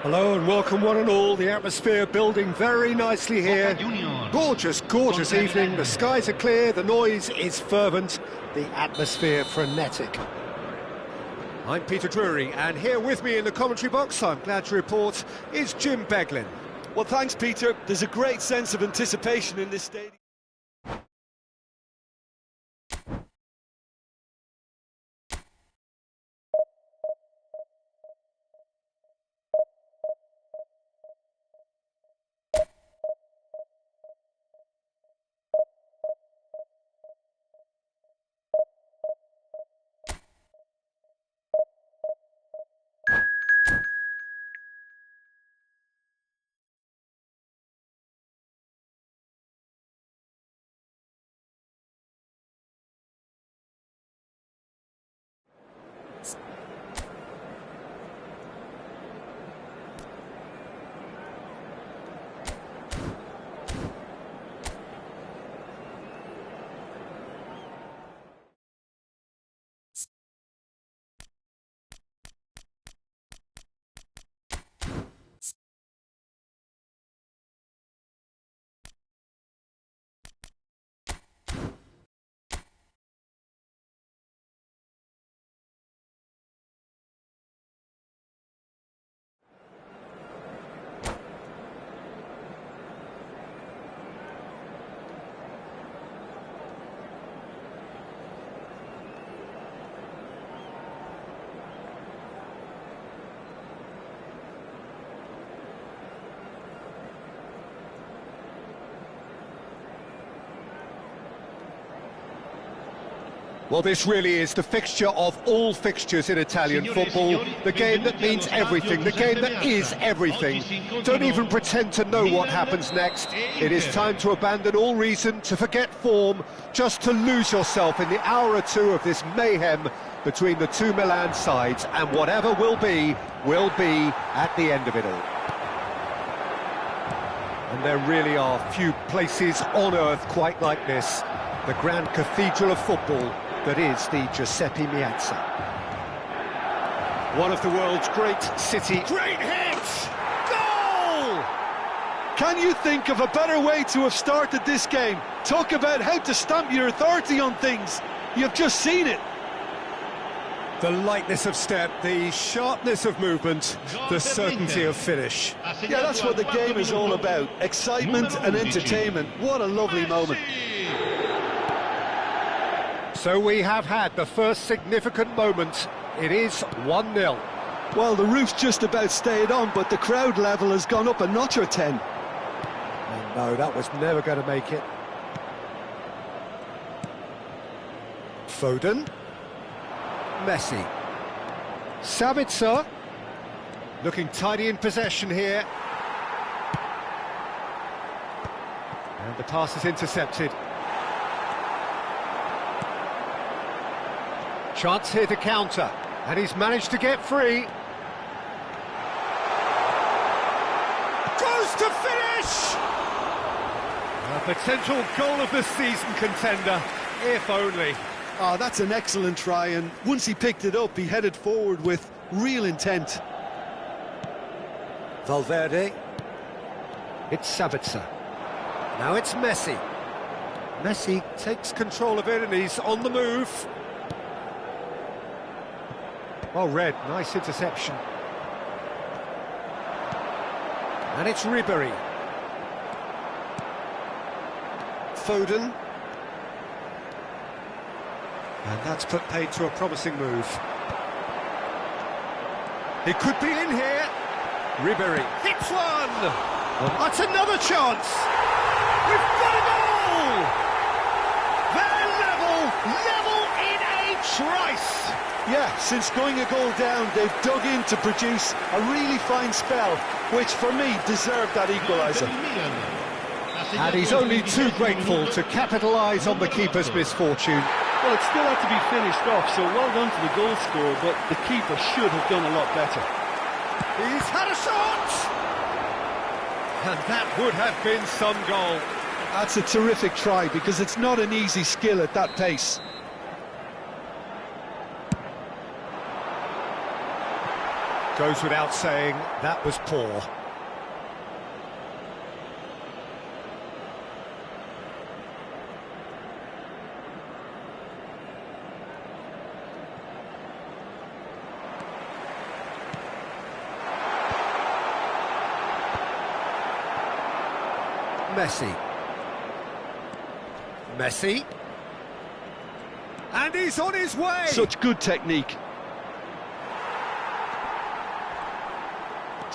Hello and welcome one and all. The atmosphere building very nicely here. Gorgeous, gorgeous evening. The skies are clear, the noise is fervent, the atmosphere frenetic. I'm Peter Drury, and here with me in the commentary box, I'm glad to report, is Jim Beglin. Well, thanks, Peter. There's a great sense of anticipation in this stadium. Well, this really is the fixture of all fixtures in Italian football, the game that means everything, the game that is everything. Don't even pretend to know what happens next. It is time to abandon all reason, to forget form, just to lose yourself in the hour or two of this mayhem between the two Milan sides, and whatever will be at the end of it all. And there really are few places on earth quite like this, the grand cathedral of football that is the Giuseppe Meazza. One of the world's great city. Great hit! Goal! Can you think of a better way to have started this game? Talk about how to stamp your authority on things. You've just seen it. The lightness of step, the sharpness of movement, the certainty of finish. Yeah, that's what the game is all about. Excitement and entertainment. What a lovely moment. So we have had the first significant moment. It is 1-0. Well, the roof's just about stayed on, but the crowd level has gone up a notch or 10. Oh, no, that was never going to make it. Foden. Messi. Sabitzer. Looking tidy in possession here. And the pass is intercepted. Chance here to counter, and he's managed to get free. Goes to finish! A potential goal of the season contender, if only. Oh, that's an excellent try, and once he picked it up, he headed forward with real intent. Valverde. It's Sabitzer. Now it's Messi. Messi takes control of it, and he's on the move. Well read, nice interception. And it's Ribery. Foden. And that's put paid to a promising move. He could be in here. Ribery hits one! Well, that's another chance! We've got a goal! They're level in a trice! Yeah, since going a goal down, they've dug in to produce a really fine spell, which for me deserved that equaliser. And he's only too grateful to capitalise on the keeper's misfortune. Well, it still had to be finished off, so well done to the goal scorer, but the keeper should have done a lot better. He's had a shot! And that would have been some goal. That's a terrific try, because it's not an easy skill at that pace. Goes without saying, that was poor. Messi. And he's on his way! Such good technique.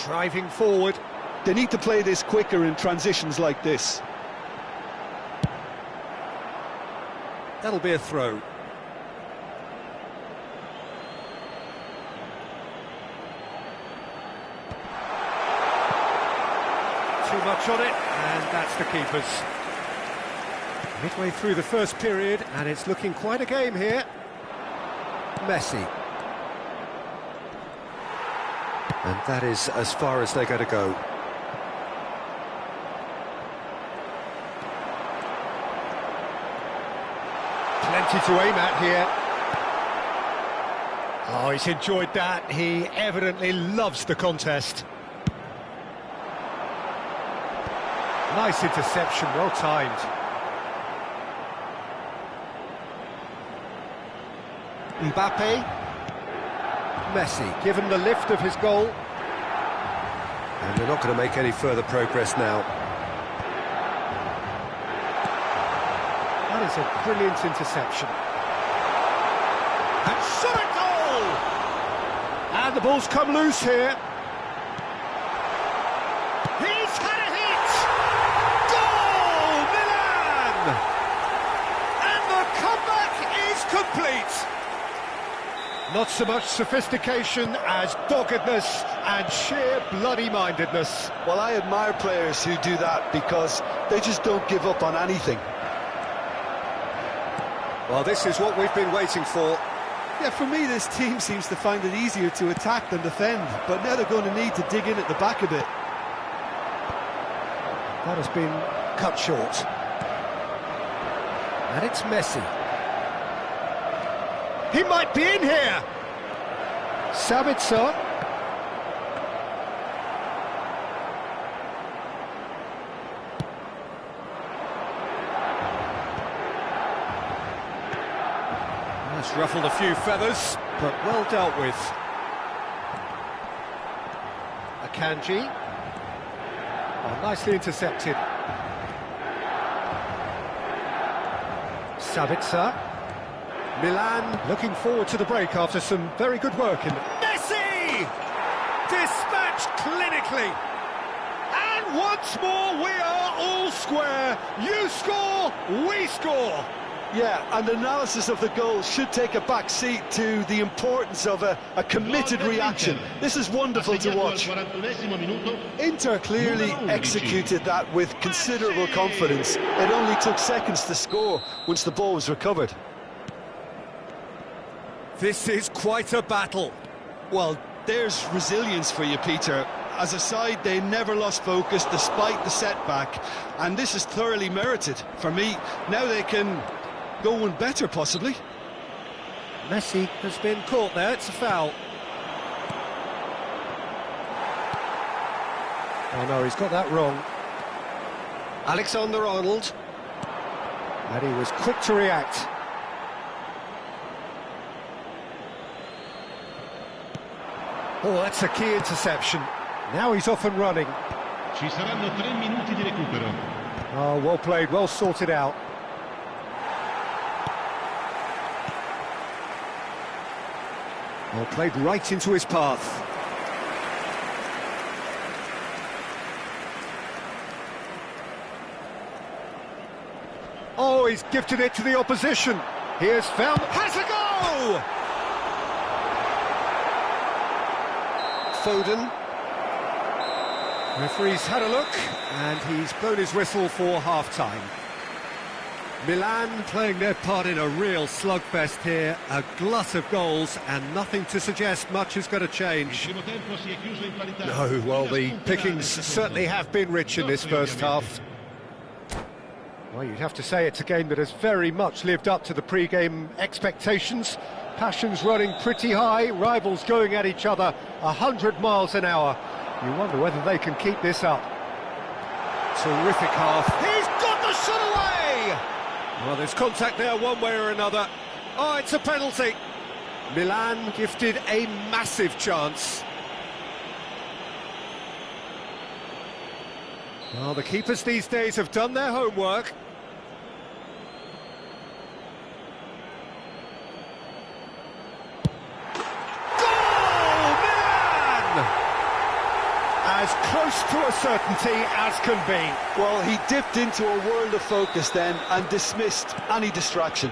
Driving forward. They need to play this quicker in transitions like this. That'll be a throw. Too much on it, and that's the keeper's. Midway through the first period, and it's looking quite a game here. Messi. And that is as far as they're going to go. Plenty to aim at here. Oh, he's enjoyed that. He evidently loves the contest. Nice interception, well timed. Mbappe. Messi, given the lift of his goal. And they're not going to make any further progress now. That is a brilliant interception. And shot a goal! And the ball's come loose here. He's had a hit! Goal! Milan! And the comeback is complete. Not so much sophistication as doggedness and sheer bloody-mindedness. Well, I admire players who do that because they just don't give up on anything. Well, this is what we've been waiting for. Yeah, for me, this team seems to find it easier to attack than defend, but now they're going to need to dig in at the back a bit. That has been cut short. And it's Messi. He might be in here! Sabitzer. That's ruffled a few feathers, but well dealt with. Akanji. Oh, nicely intercepted. Sabitzer. Milan looking forward to the break after some very good work in Messi! Dispatched clinically. And once more we are all square. You score, we score. Yeah, and analysis of the goal should take a back seat to the importance of a committed reaction. This is wonderful to watch. Inter clearly executed that with considerable confidence. It only took seconds to score once the ball was recovered. This is quite a battle. Well, there's resilience for you, Peter. As a side, they never lost focus despite the setback, and this is thoroughly merited. For me, now they can go one better, possibly. Messi has been caught there, it's a foul. Oh no, he's got that wrong. Alexander-Arnold. And he was quick to react. Oh, that's a key interception. Now he's off and running. Ci saranno 3 minuti di recupero. Oh, well played, well sorted out. Well played right into his path. Oh, he's gifted it to the opposition. Here's found, has a goal! Foden. Referee's had a look, and he's blown his whistle for half-time. Milan playing their part in a real slugfest here, a glut of goals, and nothing to suggest much is going to change. No, well, the pickings certainly have been rich in this first half. Well, you'd have to say it's a game that has very much lived up to the pre-game expectations. Passions running pretty high, rivals going at each other 100 miles an hour. You wonder whether they can keep this up. Terrific half. He's got the shot away! Well, there's contact there one way or another. Oh, it's a penalty. Milan gifted a massive chance. Well, the keepers these days have done their homework. Goal! Milan! As close to a certainty as can be. Well, he dipped into a world of focus then and dismissed any distraction.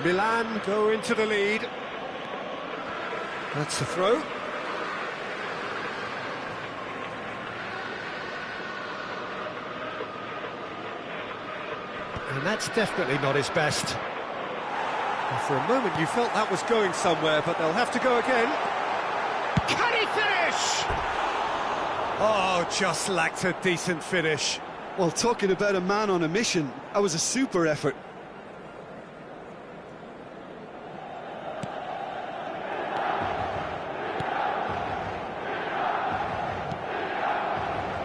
Milan go into the lead. That's the throw. And that's definitely not his best. And for a moment you felt that was going somewhere, but they'll have to go again. Can he finish? Oh, just lacked a decent finish. Well, talking about a man on a mission, that was a super effort.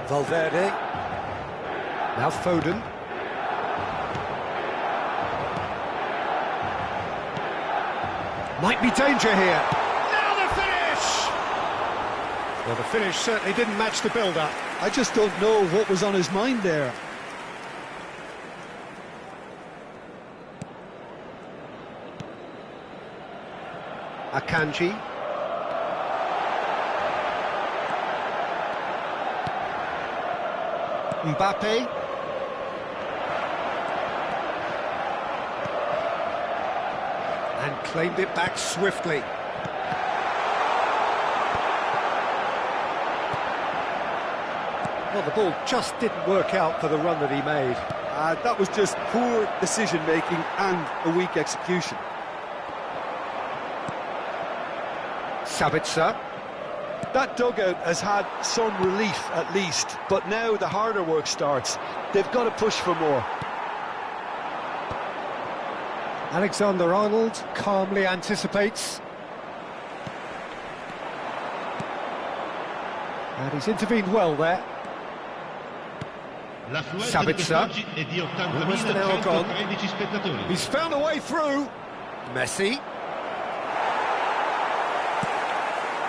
Valverde. Now Foden. Might be danger here. Now the finish! Well, the finish certainly didn't match the build-up. I just don't know what was on his mind there. Akanji. Mbappe. And claimed it back swiftly. Well, the ball just didn't work out for the run that he made. That was just poor decision-making and a weak execution. Sabitzer. That dugout has had some relief at least, but now the harder work starts. They've got to push for more. Alexander-Arnold calmly anticipates. And he's intervened well there. Sabitzer. Almost an hour gone. He's found a way through. Messi.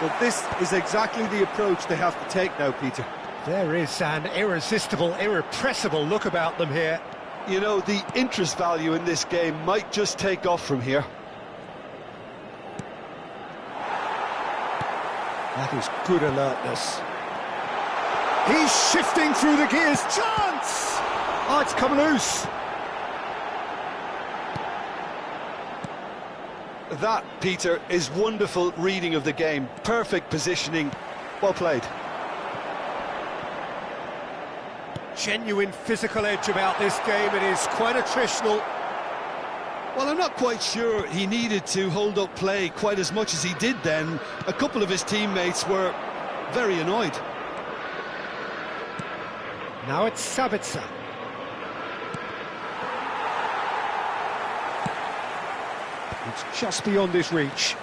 Well, this is exactly the approach they have to take now, Peter. There is an irresistible, irrepressible look about them here. You know, the interest value in this game might just take off from here. That is good alertness. He's shifting through the gears. Chance! Oh, it's come loose. That, Peter, is wonderful reading of the game. Perfect positioning. Well played. Genuine physical edge about this game. It is quite attritional. Well, I'm not quite sure he needed to hold up play quite as much as he did then. A couple of his teammates were very annoyed. Now it's Sabitzer. It's just beyond his reach.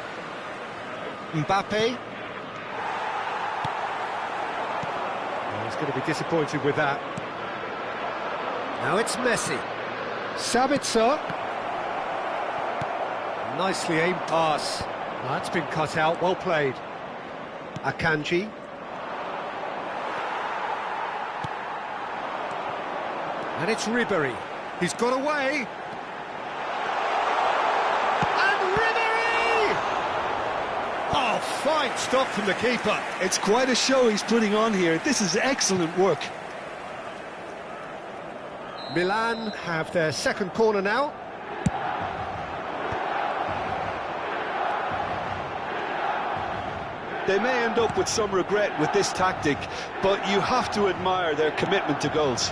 Mbappe. Oh, he's going to be disappointed with that. Now it's Messi. Sabitzer. Nicely aimed pass. Oh, that's been cut out, well played. Akanji. And it's Ribery. He's got away. And Ribery! Oh, fine stop from the keeper. It's quite a show he's putting on here. This is excellent work. Milan have their second corner now. They may end up with some regret with this tactic, but you have to admire their commitment to goals.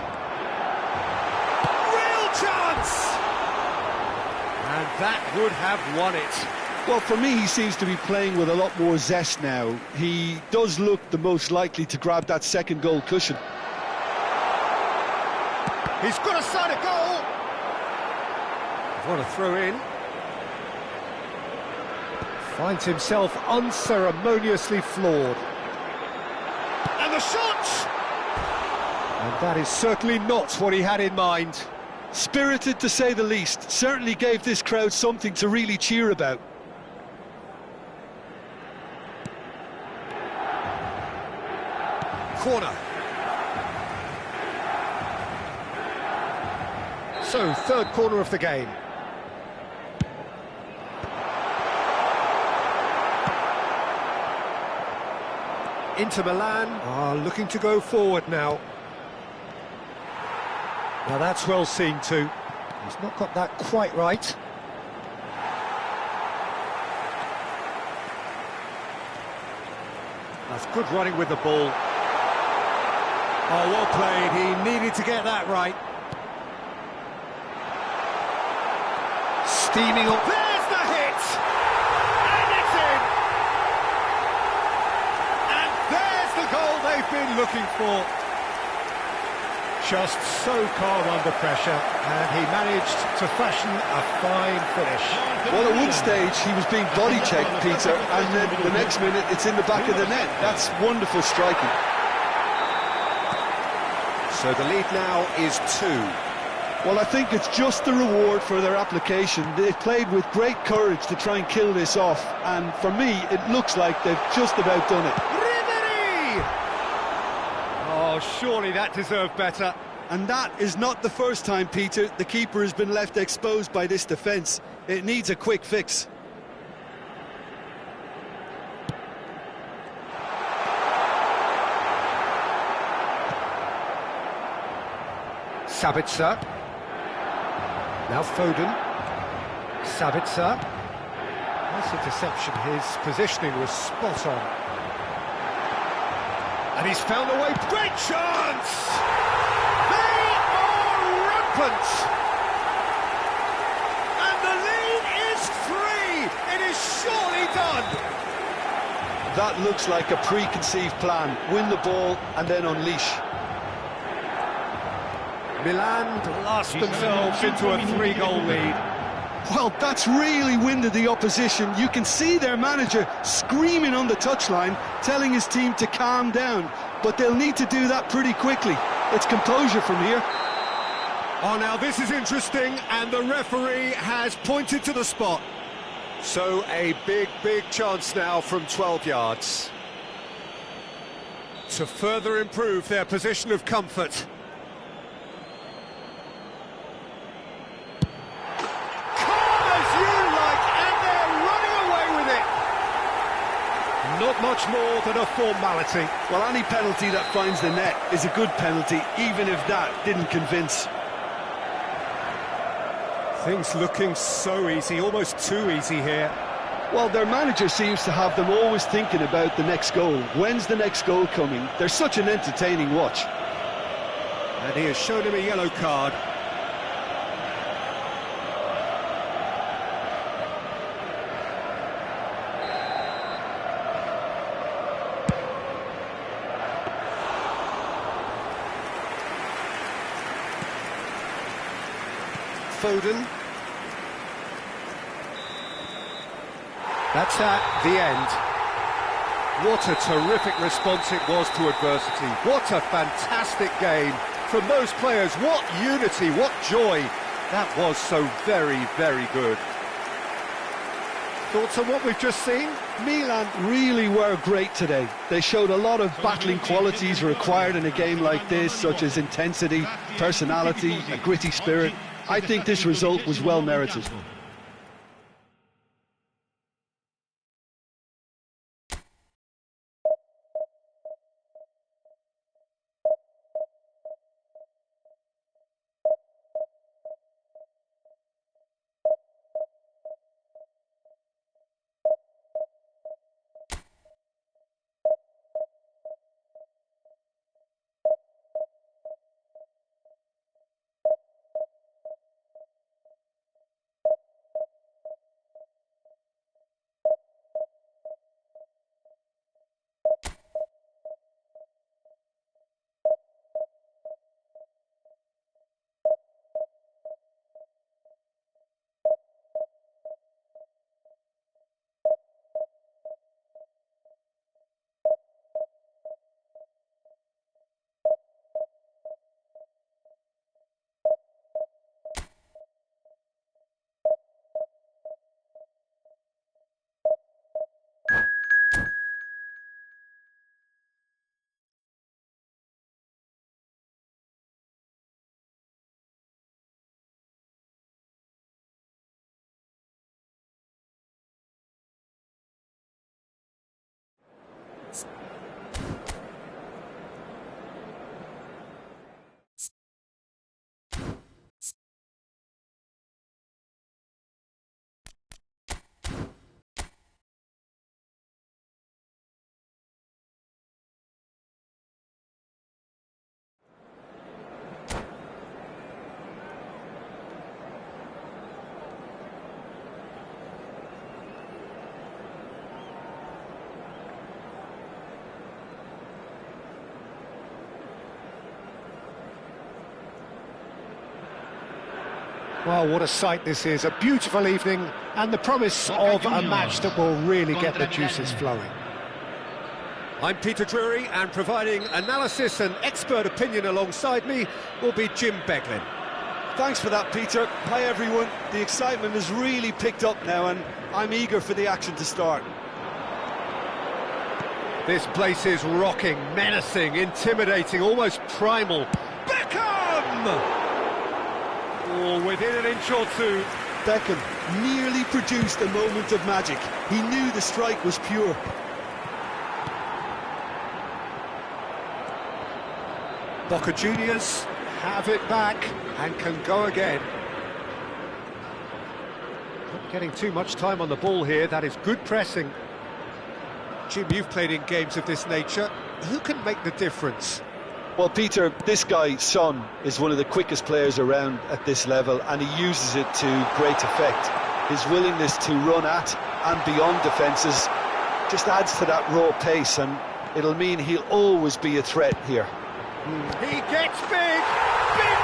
Real chance! And that would have won it. Well, for me, he seems to be playing with a lot more zest now. He does look the most likely to grab that second goal cushion. He's got a side of goal. What a throw in. Finds himself unceremoniously floored. And the shot! And that is certainly not what he had in mind. Spirited, to say the least. Certainly gave this crowd something to really cheer about. Corner. So, third corner of the game. Inter Milan are looking to go forward now. Now that's well seen too. He's not got that quite right. That's good running with the ball. Oh, well played. He needed to get that right. Steaming up. There's the hit! And it's in! And there's the goal they've been looking for. Just so calm under pressure, and he managed to fashion a fine finish. Well, at one stage he was being body checked, Peter, and then the next minute it's in the back of the net. That's wonderful striking. So the lead now is 2. Well, I think it's just the reward for their application. They've played with great courage to try and kill this off, and for me, it looks like they've just about done it. Oh, surely that deserved better. And that is not the first time, Peter, the keeper has been left exposed by this defence. It needs a quick fix. Sabitzer. Now Foden. Sabitzer. Nice interception. His positioning was spot on. And he's found a way. Great chance! They are rampant! And the lead is 3! It is surely done! That looks like a preconceived plan. Win the ball and then unleash. Milan blast themselves into a 3-goal lead. Well, that's really winded the opposition. You can see their manager screaming on the touchline, telling his team to calm down. But they'll need to do that pretty quickly. It's composure from here. Oh, now this is interesting, and the referee has pointed to the spot. So a big chance now from 12 yards. To further improve their position of comfort. Not much more than a formality. Well, any penalty that finds the net is a good penalty, even if that didn't convince. Things looking so easy, almost too easy here. Well, their manager seems to have them always thinking about the next goal. When's the next goal coming? They're such an entertaining watch. And he has shown him a yellow card. Foden. That's at the end. What a terrific response it was to adversity. What a fantastic game from those players. What unity, what joy. That was so very good. Thoughts on what we've just seen? Milan really were great today. They showed a lot of battling qualities required in a game like this, such as intensity, personality, a gritty spirit. I think this result was well merited. Well, what a sight this is. A beautiful evening and the promise of a match that will really get the juices flowing. I'm Peter Drury, and providing analysis and expert opinion alongside me will be Jim Beglin. Thanks for that, Peter. Hi, everyone. The excitement has really picked up now, and I'm eager for the action to start. This place is rocking, menacing, intimidating, almost primal. Beckham! Oh, within an inch or two. Beckham nearly produced a moment of magic. He knew the strike was pure. Boca Juniors have it back and can go again. Not getting too much time on the ball here. That is good pressing. Jim, you've played in games of this nature. Who can make the difference? Well, Peter, this guy, Son, is one of the quickest players around at this level, and he uses it to great effect. His willingness to run at and beyond defences just adds to that raw pace, and it'll mean he'll always be a threat here. He gets big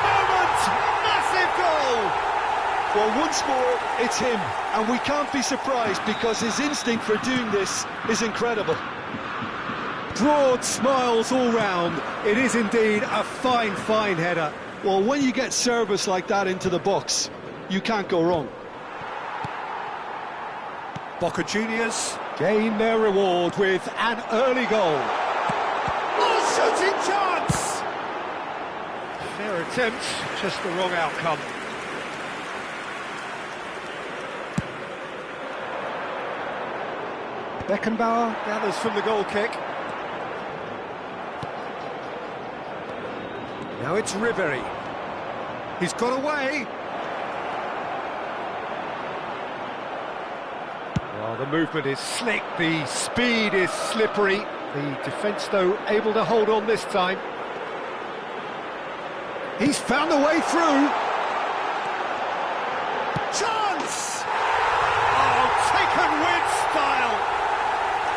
moment, massive goal! Well, once more, it's him, and we can't be surprised because his instinct for doing this is incredible. Broad smiles all round. It is indeed a fine, fine header. Well, when you get service like that into the box, you can't go wrong. Boca Juniors gain their reward with an early goal. Oh, shooting chance! Fair attempt, just the wrong outcome. Beckenbauer gathers from the goal kick. Now it's Ribery. He's got away. Well, the movement is slick, the speed is slippery. The defence, though, able to hold on this time. He's found a way through. Chance! Oh, taken with style.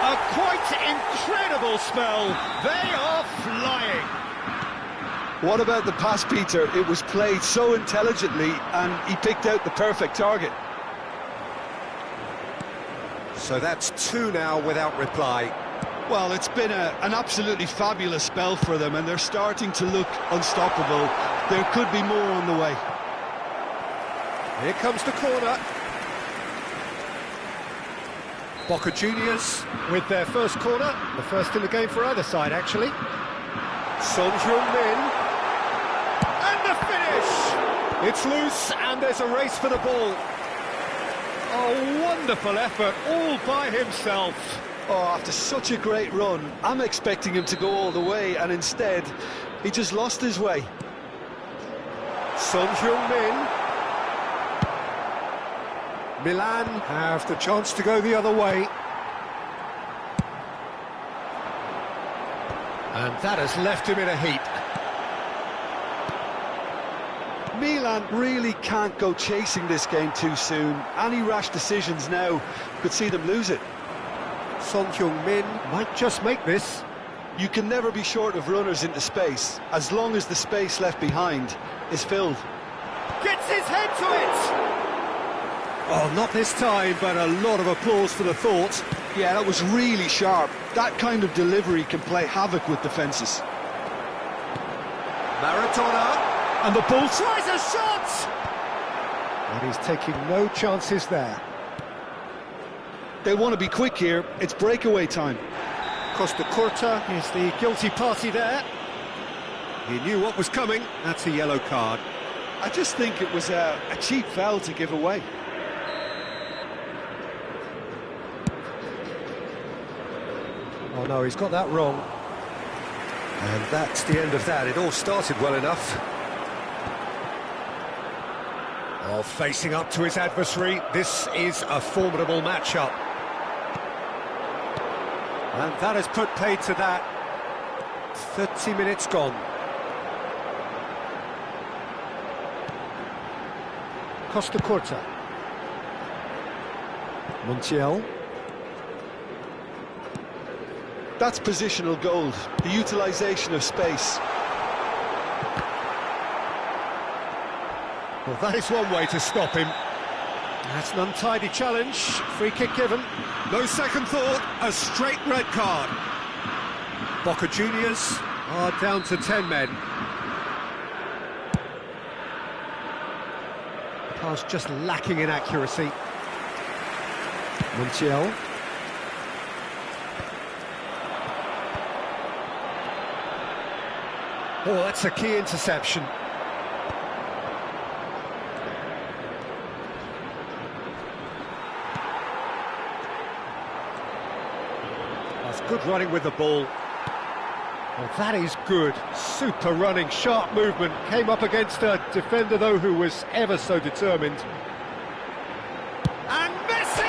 A quite incredible spell. They are flying. What about the pass, Peter? It was played so intelligently, and he picked out the perfect target. So that's two now without reply. Well, it's been an absolutely fabulous spell for them, and they're starting to look unstoppable. There could be more on the way. Here comes the corner. Boca Juniors with their first corner, the first in the game for either side, actually. Son Heung-min. And the finish! It's loose, and there's a race for the ball. A wonderful effort, all by himself. Oh, after such a great run, I'm expecting him to go all the way, and instead, he just lost his way. Son Heung-min. Milan have the chance to go the other way. And that has left him in a heap. Milan really can't go chasing this game too soon. Any rash decisions now could see them lose it. Son Heung-min might just make this. You can never be short of runners into space, as long as the space left behind is filled. Gets his head to it! Oh, not this time, but a lot of applause for the thought. Yeah, that was really sharp. That kind of delivery can play havoc with defences. Maradona, and the ball tries a shot! And he's taking no chances there. They want to be quick here. It's breakaway time. Costa Curta is the guilty party there. He knew what was coming. That's a yellow card. I just think it was a cheap foul to give away. Oh no, he's got that wrong. And that's the end of that. It all started well enough. Oh, facing up to his adversary. This is a formidable matchup. And that has put paid to that. 30 minutes gone. Costa Curta. Montiel. That's positional gold, the utilisation of space. Well, that is one way to stop him. That's an untidy challenge. Free kick given. No second thought, a straight red card. Boca Juniors are down to 10 men. Pass just lacking in accuracy. Montiel. Oh, that's a key interception. That's good running with the ball. Well, that is good. Super running, sharp movement. Came up against a defender, though, who was ever so determined. And Messi!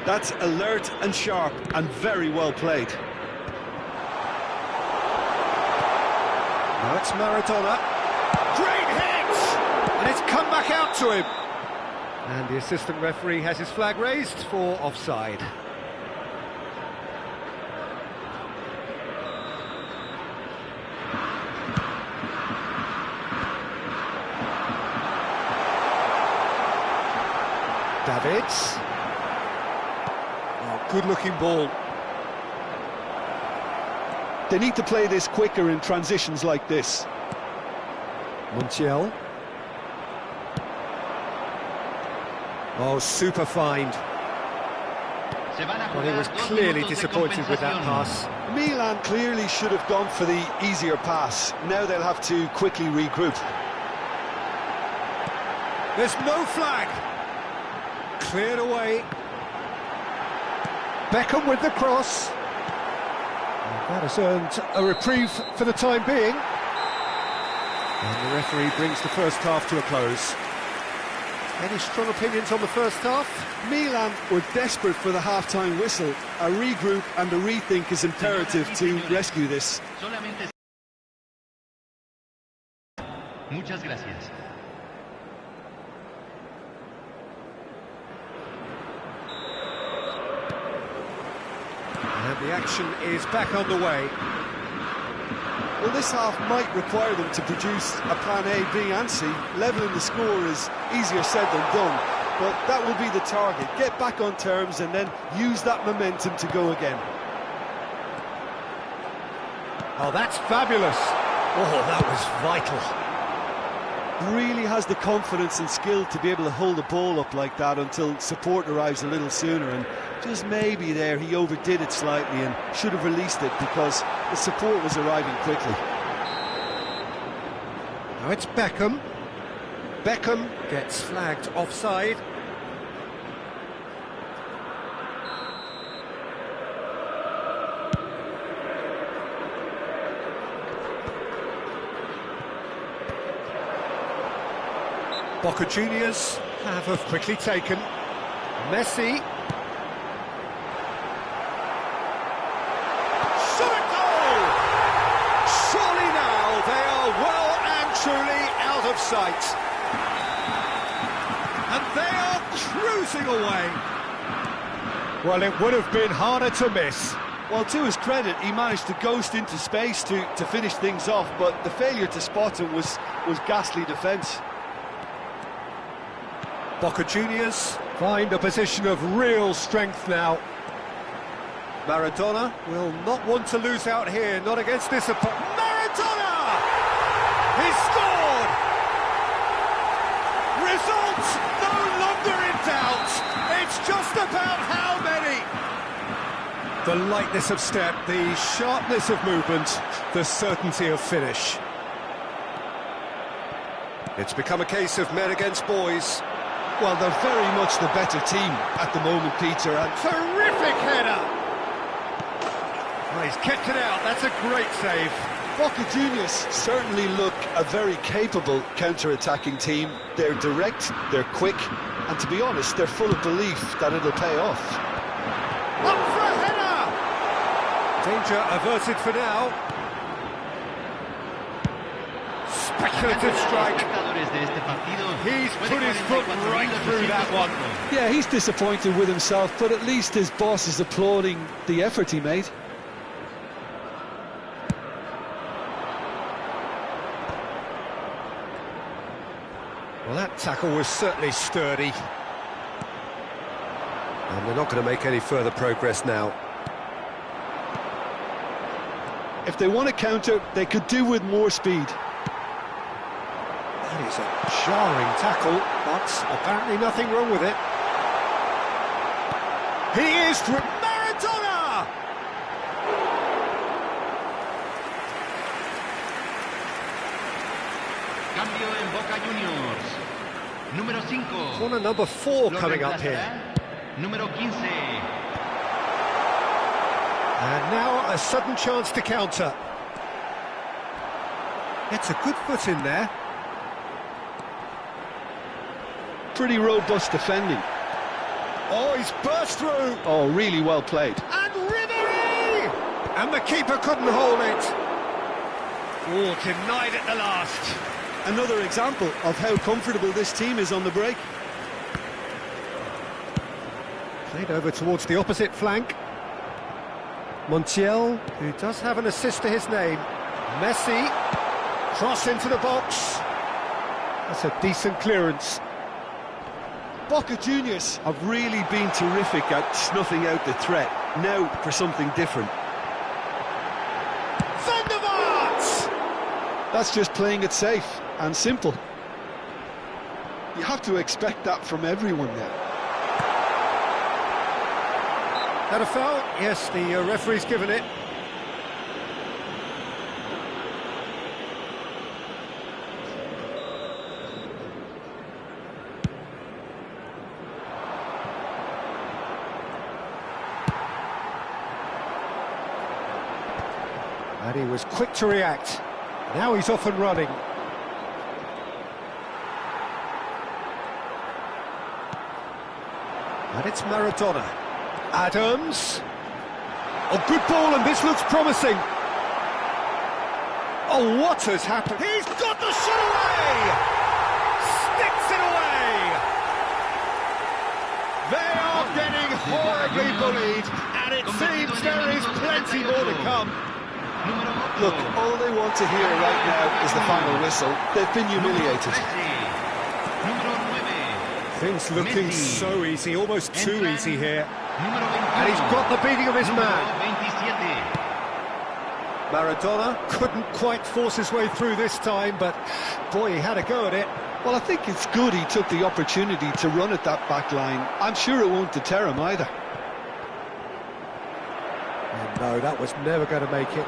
That's alert and sharp and very well played. Now it's Maradona. Great hit! And it's come back out to him. And the assistant referee has his flag raised for offside. Davids. Oh, good-looking ball. They need to play this quicker in transitions like this. Montiel. Oh, super find. Well, he was clearly disappointed with that pass. Milan clearly should have gone for the easier pass. Now they'll have to quickly regroup. There's no flag. Cleared away. Beckham with the cross. That has earned a reprieve for the time being. And the referee brings the first half to a close. Any strong opinions on the first half? Milan were desperate for the half-time whistle. A regroup and a rethink is imperative to rescue this. Muchas gracias. And the action is back underway. Well, this half might require them to produce a plan A, B and C. Levelling the score is easier said than done, but that will be the target. Get back on terms and then use that momentum to go again. Oh, that's fabulous. Oh, that was vital. Really has the confidence and skill to be able to hold the ball up like that until support arrives a little sooner, and just maybe there he overdid it slightly and should have released it because the support was arriving quickly. Now it's Beckham. Beckham gets flagged offside. Boca Juniors have quickly taken. Messi. Shot at goal! Surely now they are well and truly out of sight. And they are cruising away. Well, it would have been harder to miss. Well, to his credit, he managed to ghost into space to finish things off, but the failure to spot him was ghastly defence. Boca Juniors find a position of real strength now. Maradona will not want to lose out here, not against this opponent. Maradona! He scored! Results no longer in doubt. It's just about how many. The lightness of step, the sharpness of movement, the certainty of finish. It's become a case of men against boys. Well, they're very much the better team at the moment, Peter. And terrific header! Well, he's kept it out, that's a great save. Boca Juniors certainly look a very capable counter-attacking team. They're direct, they're quick, and to be honest, they're full of belief that it'll pay off. Up for a header! Danger averted for now. Speculative strike. He's put his foot right through that one. Yeah, he's disappointed with himself, but at least his boss is applauding the effort he made. Well, that tackle was certainly sturdy. And they're not going to make any further progress now. If they want to counter, they could do with more speed. That is a jarring tackle, but apparently nothing wrong with it. He is through. Maradona! Cambio en Boca Juniors. Número 5. Corner number 4 coming up here. Número 15. And now a sudden chance to counter. Gets a good foot in there. Pretty robust defending. Oh, he's burst through. Oh, really well played. And Ribery! And the keeper couldn't hold it. Oh, denied at the last. Another example of how comfortable this team is on the break. Played over towards the opposite flank. Montiel, who does have an assist to his name. Messi, cross into the box. That's a decent clearance. Boca Juniors have really been terrific at snuffing out the threat. Now for something different. That's just playing it safe and simple. You have to expect that from everyone now. That a foul? Yes, the referee's given it. And he was quick to react. Now he's off and running. And it's Maradona. Adams. Oh, good ball, and this looks promising. Oh, what has happened? He's got the shot away! Sticks it away! They are getting horribly bullied, and it seems there is plenty more to come. Look, all they want to hear right now is the final whistle. They've been humiliated. Things looking so easy, almost too easy here. And he's got the beating of his man. Maradona couldn't quite force his way through this time, but boy, he had a go at it. Well, I think it's good he took the opportunity to run at that back line. I'm sure it won't deter him either. And no, that was never going to make it.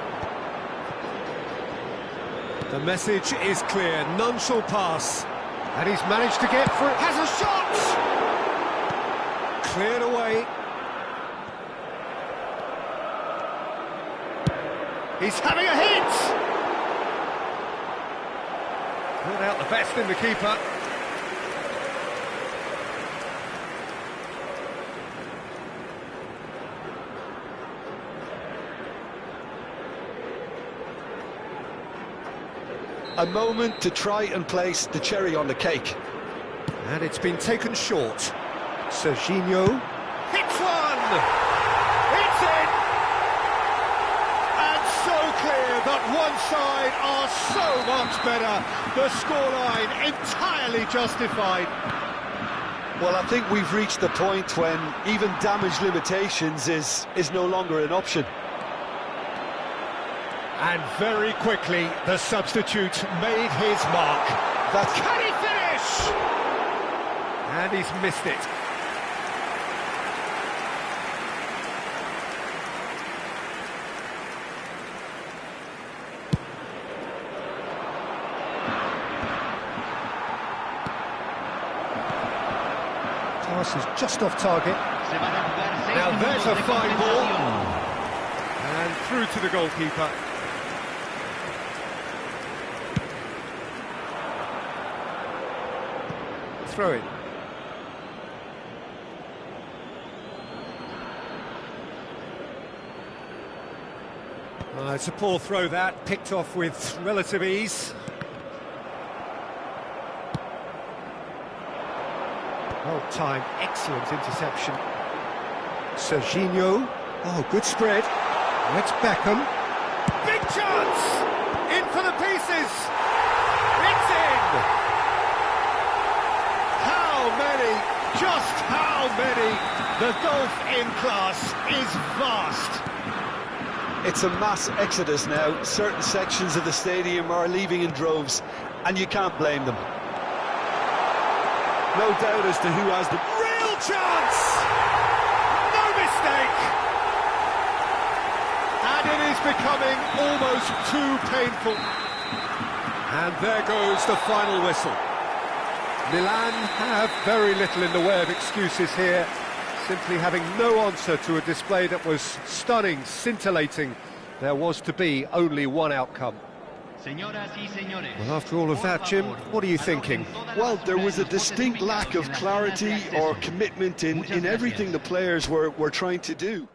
The message is clear, none shall pass. And he's managed to get through, has a shot! Cleared away. He's having a hit! Brought out the best in the keeper. A moment to try and place the cherry on the cake. And it's been taken short. Serginho hits one! It's in! And so clear that one side are so much better. The scoreline entirely justified. Well, I think we've reached the point when even damage limitations is no longer an option. And very quickly, the substitute made his mark. Can he finish? And he's missed it. Pass is just off target. Now there's a fine ball. And through to the goalkeeper. Throw in. It's a poor throw that, picked off with relative ease. Well timed, excellent interception. Serginho, oh, good spread. It's Beckham. Big chance! In for the pieces! It's in! How many? Just how many? The gulf in class is vast. It's a mass exodus now. Certain sections of the stadium are leaving in droves, and you can't blame them. No doubt as to who has the real chance! No mistake! And it is becoming almost too painful. And there goes the final whistle. Milan have very little in the way of excuses here, simply having no answer to a display that was stunning, scintillating. There was to be only one outcome. Well, after all of that, Jim, what are you thinking? Well, there was a distinct lack of clarity or commitment in everything the players were trying to do.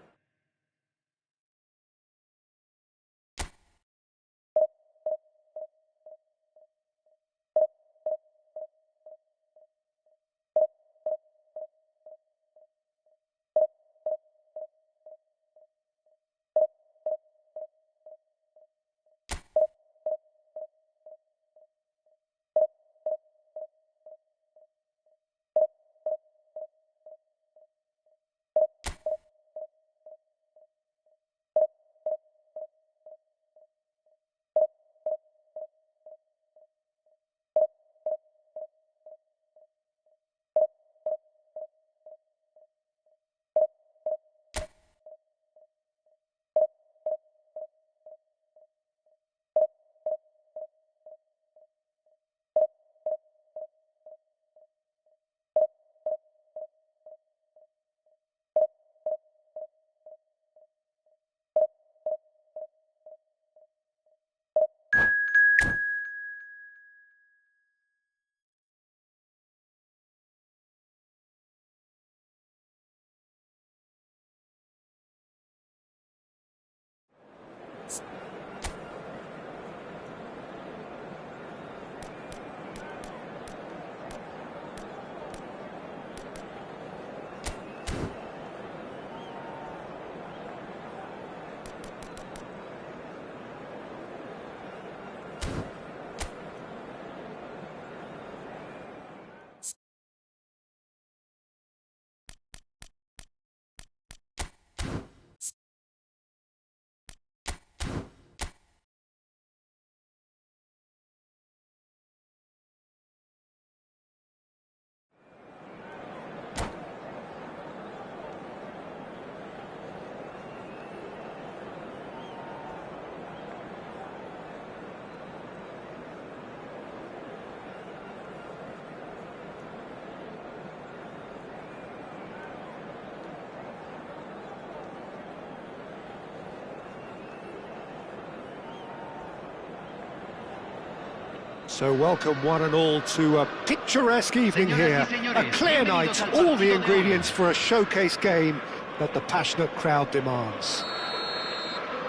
So welcome one and all to a picturesque evening here, a clear night, all the ingredients for a showcase game that the passionate crowd demands.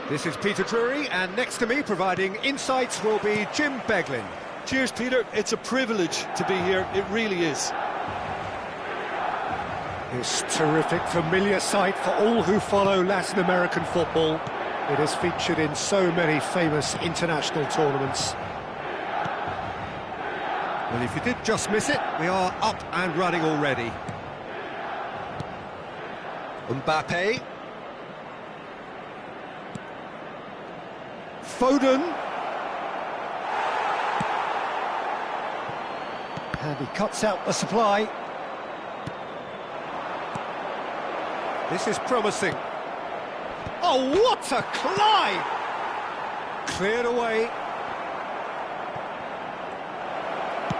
This is Peter Drury, and next to me providing insights will be Jim Beglin. Cheers, Peter. It's a privilege to be here. It really is. This terrific, familiar sight for all who follow Latin American football. It is featured in so many famous international tournaments. Well, if you did just miss it, we are up and running already. Mbappe. Foden. And he cuts out the supply. This is promising. Oh, what a climb! Cleared away.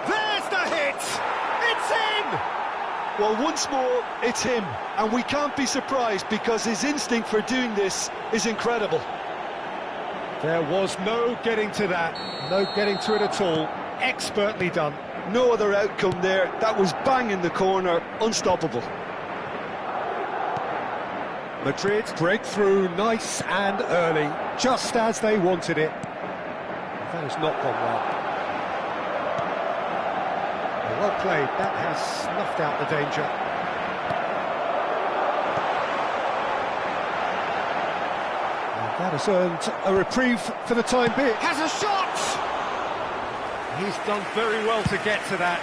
There's the hit! It's in! Well, once more, it's him. And we can't be surprised because his instinct for doing this is incredible. There was no getting to that. No getting to it at all. Expertly done. No other outcome there. That was bang in the corner. Unstoppable. Madrid break through nice and early, just as they wanted it. That has not gone well. Well played, that has snuffed out the danger. And that has earned a reprieve for the time being. Has a shot! He's done very well to get to that.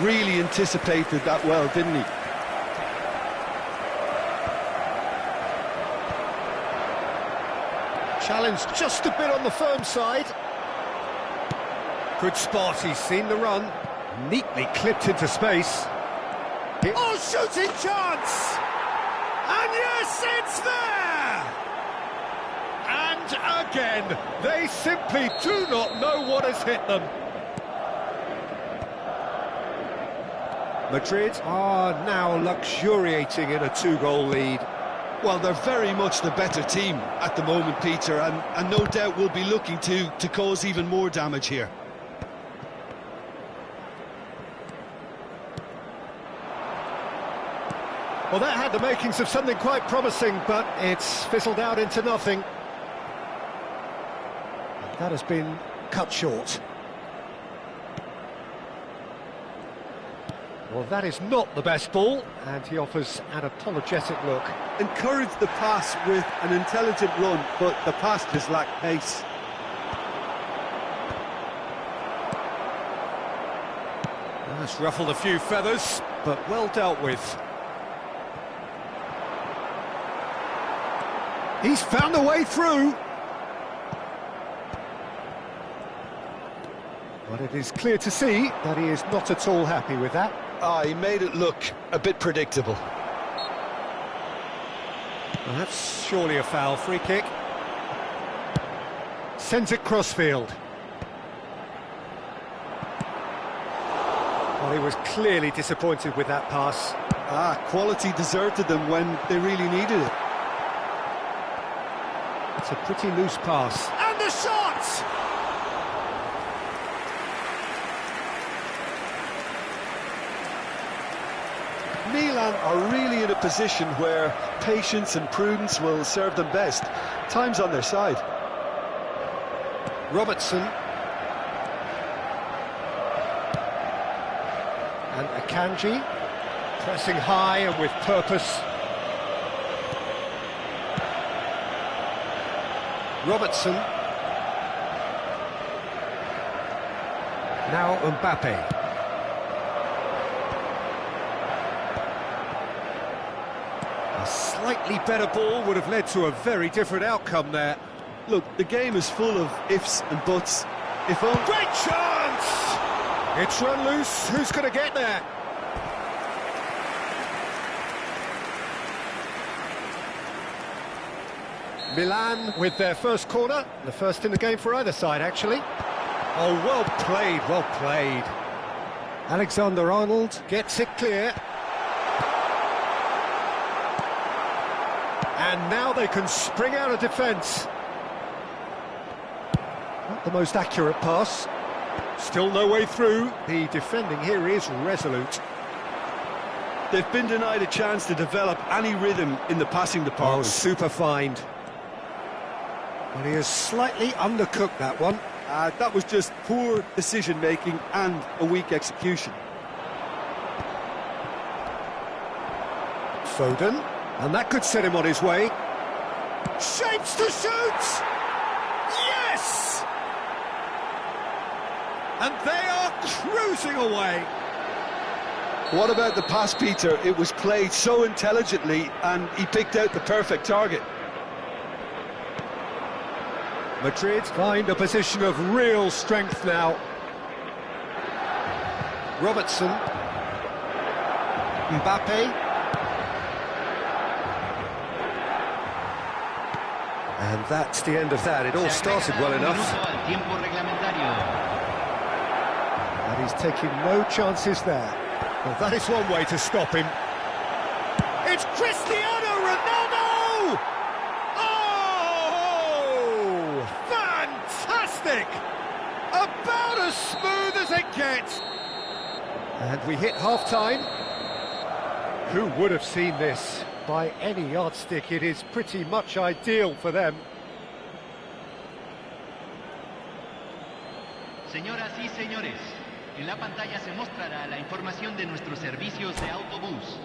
Really anticipated that well, didn't he? Challenge just a bit on the firm side. Good spot, he's seen the run. Neatly clipped into space. Oh, shooting chance! And yes, it's there! And again, they simply do not know what has hit them. Madrid are now luxuriating in a 2-goal lead. Well, they're very much the better team at the moment, Peter, and no doubt will be looking to cause even more damage here. Well, that had the makings of something quite promising, but it's fizzled out into nothing. That has been cut short. Well, that is not the best ball, and he offers an apologetic look. Encouraged the pass with an intelligent run, but the pass just lacked pace. That's ruffled a few feathers, but well dealt with. He's found a way through. But it is clear to see that he is not at all happy with that. He made it look a bit predictable. Well, that's surely a foul. Free kick. Sends it crossfield. Well, he was clearly disappointed with that pass. Quality deserted them when they really needed it. It's a pretty loose pass. And the shot! Milan are really in a position where patience and prudence will serve them best. Time's on their side. Robertson. And Akanji, pressing high and with purpose. Robertson. Now Mbappe. A slightly better ball would have led to a very different outcome there. Look, the game is full of ifs and buts. If only... Great chance! It's run loose. Who's going to get there? Milan with their first corner, the first in the game for either side, actually. Oh, well played, well played. Alexander-Arnold gets it clear. And now they can spring out of defence. Not the most accurate pass. Still no way through. The defending here is resolute. They've been denied a chance to develop any rhythm in the passing department. Oh, super find. Well, he has slightly undercooked that one. That was just poor decision-making and a weak execution. Foden, and that could set him on his way. Shapes to shoot! Yes! And they are cruising away. What about the pass, Peter? It was played so intelligently and he picked out the perfect target. Madrid find a position of real strength now. Robertson. Mbappe. And that's the end of that. It all started well enough. And he's taking no chances there. Well, that is one way to stop him. It's Cristiano Ronaldo! Oh! Fantastic! About as smooth as it gets. And we hit half-time. Who would have seen this? By any yardstick, it is pretty much ideal for them. Señoras y señores, en la pantalla se mostrará la información de nuestros servicios de autobús.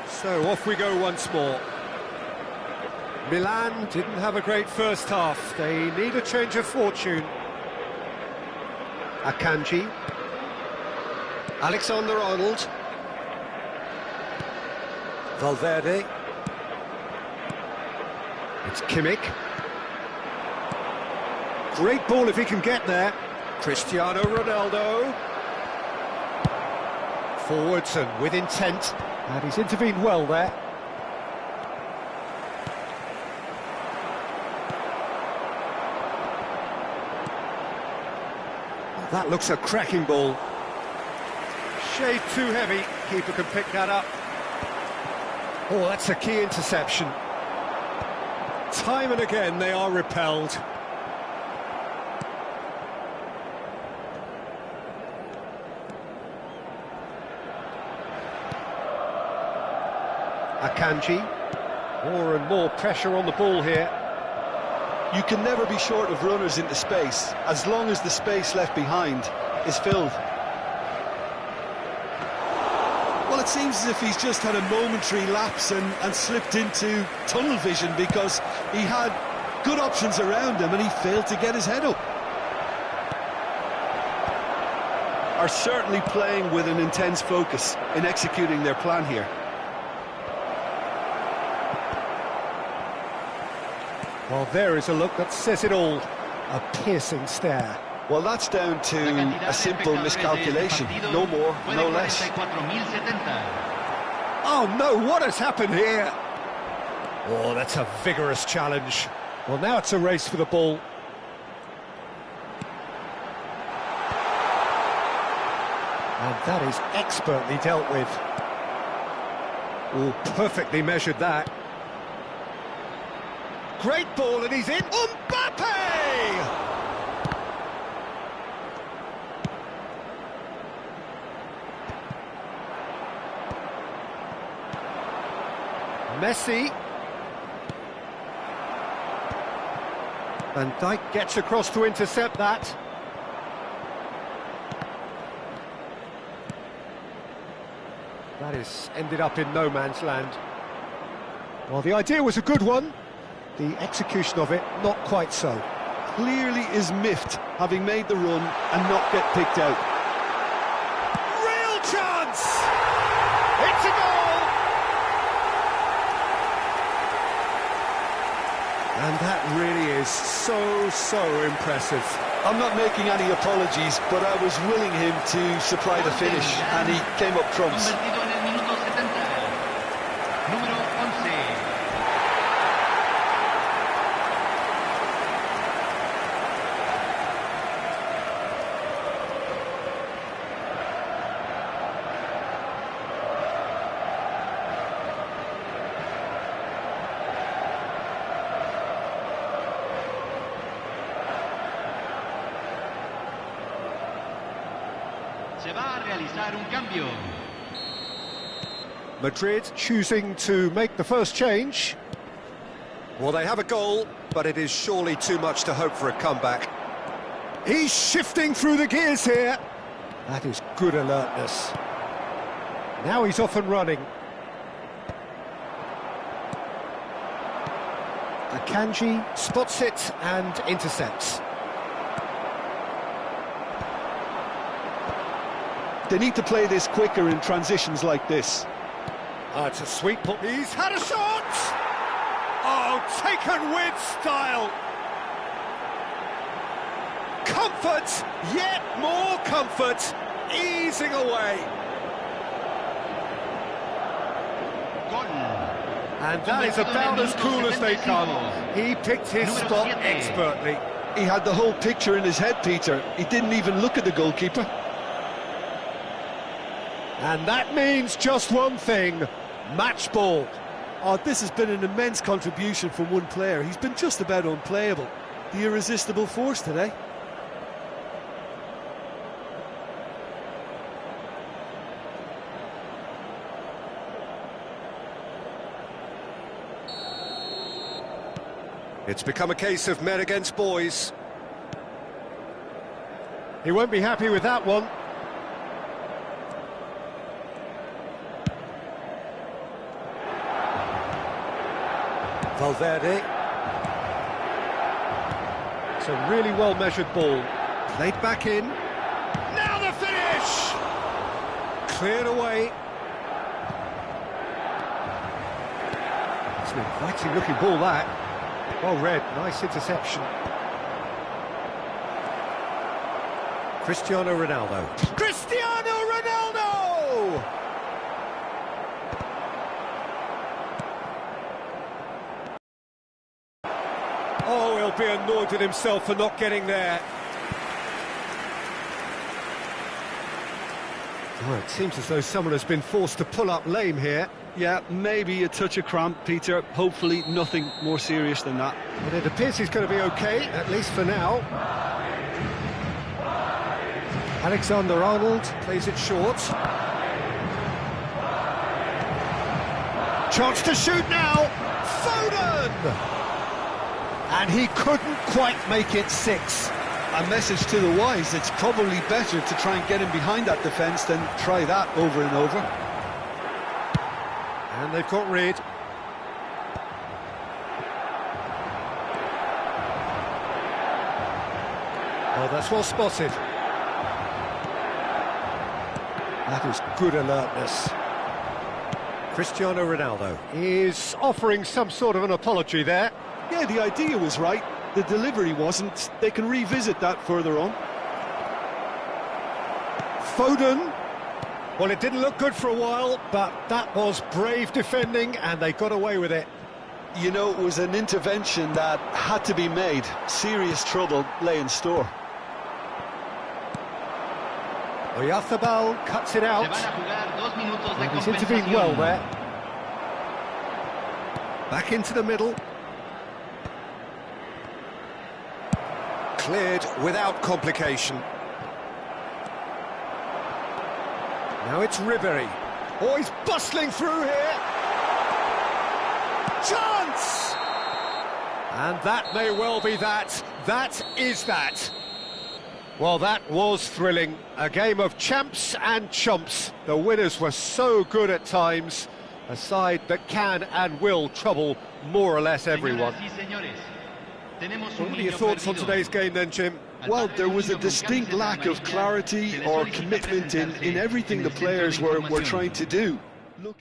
So off we go once more. Milan didn't have a great first half. They need a change of fortune. Akanji. Alexander-Arnold. Valverde. It's Kimmich. Great ball if he can get there. Cristiano Ronaldo. Forwards and with intent. And he's intervened well there. That looks a cracking ball. Shade too heavy. Keeper can pick that up. Oh, that's a key interception. Time and again they are repelled. Akanji. More and more pressure on the ball here. You can never be short of runners into space, as long as the space left behind is filled. Well, it seems as if he's just had a momentary lapse and slipped into tunnel vision, because he had good options around him and he failed to get his head up. Are certainly playing with an intense focus in executing their plan here. Well, there is a look that says it all. A piercing stare. Well, that's down to a simple miscalculation. No more, no less. Oh no, what has happened here? Oh, that's a vigorous challenge. Well, now it's a race for the ball. And that is expertly dealt with. Oh, perfectly measured that. Great ball, and he's in. Mbappe! Messi. Van Dijk gets across to intercept that. That is ended up in no man's land. Well, the idea was a good one. The execution of it, not quite so. Clearly is miffed, having made the run and not get picked out. Real chance! It's a goal! And that really is so impressive. I'm not making any apologies, but I was willing him to supply the finish, and he came up trumps. Se va a realizar un cambio. Madrid choosing to make the first change. Well, they have a goal, but it is surely too much to hope for a comeback. He's shifting through the gears here. That is good alertness. Now he's off and running. Akanji spots it and intercepts. They need to play this quicker in transitions like this. Oh, it's a sweet ball. He's had a shot! Oh, taken with style! Comfort, yet more comfort, easing away. And that is about as cool as they come. He picked his spot expertly. He had the whole picture in his head, Peter. He didn't even look at the goalkeeper. And that means just one thing, match ball. Oh, this has been an immense contribution from one player. He's been just about unplayable. The irresistible force today. It's become a case of men against boys. He won't be happy with that one. Valverde. It's a really well-measured ball. Played back in. Now the finish! Cleared away. It's an inviting-looking ball, that. Well read, nice interception. Cristiano Ronaldo. Cristiano Ronaldo! Oh, he'll be annoyed at himself for not getting there. Well, it seems as though someone has been forced to pull up lame here. Yeah, maybe a touch of cramp, Peter. Hopefully nothing more serious than that. But it appears he's going to be okay, at least for now. Alexander-Arnold plays it short. Chance to shoot now. Foden! And he couldn't quite make it 6. A message to the wise, it's probably better to try and get him behind that defence than try that over and over. And they've got rid. Oh, that's well spotted. That is good alertness. Cristiano Ronaldo is offering some sort of an apology there. Yeah, the idea was right. The delivery wasn't. They can revisit that further on. Foden. Well, it didn't look good for a while, but that was brave defending, and they got away with it. You know, it was an intervention that had to be made. Serious trouble lay in store. Oyarzabal cuts it out. And he's intervened well there. Back into the middle. Cleared without complication. Now it's Ribery. Oh, he's bustling through here. Chance! And that may well be that. That is that. Well, that was thrilling. A game of champs and chumps. The winners were so good at times. A side that can and will trouble more or less everyone. What are your thoughts on today's game then, Jim? Well, there was a distinct lack of clarity or commitment in everything the players were trying to do. Look.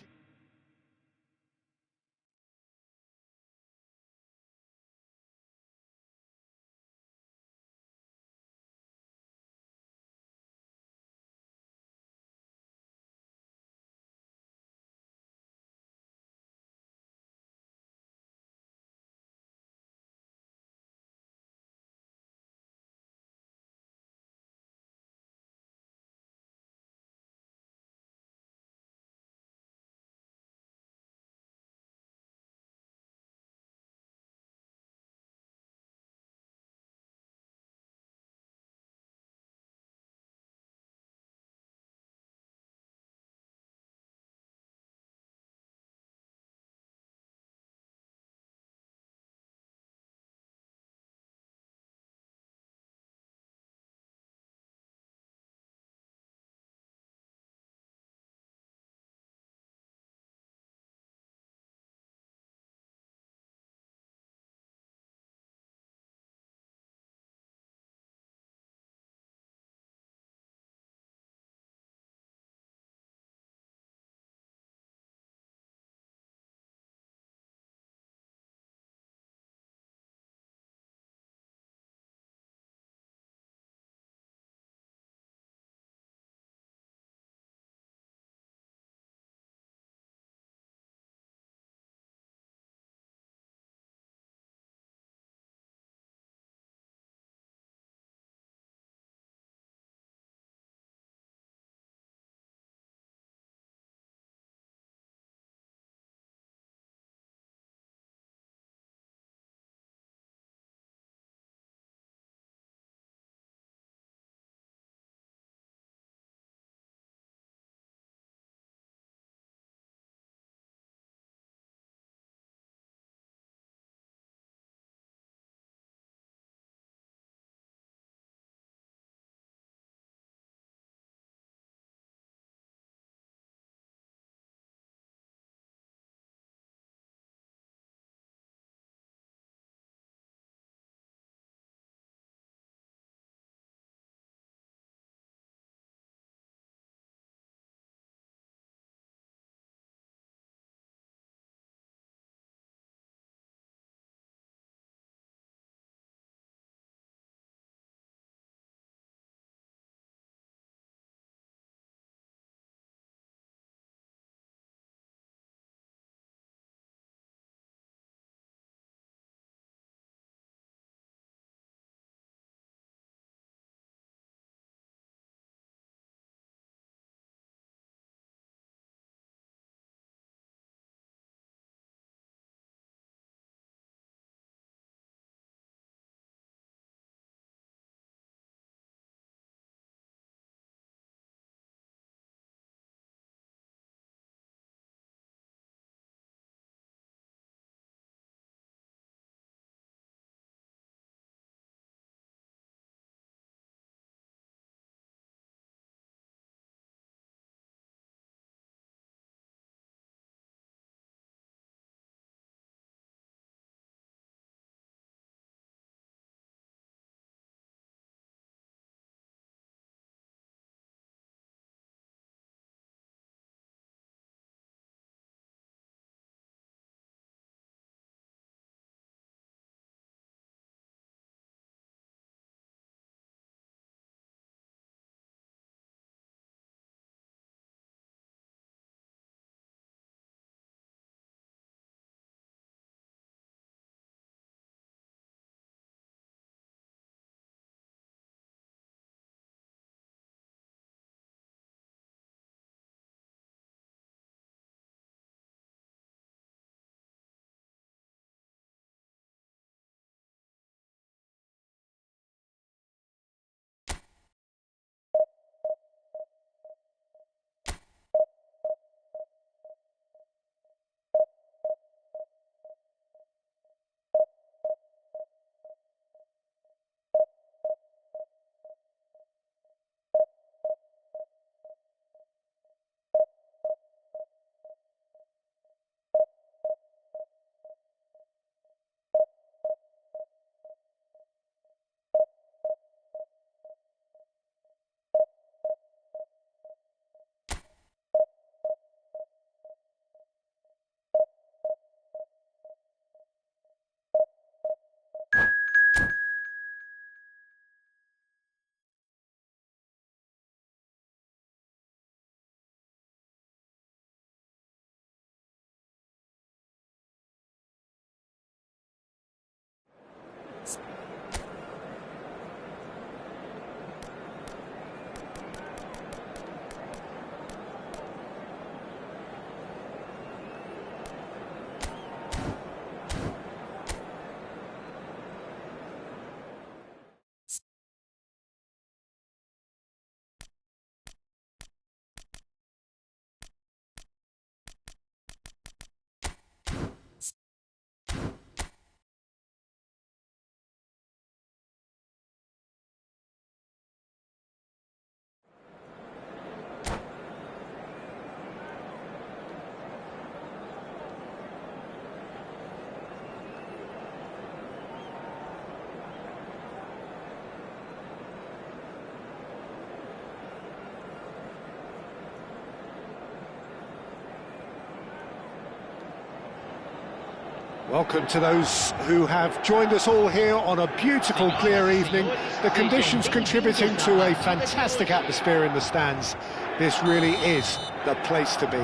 Welcome to those who have joined us all here on a beautiful, clear evening. The conditions contributing to a fantastic atmosphere in the stands. This really is the place to be.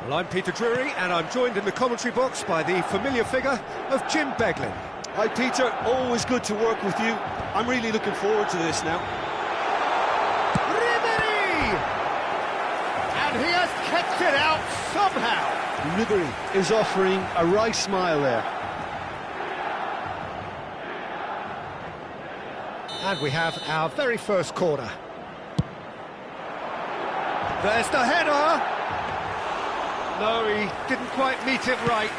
Well, I'm Peter Drury, and I'm joined in the commentary box by the familiar figure of Jim Beglin. Hi, Peter. Always good to work with you. I'm really looking forward to this now. Ribery! And he has kept it out somehow. Ribery is offering a right smile there. And we have our very first corner. There's the header! No, he didn't quite meet it right.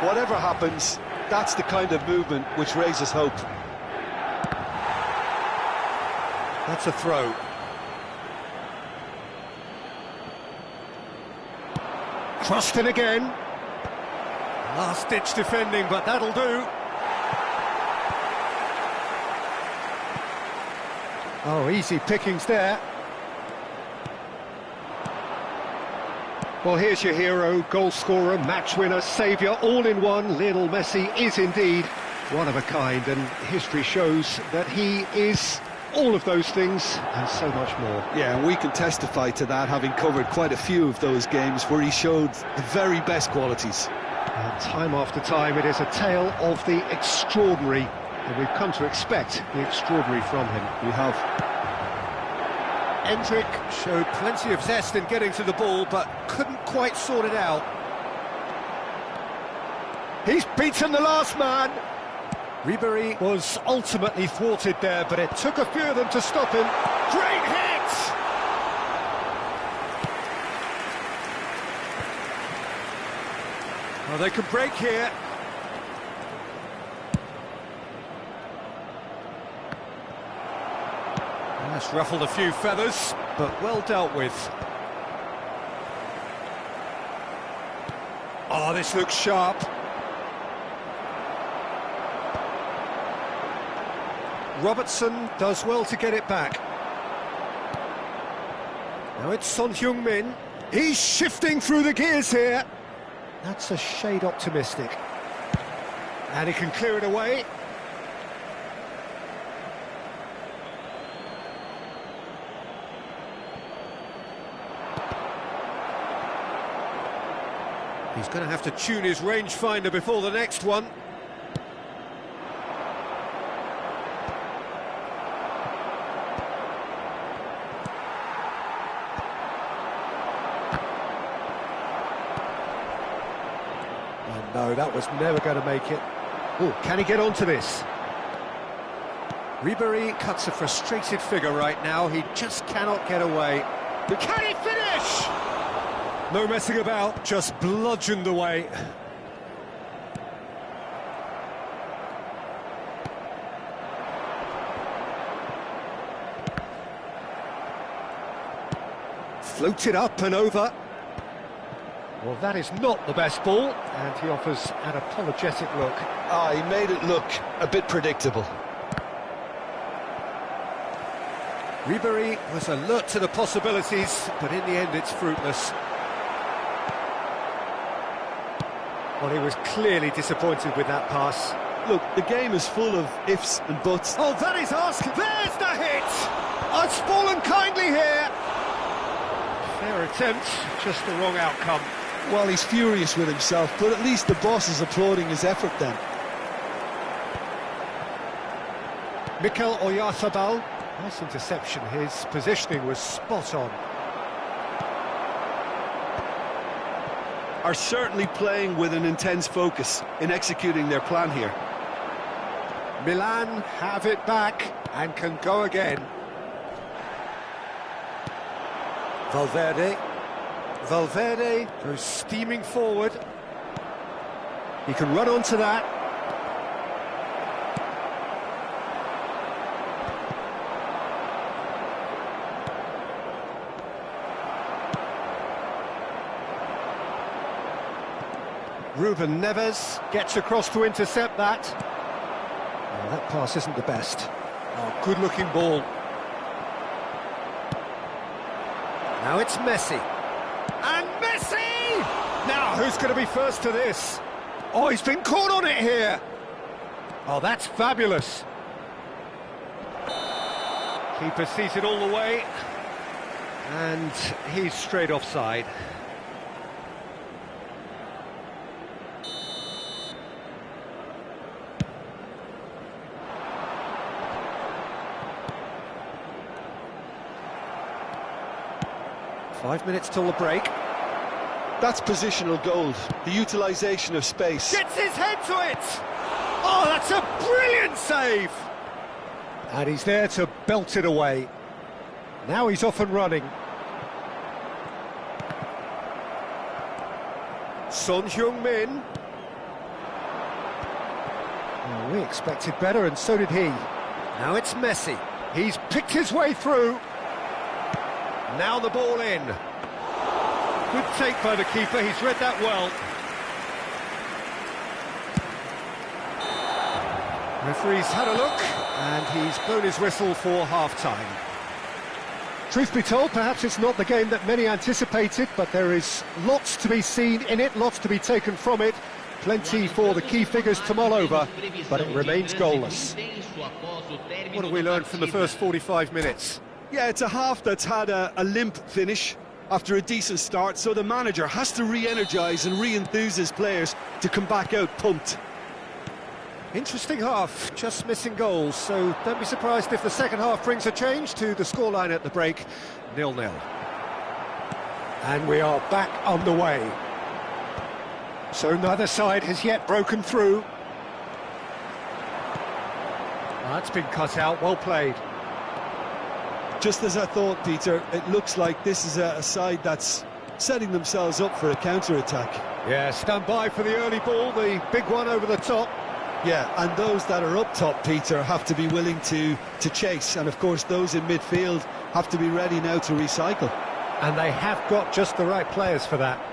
Whatever happens, that's the kind of movement which raises hope. That's a throw. Crossed in again. Last-ditch defending, but that'll do. Oh, easy pickings there. Well, here's your hero, goal-scorer, match-winner, saviour, all in one. Lionel Messi is indeed one of a kind, and history shows that he is all of those things and so much more. Yeah, and we can testify to that, having covered quite a few of those games where he showed the very best qualities. And time after time, it is a tale of the extraordinary, and we've come to expect the extraordinary from him. We have. Endrick showed plenty of zest in getting to the ball, but couldn't quite sort it out. He's beaten the last man. Ribery was ultimately thwarted there, but it took a few of them to stop him. Great hit! Well, they could break here. That's ruffled a few feathers, but well dealt with. Oh, this looks sharp. Robertson does well to get it back. Now it's Son Heung-min. He's shifting through the gears here. That's a shade optimistic. And he can clear it away. He's going to have to tune his rangefinder before the next one. No, that was never going to make it. Oh, can he get onto this? Ribery cuts a frustrated figure right now. He just cannot get away. Can he finish? No messing about, just bludgeoned away. Floated up and over. Well, that is not the best ball, and he offers an apologetic look. Ah, he made it look a bit predictable. Ribery was alert to the possibilities, but in the end it's fruitless. Well, he was clearly disappointed with that pass. Look, the game is full of ifs and buts. Oh, that is asking. There's the hit! I've fallen kindly here. Fair attempt, just the wrong outcome. Well, he's furious with himself, but at least the boss is applauding his effort then. Mikel Oyarzabal. Nice interception. His positioning was spot on. Are certainly playing with an intense focus in executing their plan here. Milan have it back and can go again. Valverde goes steaming forward. He can run onto that. Ruben Neves gets across to intercept that. Oh, that pass isn't the best. Oh, good-looking ball. Now it's Messi. And Messi! Now, who's going to be first to this? Oh, he's been caught on it here. Oh, that's fabulous. Keeper sees it all the way. And he's straight offside. Five minutes till the break. That's positional gold, the utilisation of space. Gets his head to it! Oh, that's a brilliant save! And he's there to belt it away. Now he's off and running. Son Heung-min. Well, we expected better, and so did he. Now it's Messi. He's picked his way through. Now the ball in. Good take by the keeper, he's read that well. Referee's had a look, and he's blown his whistle for half-time. Truth be told, perhaps it's not the game that many anticipated, but there is lots to be seen in it, lots to be taken from it. Plenty for the key figures to mull over, but it remains goalless. What have we learned from the first 45 minutes? Yeah, it's a half that's had a limp finish after a decent start, so the manager has to re-energise and re-enthuse his players to come back out pumped. Interesting half, just missing goals, so don't be surprised if the second half brings a change to the scoreline at the break, 0-0. And we are back underway. So neither side has yet broken through. That's been cut out, well played. Just as I thought, Peter, it looks like this is a side that's setting themselves up for a counter-attack. Yeah, stand by for the early ball, the big one over the top. Yeah, and those that are up top, Peter, have to be willing to chase, and of course those in midfield have to be ready now to recycle. And they have got just the right players for that.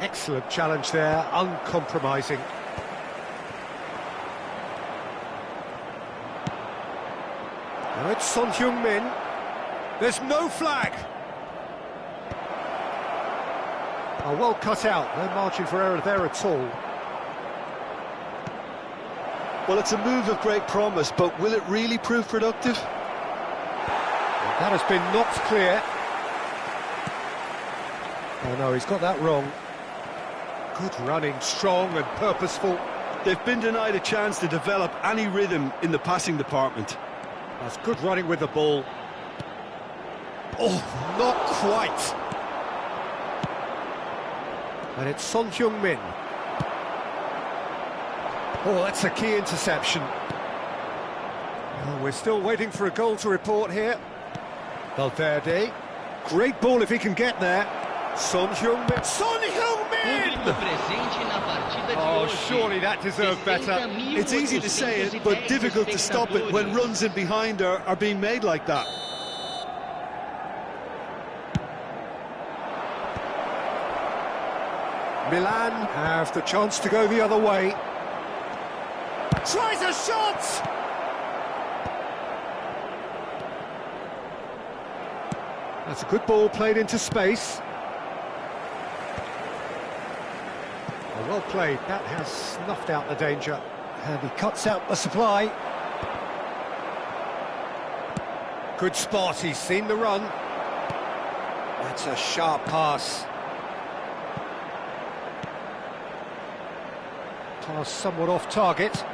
Excellent challenge there, uncompromising. Now it's Son Heung-min. There's no flag. Oh, well cut out, no margin for error there at all. Well, it's a move of great promise, but will it really prove productive? That has been knocked clear. Oh no, he's got that wrong. Good running, strong and purposeful. They've been denied a chance to develop any rhythm in the passing department. That's good running with the ball. Oh, not quite. And it's Son Heung-min. Oh, that's a key interception. Oh, we're still waiting for a goal to report here. Valverde. Great ball if he can get there. Son Heung-min. Son Heung-min! Oh, surely that deserved better. It's easy to say it, but difficult to stop it when runs in behind are being made like that. Milan have the chance to go the other way. Tries a shot! That's a good ball played into space. Oh, well played, that has snuffed out the danger. And he cuts out the supply. Good spot, he's seen the run. That's a sharp pass. Pass somewhat off target.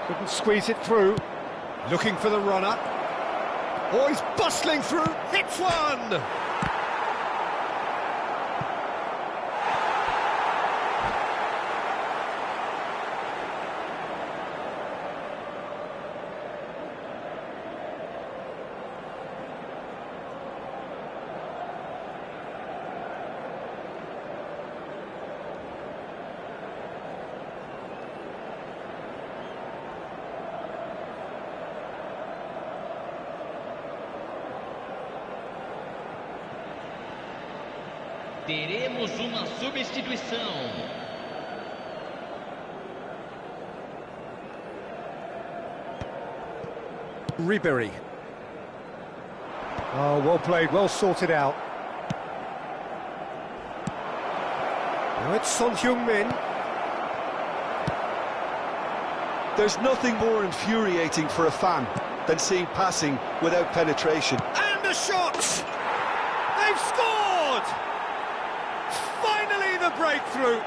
Couldn't squeeze it through. Looking for the runner. Oh, he's bustling through. Hits one! Teremos uma substituição. Ribery. Oh, well played, well sorted out. Now it's Son Heung-min. There's nothing more infuriating for a fan than seeing passing without penetration. And a shot! They've scored! Finally the breakthrough!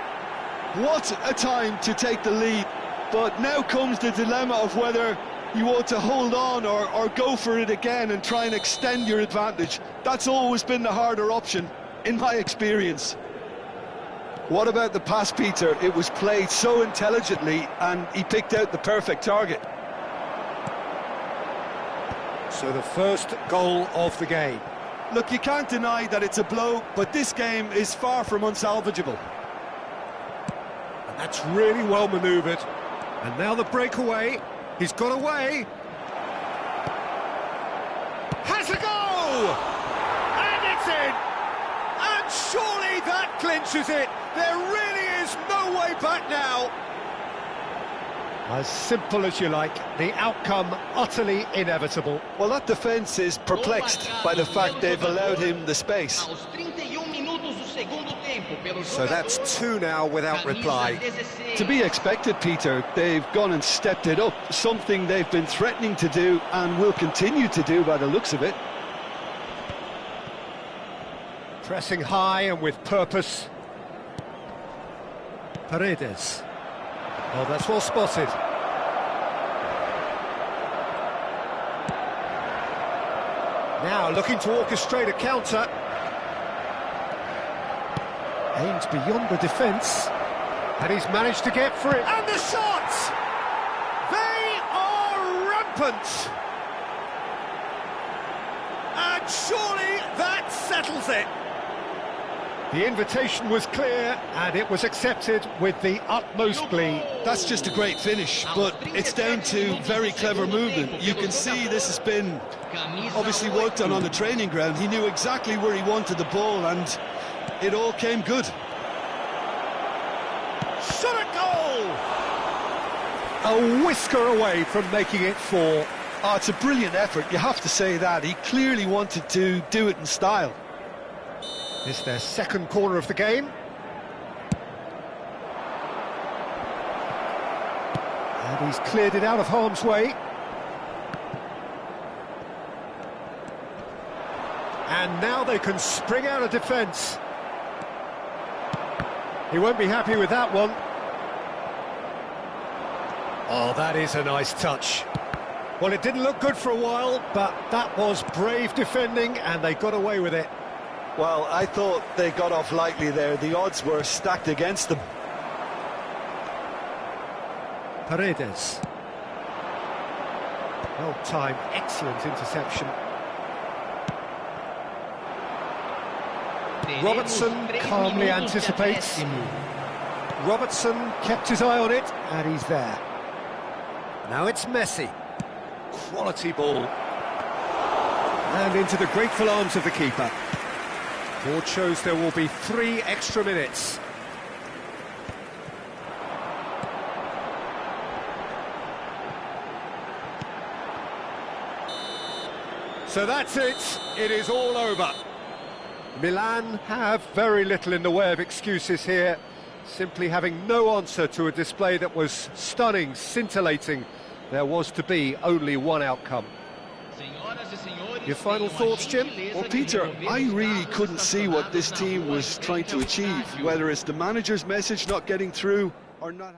What a time to take the lead. But now comes the dilemma of whether you want to hold on or go for it again and try and extend your advantage. That's always been the harder option, in my experience. What about the pass, Peter? It was played so intelligently and he picked out the perfect target. So the first goal of the game. Look, you can't deny that it's a blow, but this game is far from unsalvageable. And that's really well manoeuvred. And now the breakaway. He's got away. Has a go! And it's in! And surely that clinches it. There really is no way back now. As simple as you like, the outcome utterly inevitable. Well, that defence is perplexed by the fact they've allowed him the space. So that's two now without reply. To be expected, Peter. They've gone and stepped it up, something they've been threatening to do and will continue to do by the looks of it. Pressing high and with purpose. Paredes. Oh, that's well spotted. Now looking to orchestrate a counter. Aimed beyond the defence. And he's managed to get free. And the shot! They are rampant! And surely that settles it. The invitation was clear, and it was accepted with the utmost glee. That's just a great finish, but it's down to very clever movement. You can see this has been obviously worked on the training ground. He knew exactly where he wanted the ball, and it all came good. Shot a goal! A whisker away from making it 4. Oh, it's a brilliant effort, you have to say that. He clearly wanted to do it in style. It's their second corner of the game. And he's cleared it out of harm's way. And now they can spring out of defence. He won't be happy with that one. Oh, that is a nice touch. Well, it didn't look good for a while, but that was brave defending, and they got away with it. Well, I thought they got off lightly there. The odds were stacked against them. Paredes. Well-timed, excellent interception. Robertson calmly anticipates. Robertson kept his eye on it, and he's there. Now it's Messi. Quality ball. And into the grateful arms of the keeper. Board shows there will be 3 extra minutes. So that's it. It is all over. Milan have very little in the way of excuses here, simply having no answer to a display that was stunning, scintillating. There was to be only one outcome. Your final thoughts, Jim? Well, Peter, I really couldn't see what this team was trying to achieve, whether it's the manager's message not getting through or not.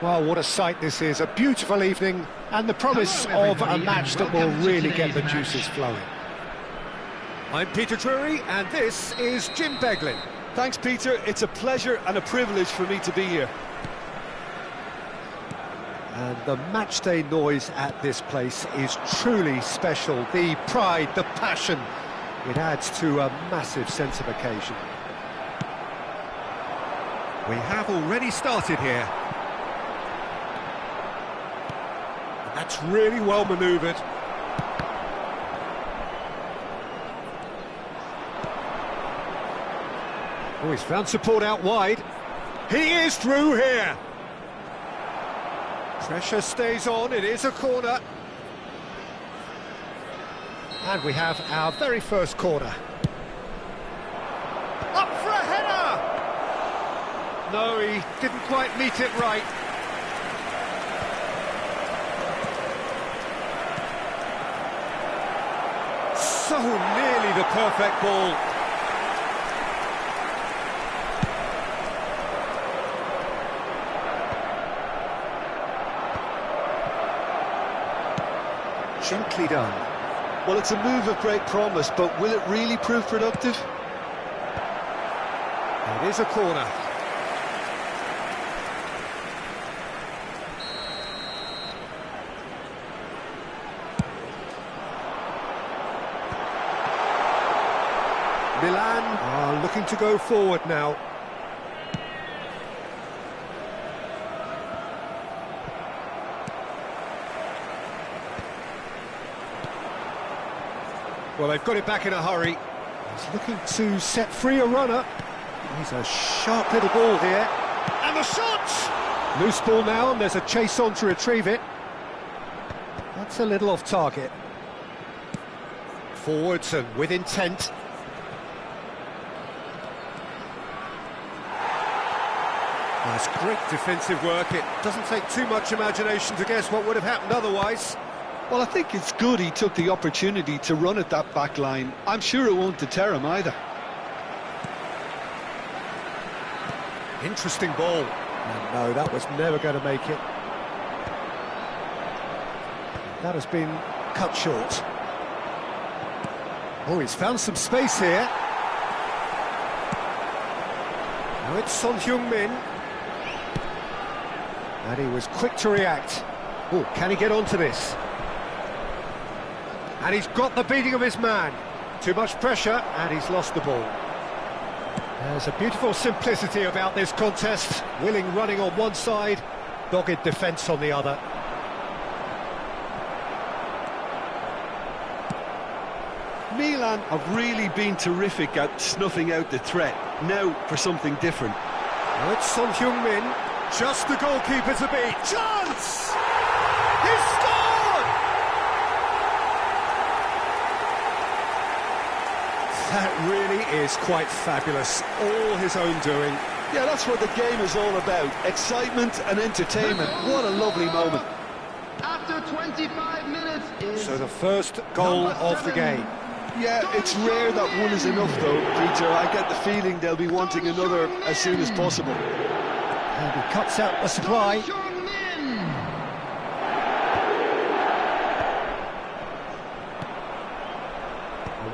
Well, what a sight this is, a beautiful evening, and the promise of a match that will really get the juices flowing. I'm Peter Drury, and this is Jim Beglin. Thanks, Peter. It's a pleasure and a privilege for me to be here. And the matchday noise at this place is truly special. The pride, the passion, it adds to a massive sense of occasion. We have already started here. That's really well manoeuvred. Oh, he's found support out wide. He is through here. Pressure stays on, it is a corner. And we have our very first corner. Up for a header! No, he didn't quite meet it right. So nearly the perfect ball. Gently done. Well, it's a move of great promise, but will it really prove productive? It is a corner. Milan are looking to go forward now. Well, they've got it back in a hurry. He's looking to set free a runner. He's a sharp little ball here. And the shot! Loose ball now, and there's a chase on to retrieve it. That's a little off target. Forwards and with intent. That's great defensive work. It doesn't take too much imagination to guess what would have happened otherwise. Well, I think it's good he took the opportunity to run at that back line. I'm sure it won't deter him either. Interesting ball. And no, that was never going to make it. That has been cut short. Oh, he's found some space here. Now it's Son Heung-min. And he was quick to react. Oh, can he get onto this? And he's got the beating of his man. Too much pressure, and he's lost the ball. There's a beautiful simplicity about this contest. Willing running on one side, dogged defence on the other. Milan have really been terrific at snuffing out the threat. Now for something different. Now it's Son Heung-min. Just the goalkeeper to beat. Chance! He's scored! That really is quite fabulous. All his own doing. Yeah, that's what the game is all about. Excitement and entertainment. What a lovely moment. After 25 minutes is... So the first goal of the game. Yeah, it's rare that one is enough though, Peter. I get the feeling they'll be wanting another as soon as possible. And he cuts out the supply.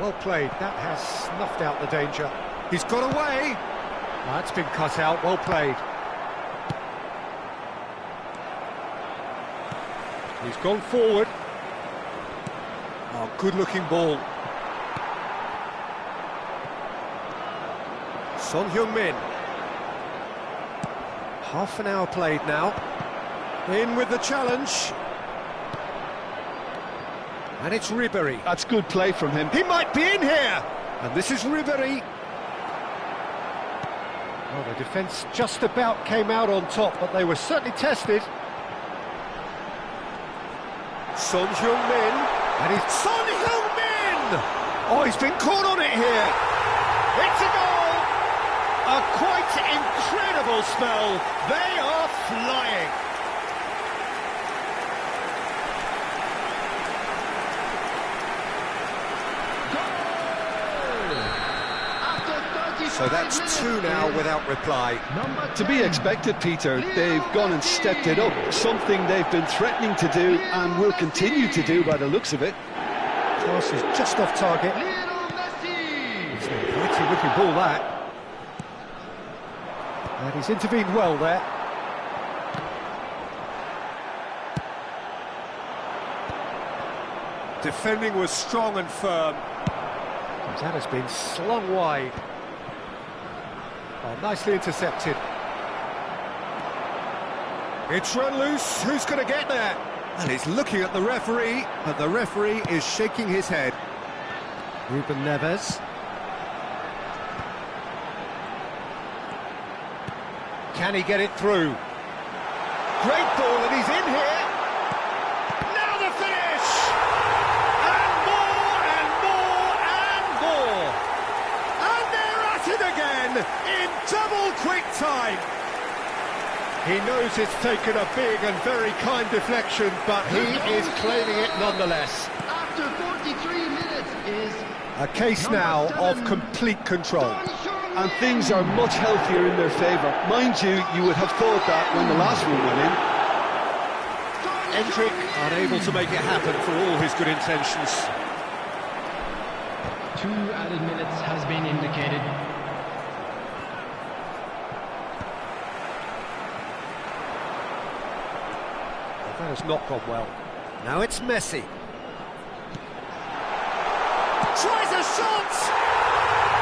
Well played. That has snuffed out the danger. He's got away. That's been cut out. Well played. He's gone forward. Oh, good-looking ball. Son Heung-min. Half an hour played now. In with the challenge. And it's Ribéry. That's good play from him. He might be in here! And this is Ribéry. Well, the defence just about came out on top, but they were certainly tested. Son Heung-min. And he's... Son Heung-min! Oh, he's been caught on it here. It's a goal! A quite incredible spell. They are flying. So that's two now without reply. To be expected, Peter. They've gone and stepped it up, something they've been threatening to do and will continue to do by the looks of it. Cross is just off target. It's a pretty looking ball, that. And he's intervened well there. Defending was strong and firm. That has been slung wide. Oh, nicely intercepted. It's run loose. Who's going to get there? And he's looking at the referee, but the referee is shaking his head. Ruben Neves. Can he get it through? Great ball, and he's in here. Now the finish! And more, and more, and more! And they're at it again, in double quick time! He knows it's taken a big and very kind deflection, but he is claiming it nonetheless. After 43 minutes is A case now of complete control. And things are much healthier in their favour. Mind you, you would have thought that when the last one went in. Endrick unable to make it happen for all his good intentions. 2 added minutes has been indicated. That has not gone well. Now it's Messi. Tries a shot!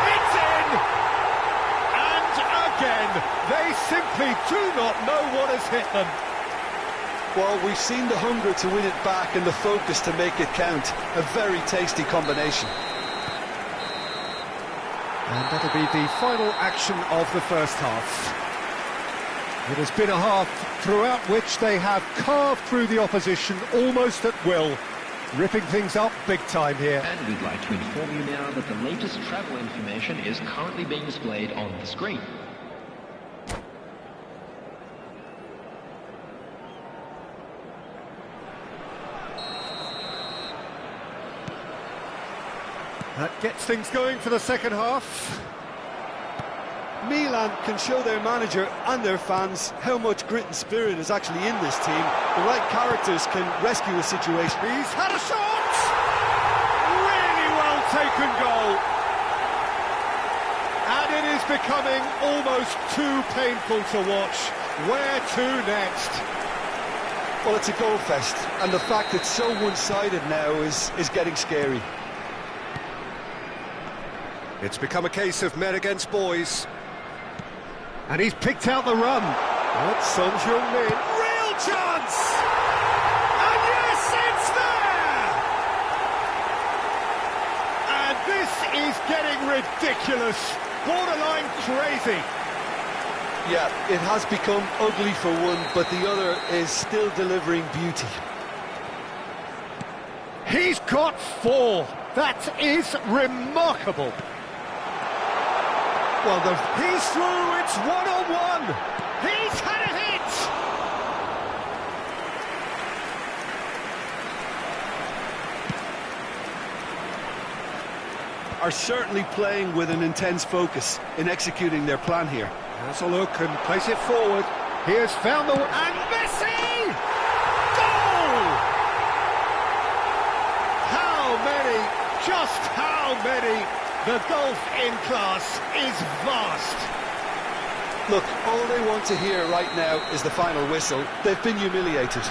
It's in! And again, they simply do not know what has hit them. Well, we've seen the hunger to win it back and the focus to make it count. A very tasty combination. And that'll be the final action of the first half. It has been a half throughout which they have carved through the opposition almost at will, ripping things up big time here. And we'd like to inform you now that the latest travel information is currently being displayed on the screen. That gets things going for the second half. Milan can show their manager and their fans how much grit and spirit is actually in this team. The right characters can rescue a situation. He's had a shot! Really well taken goal. And it is becoming almost too painful to watch. Where to next? Well, it's a goal fest, and the fact it's so one-sided now is getting scary. It's become a case of men against boys. And he's picked out the run. That's Son Heung-min. Real chance! And yes, it's there! And this is getting ridiculous. Borderline crazy. Yeah, it has become ugly for one, but the other is still delivering beauty. He's got 4. That is remarkable. Well, he's through, it's one-on-one. He's had a hit. Are certainly playing with an intense focus in executing their plan here. Has a look and plays it forward. He has found the... And Messi! Goal! How many? Just how many? The gulf in class is vast. Look, all they want to hear right now is the final whistle. They've been humiliated.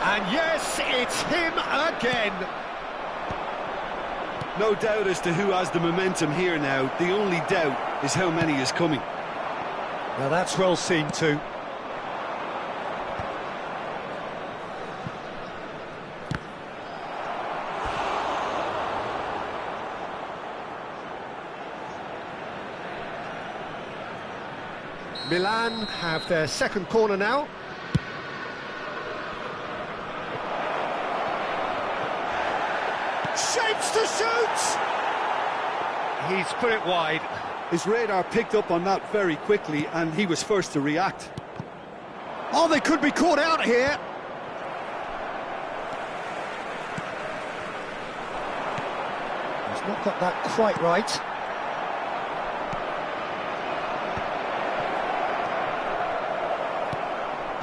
And yes, it's him again. No doubt as to who has the momentum here now. The only doubt is how many is coming. Now that's well seen too. Milan have their second corner now. Shapes to shoot! He's put it wide. His radar picked up on that very quickly, and he was first to react. Oh, they could be caught out here. He's not got that quite right.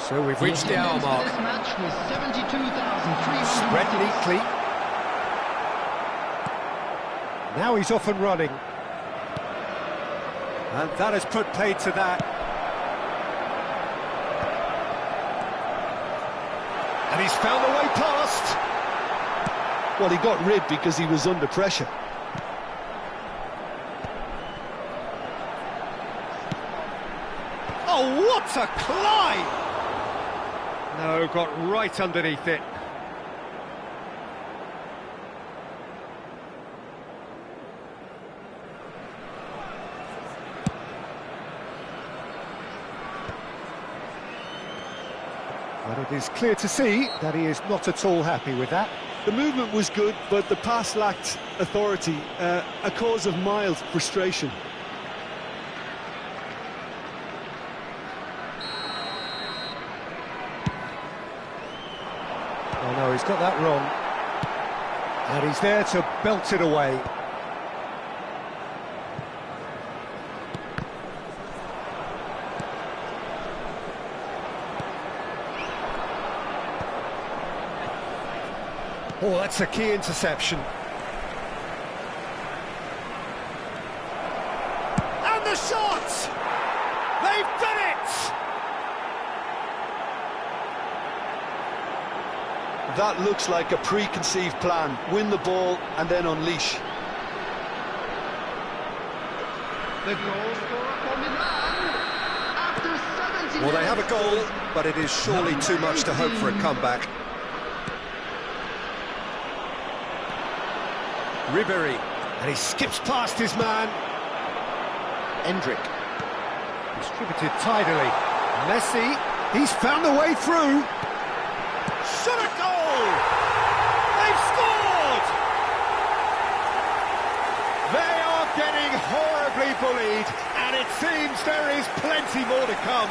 So we've reached the hour mark. This match was 72,300. Spread neatly. Now he's off and running. And that has put paid to that. And he's found the way past. Well, he got rid because he was under pressure. Oh, what a climb! No, got right underneath it. But it is clear to see that he is not at all happy with that. The movement was good, but the pass lacked authority, a cause of mild frustration. Oh no, he's got that wrong. And he's there to belt it away. Oh, that's a key interception. And the shot! They've done it! That looks like a preconceived plan. Win the ball and then unleash. The goal scorer for Milan after 70 Well, they have a minutes goal, is but it is surely too much to hope for a comeback. Ribery, and he skips past his man. Endrick, distributed tidily. Messi, he's found a way through. Shot a goal! They've scored! They are getting horribly bullied, and it seems there is plenty more to come.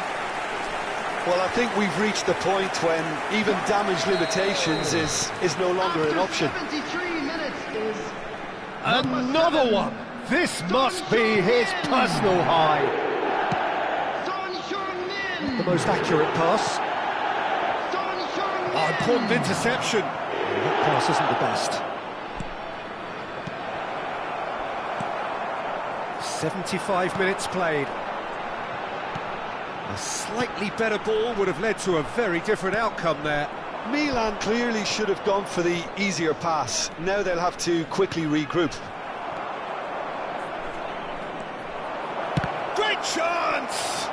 Well, I think we've reached the point when even damage limitations is no longer an option. 73 minutes is Another one! This must be his personal high. Son Heung-min. The most accurate pass. Son Heung-min. Oh, important interception. That pass isn't the best. 75 minutes played. A slightly better ball would have led to a very different outcome there. Milan clearly should have gone for the easier pass. Now they'll have to quickly regroup. Great chance!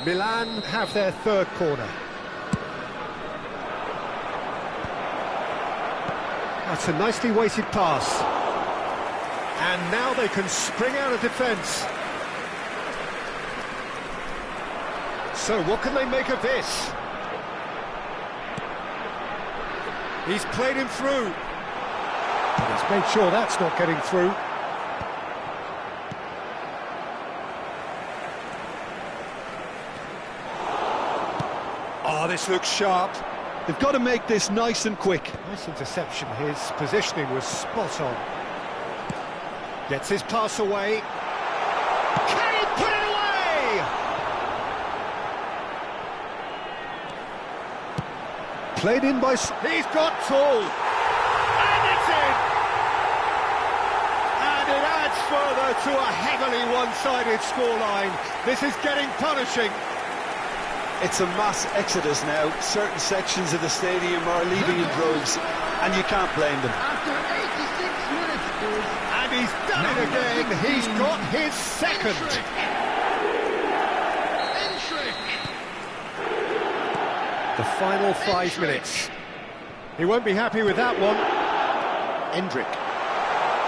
Milan have their third corner. That's a nicely weighted pass. And now they can spring out of defence. So what can they make of this? He's played him through. But he's made sure that's not getting through. Oh, this looks sharp. They've got to make this nice and quick. Nice interception. His positioning was spot on. Gets his pass away. Can he put it away? Played in by... He's got tall. And it's in! And it adds further to a heavily one-sided scoreline. This is getting punishing. It's a mass exodus now. Certain sections of the stadium are leaving in droves, and you can't blame them. After 86 minutes is And he's done it again. He's got his second. Endrick. The final 5 minutes. He won't be happy with that one. Endrick.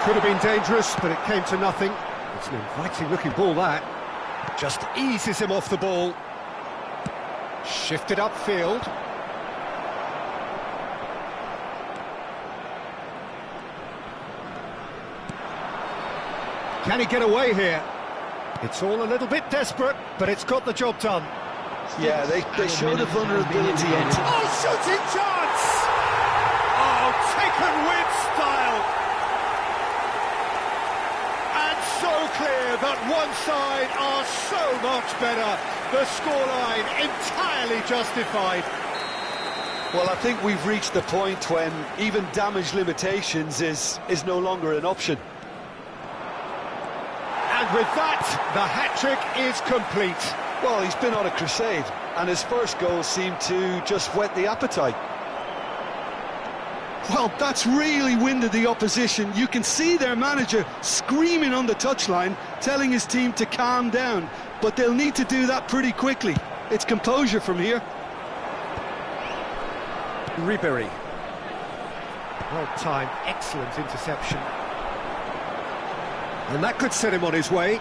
Could have been dangerous, but it came to nothing. It's an inviting-looking ball, that. Just eases him off the ball. Shifted upfield. Can he get away here? It's all a little bit desperate, but it's got the job done. Yeah, they showed a vulnerability. Oh, shooting chance! Oh, taken with style! clear that one side are so much better. The scoreline entirely justified. Well, I think we've reached the point when even damage limitations is no longer an option. And with that, the hat-trick is complete. Well, he's been on a crusade, and his first goal seemed to just whet the appetite. Well, that's really winded the opposition. You can see their manager screaming on the touchline, telling his team to calm down. But they'll need to do that pretty quickly. It's composure from here. Ribery. Well-timed, excellent interception. And that could set him on his way.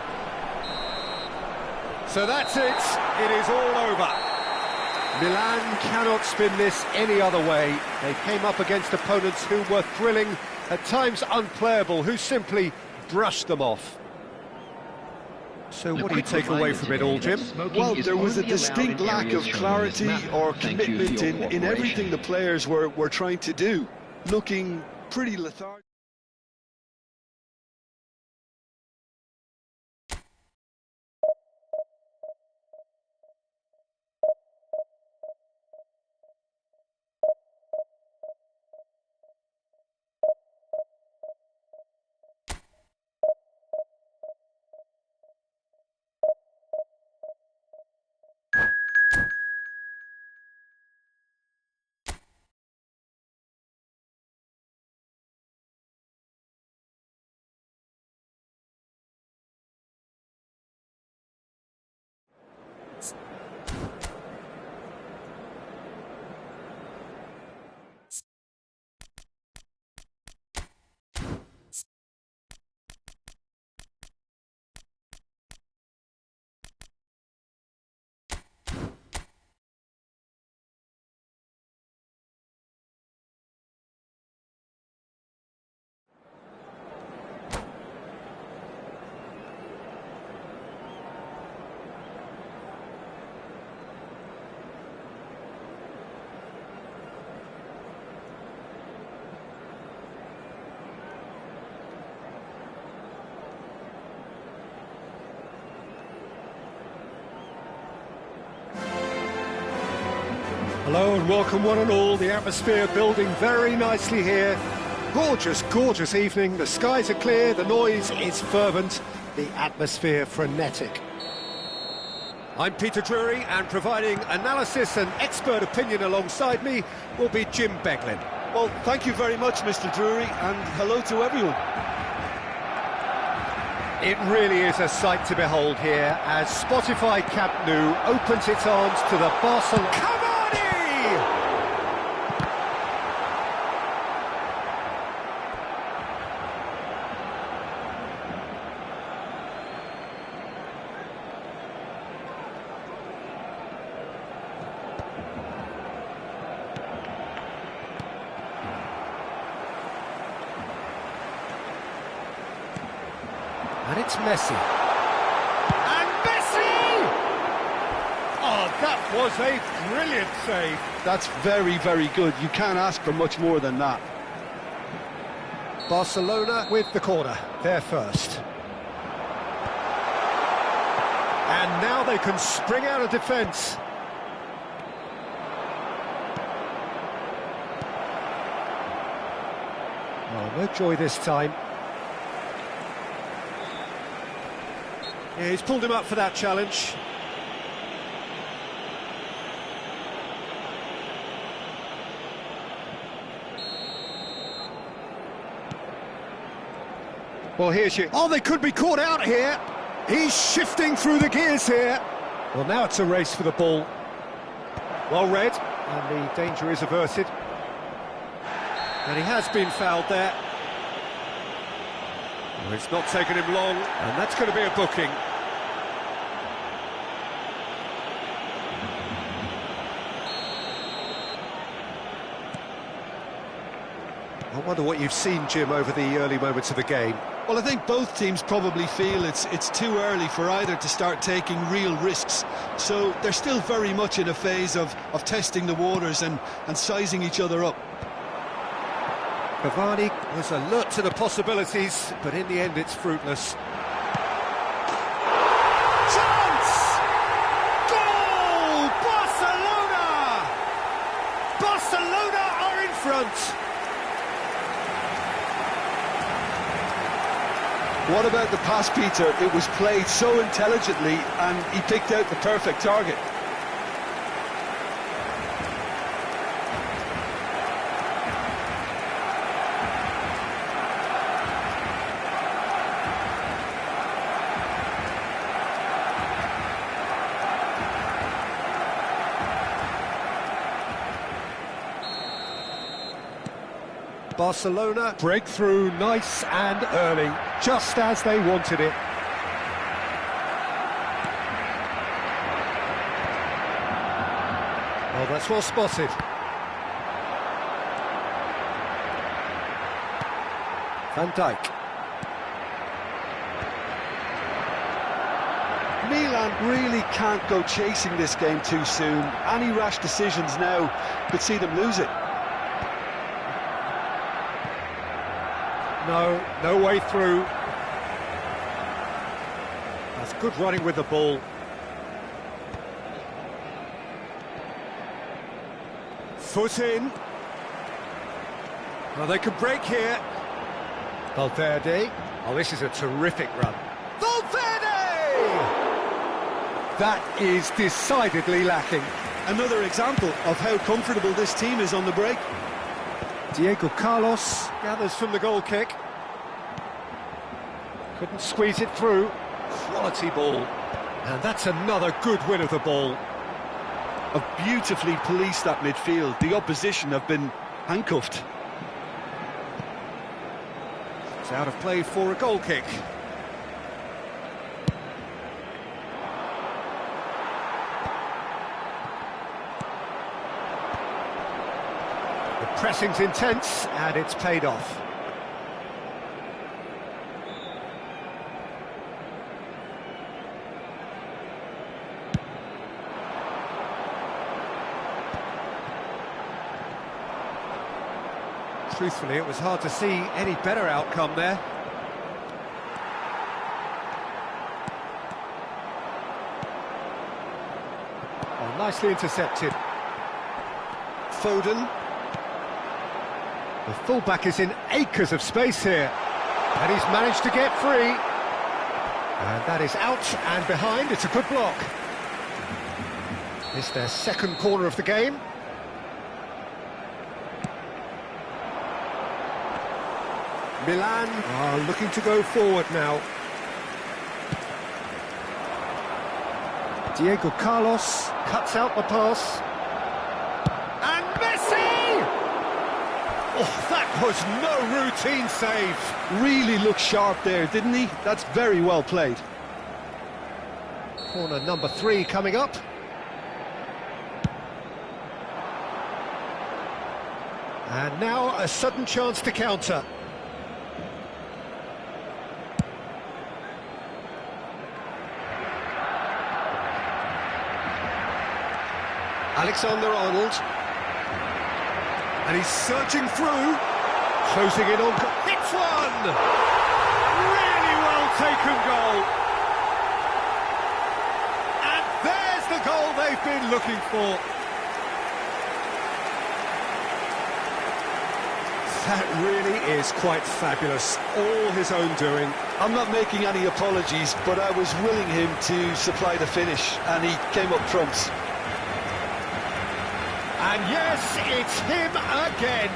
So that's it. It is all over. Milan cannot spin this any other way. They came up against opponents who were thrilling, at times unplayable, who simply brushed them off. So what do you take away from it all, Jim? Well, there was a distinct lack of clarity or commitment in everything the players were trying to do, looking pretty lethargic. Hello and welcome one and all. The atmosphere building very nicely here. Gorgeous, gorgeous evening. The skies are clear, the noise is fervent, the atmosphere frenetic. I'm Peter Drury, and providing analysis and expert opinion alongside me will be Jim Beglin. Well, thank you very much, Mr. Drury, and hello to everyone. It really is a sight to behold here as Spotify Camp Nou opens its arms to the Barcelona. Cavani! And it's Messi. And Messi! Oh, that was a brilliant save. That's very, very good. You can't ask for much more than that. Barcelona with the corner, they're first. And now they can spring out of defence. Oh, no joy this time. Yeah, he's pulled him up for that challenge. Well, here's you. Oh, they could be caught out here. He's shifting through the gears here. Well, now it's a race for the ball. Well read, and the danger is averted. And he has been fouled there. Well, it's not taken him long, and that's going to be a booking. I wonder what you've seen, Jim, over the early moments of the game. Well, I think both teams probably feel it's too early for either to start taking real risks. So they're still very much in a phase of testing the waters and sizing each other up. Cavani was alert to the possibilities, but in the end it's fruitless. Barcelona are in front. What about the pass, Peter? It was played so intelligently and he picked out the perfect target. Barcelona break through nice and early, just as they wanted it. Oh, that's well spotted. Van Dijk. Milan really can't go chasing this game too soon. Any rash decisions now could see them lose it. No way through. That's good running with the ball. Foot in. Well, they can break here. Valverde. Oh, this is a terrific run. Valverde! That is decidedly lacking. Another example of how comfortable this team is on the break. Diego Carlos gathers from the goal kick. Couldn't squeeze it through. Quality ball. And that's another good win of the ball. Have beautifully policed that midfield. The opposition have been handcuffed. It's out of play for a goal kick. The pressing's intense and it's paid off. Truthfully, it was hard to see any better outcome there. Oh, nicely intercepted. Foden. The fullback is in acres of space here. And he's managed to get free. And that is out and behind. It's a good block. It's their second corner of the game. Milan are looking to go forward now. Diego Carlos cuts out the pass. And Messi! Oh, that was no routine save. Really looked sharp there, didn't he? That's very well played. Corner number 3 coming up. And now a sudden chance to counter. Alexander-Arnold, and he's surging through, closing in on, hits one! Really well taken goal. And there's the goal they've been looking for. That really is quite fabulous, all his own doing. I'm not making any apologies, but I was willing him to supply the finish, and he came up trumps. And yes, it's him again.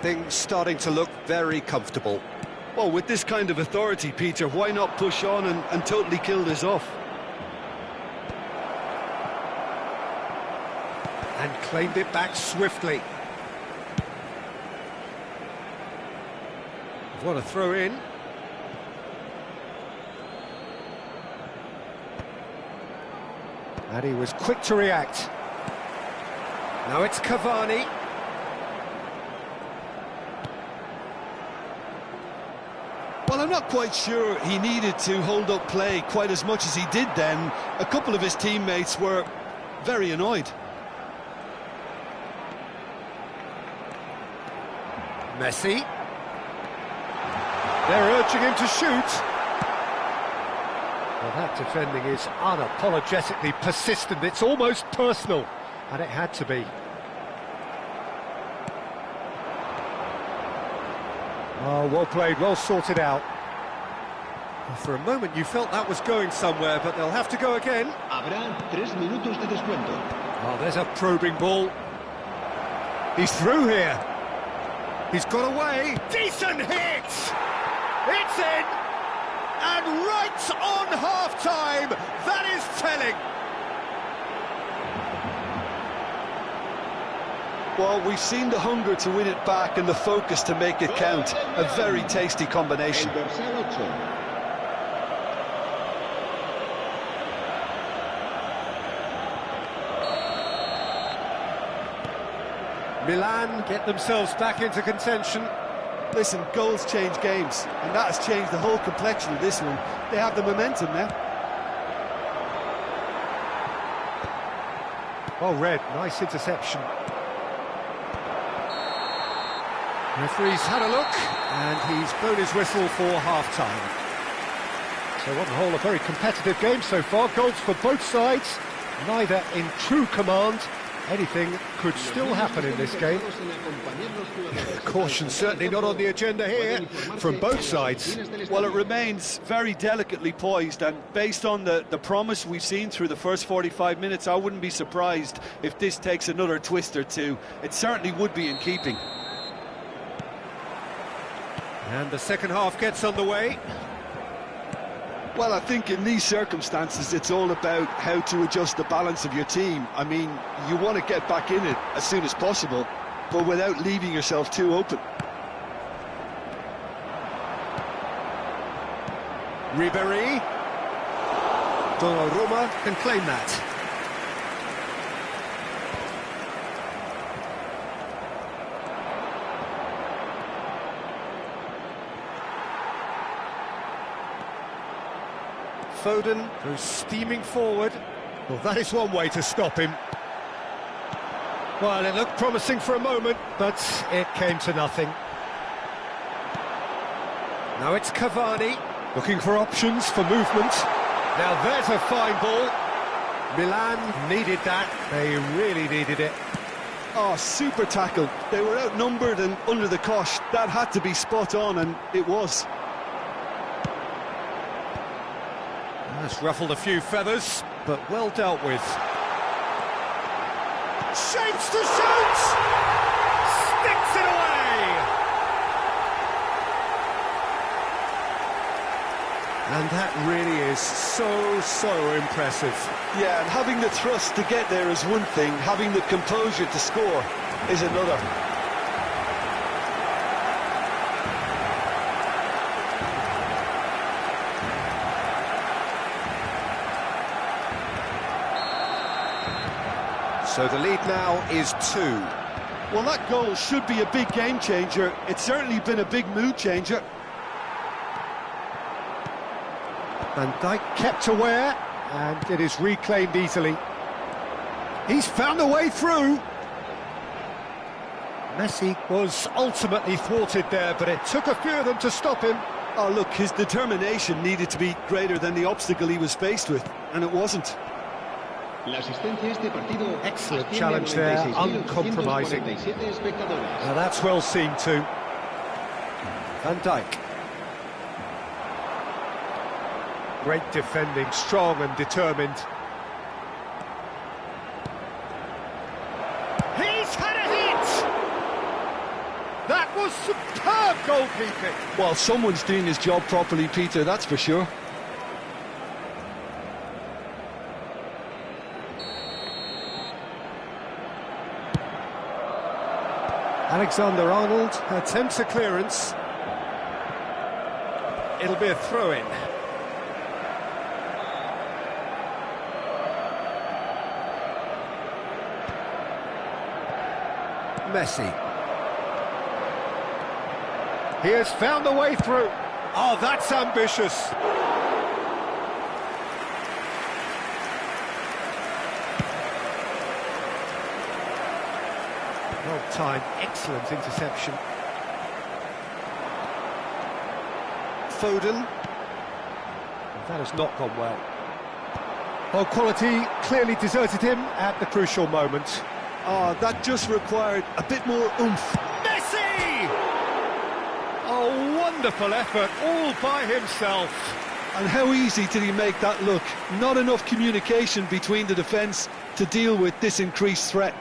Things starting to look very comfortable. Well, with this kind of authority, Peter, why not push on and totally kill this off? And claimed it back swiftly. What a throw in. And he was quick to react. Now it's Cavani. Well, an not quite sure he needed to hold up play quite as much as he did then. A couple of his teammates were very annoyed. Messi. They're urging him to shoot. Well, that defending is unapologetically persistent. It's almost personal, and it had to be. Oh, well played, well sorted out. For a moment you felt that was going somewhere, but they'll have to go again. Habrá 3 minutos de descuento. Oh, there's a probing ball. He's through here. He's got away. Decent hit! It's in! And right on half-time! That is telling! Well, we've seen the hunger to win it back and the focus to make it count. A very tasty combination. Milan get themselves back into contention. Listen, goals change games, and that has changed the whole complexion of this one. They have the momentum now. Oh, Red, nice interception. Referee's had a look, and he's blown his whistle for half-time. So on the whole, a very competitive game so far. Goals for both sides, neither in true command. Anything could still happen in this game. Caution certainly not on the agenda here from both sides. Well, it remains very delicately poised, and based on the promise we've seen through the first 45 minutes, I wouldn't be surprised if this takes another twist or two. It certainly would be in keeping. And the second half gets underway. Well, I think in these circumstances, it's all about how to adjust the balance of your team. I mean, you want to get back in it as soon as possible, but without leaving yourself too open. Ribéry. Donnarumma can claim that. Foden goes steaming forward. Well, that is one way to stop him. Well, it looked promising for a moment, but it came to nothing. Now it's Cavani, looking for options for movement. Now there's a fine ball. Milan needed that. They really needed it. Oh, super tackle. They were outnumbered and under the cosh. That had to be spot on, and it was. That's ruffled a few feathers, but well dealt with. Shapes to shoot! Sticks it away! And that really is so impressive. Yeah, and having the thrust to get there is one thing, having the composure to score is another. So the lead now is 2. Well, that goal should be a big game changer. It's certainly been a big mood changer. Van Dijk kept aware, and it is reclaimed easily. He's found a way through. Messi was ultimately thwarted there, but it took a few of them to stop him. Oh, look, his determination needed to be greater than the obstacle he was faced with, and it wasn't. Excellent challenge there, uncompromising. Now that's well seen too. Van Dijk. Great defending, strong and determined. He's had a hit! That was superb goalkeeping. Well, someone's doing his job properly, Peter, that's for sure. Alexander-Arnold attempts a clearance. It'll be a throw-in. Messi. He has found a way through. Oh, that's ambitious. Well timed, excellent interception. Foden. That has not gone well. Well, quality clearly deserted him at the crucial moment. Oh, that just required a bit more oomph. Messi! Oh, wonderful effort, all by himself. And how easy did he make that look? Not enough communication between the defence to deal with this increased threat.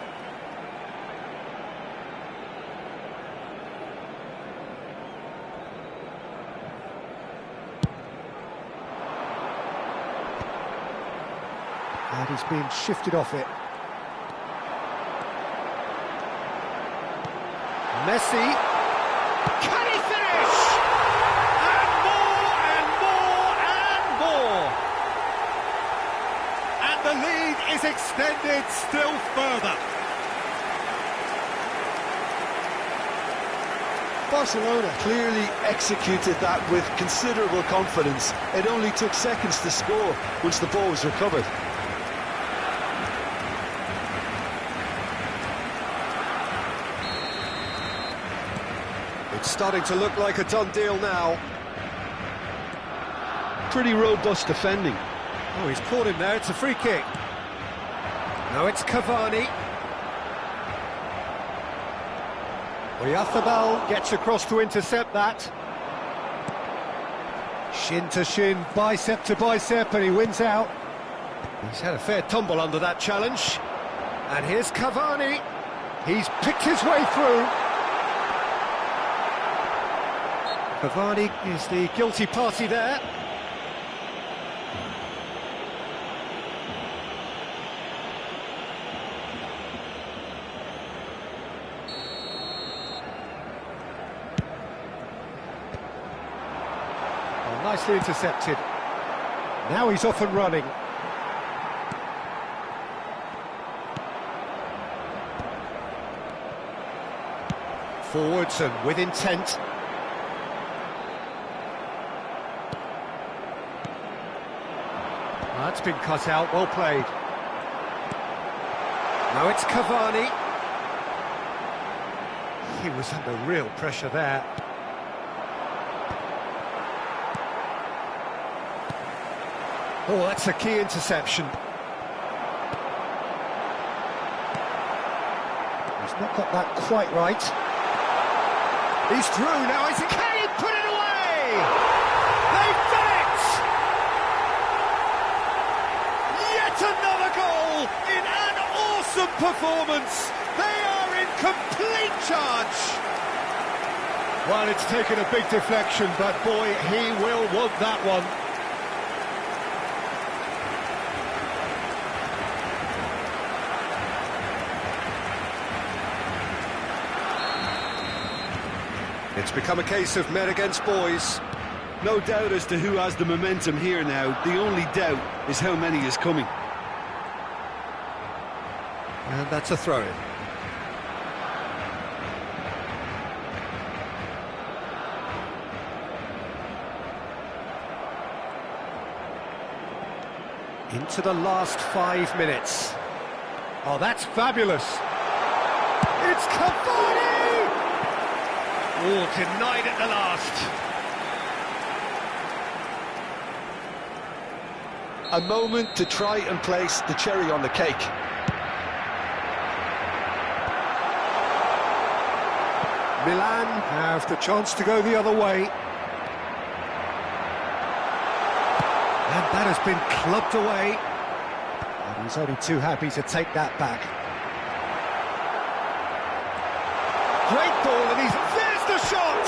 And he's being shifted off it. Messi. Can he finish? And more and more and more. And the lead is extended still further. Barcelona clearly executed that with considerable confidence. It only took seconds to score once the ball was recovered. It's starting to look like a done deal now. Pretty robust defending. Oh, he's caught him there, it's a free kick. Now it's Cavani. Oyarzabal gets across to intercept that. Shin to shin, bicep to bicep, and he wins out. He's had a fair tumble under that challenge. And here's Cavani. He's picked his way through. Cavani is the guilty party there. Oh, nicely intercepted. Now he's off and running. Forwards and with intent. That's been cut out, well played. Now it's Cavani. He was under real pressure there. Oh, that's a key interception. He's not got that quite right. He's through now, is he? Can he put it away? They've done it! Another goal in an awesome performance. They are in complete charge. Well, it's taken a big deflection, but boy, he will want that one. It's become a case of men against boys. No doubt as to who has the momentum here now. The only doubt is how many is coming. And that's a throw-in. Into the last 5 minutes. Oh, that's fabulous. It's Cavani! Oh, denied at the last. A moment to try and place the cherry on the cake. Milan have the chance to go the other way. And that has been clubbed away. And he's only too happy to take that back. Great ball, and there's the shot!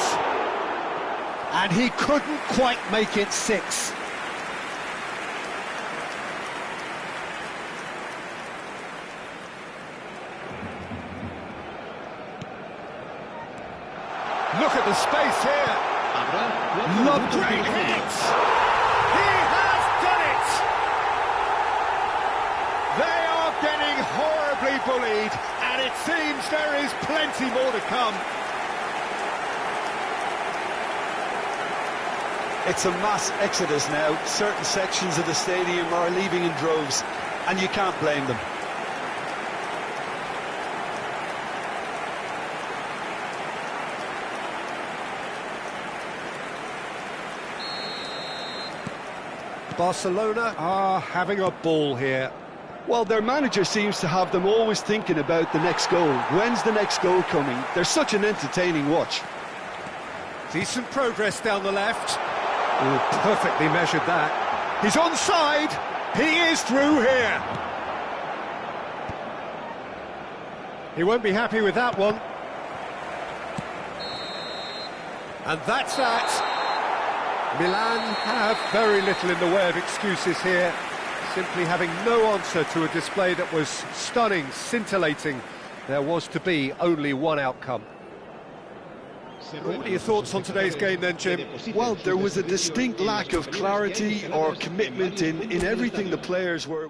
And he couldn't quite make it 6. Look at the space here. Love great hits. He has done it. They are getting horribly bullied, and it seems there is plenty more to come. It's a mass exodus now. Certain sections of the stadium are leaving in droves, and you can't blame them. Barcelona are having a ball here. Well, their manager seems to have them always thinking about the next goal. When's the next goal coming? They're such an entertaining watch. Decent progress down the left. Oh, perfectly measured that. He's onside. He is through here. He won't be happy with that one. And that's that. Milan have very little in the way of excuses here, simply having no answer to a display that was stunning, scintillating. There was to be only one outcome. What are your thoughts on today's game then, Jim? Well, there was a distinct lack of clarity or commitment in everything the players were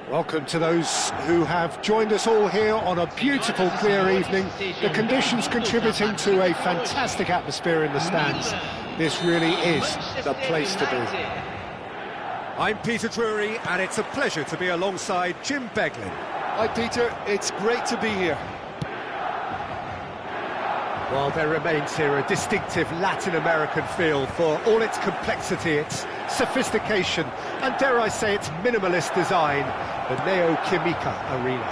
Welcome to those who have joined us all here on a beautiful, clear evening. The conditions contributing to a fantastic atmosphere in the stands. This really is the place to be. I'm Peter Drury, and it's a pleasure to be alongside Jim Beglin. Hi Peter, it's great to be here. Well, there remains here a distinctive Latin American feel for all its complexity, its sophistication, and dare I say its minimalist design, the Neo Química Arena.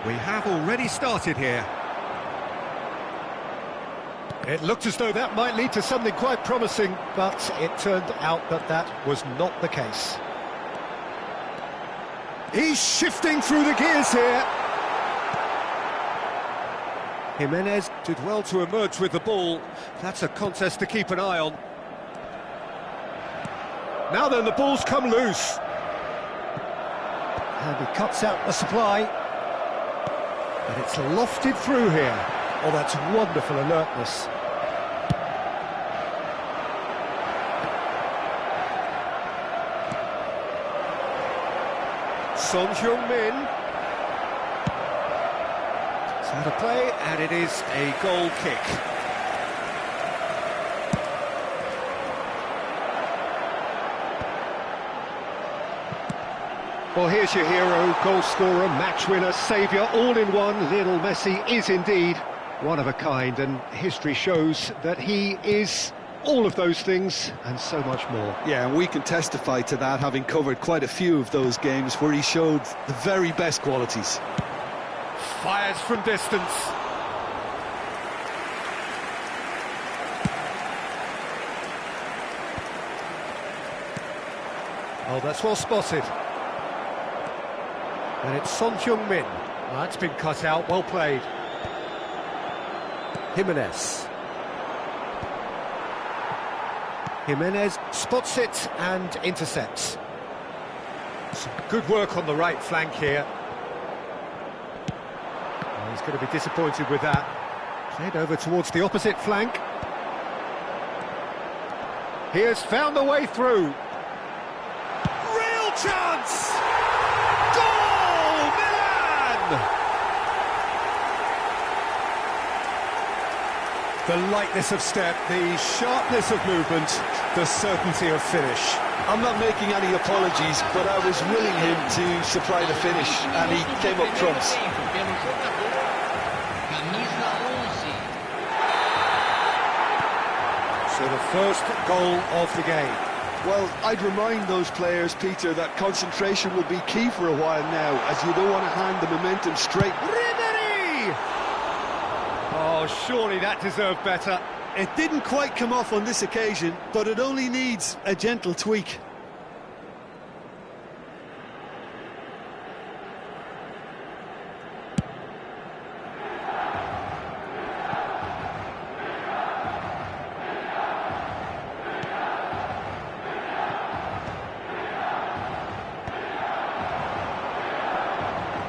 We have already started here. It looked as though that might lead to something quite promising, but it turned out that that was not the case. He's shifting through the gears here. Jimenez did well to emerge with the ball. That's a contest to keep an eye on. Now then, the ball's come loose. And he cuts out the supply. And it's lofted through here. Oh, that's wonderful alertness. Son Heung-min. It's out of play, and it is a goal kick. Well, here's your hero, goal scorer, match winner, saviour, all in one. Lionel Messi is indeed one of a kind, and history shows that he is all of those things and so much more. Yeah, and we can testify to that, having covered quite a few of those games where he showed the very best qualities. Fires from distance. Oh, that's well spotted. And it's Son Heung-min. That's been cut out, well played. Jimenez. Jimenez spots it and intercepts. Some good work on the right flank here. Oh, he's going to be disappointed with that. Played over towards the opposite flank. He has found a way through. Real chance! Goal! Milan! The lightness of step, the sharpness of movement, the certainty of finish. I'm not making any apologies, but I was willing him to supply the finish, and he came up trumps. So the first goal of the game. Well, I'd remind those players, Peter, that concentration will be key for a while now, as you don't want to hand the momentum straight. Ribery! Oh, surely that deserved better. It didn't quite come off on this occasion, but it only needs a gentle tweak.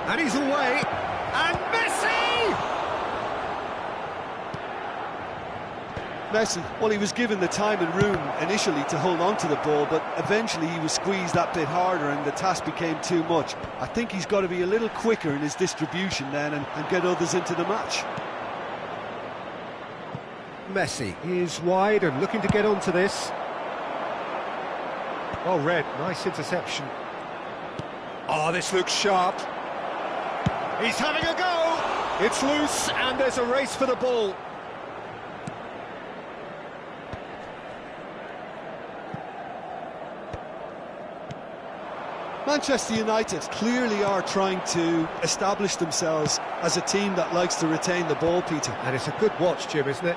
And he's away, and Messi! Messi, well, he was given the time and room initially to hold on to the ball, but eventually he was squeezed that bit harder and the task became too much. I think he's got to be a little quicker in his distribution then and get others into the match. Messi is wide and looking to get onto this. Well read, nice interception. Oh, this looks sharp. He's having a go! It's loose and there's a race for the ball. Manchester United clearly are trying to establish themselves as a team that likes to retain the ball, Peter. And it's a good watch, Jim, isn't it?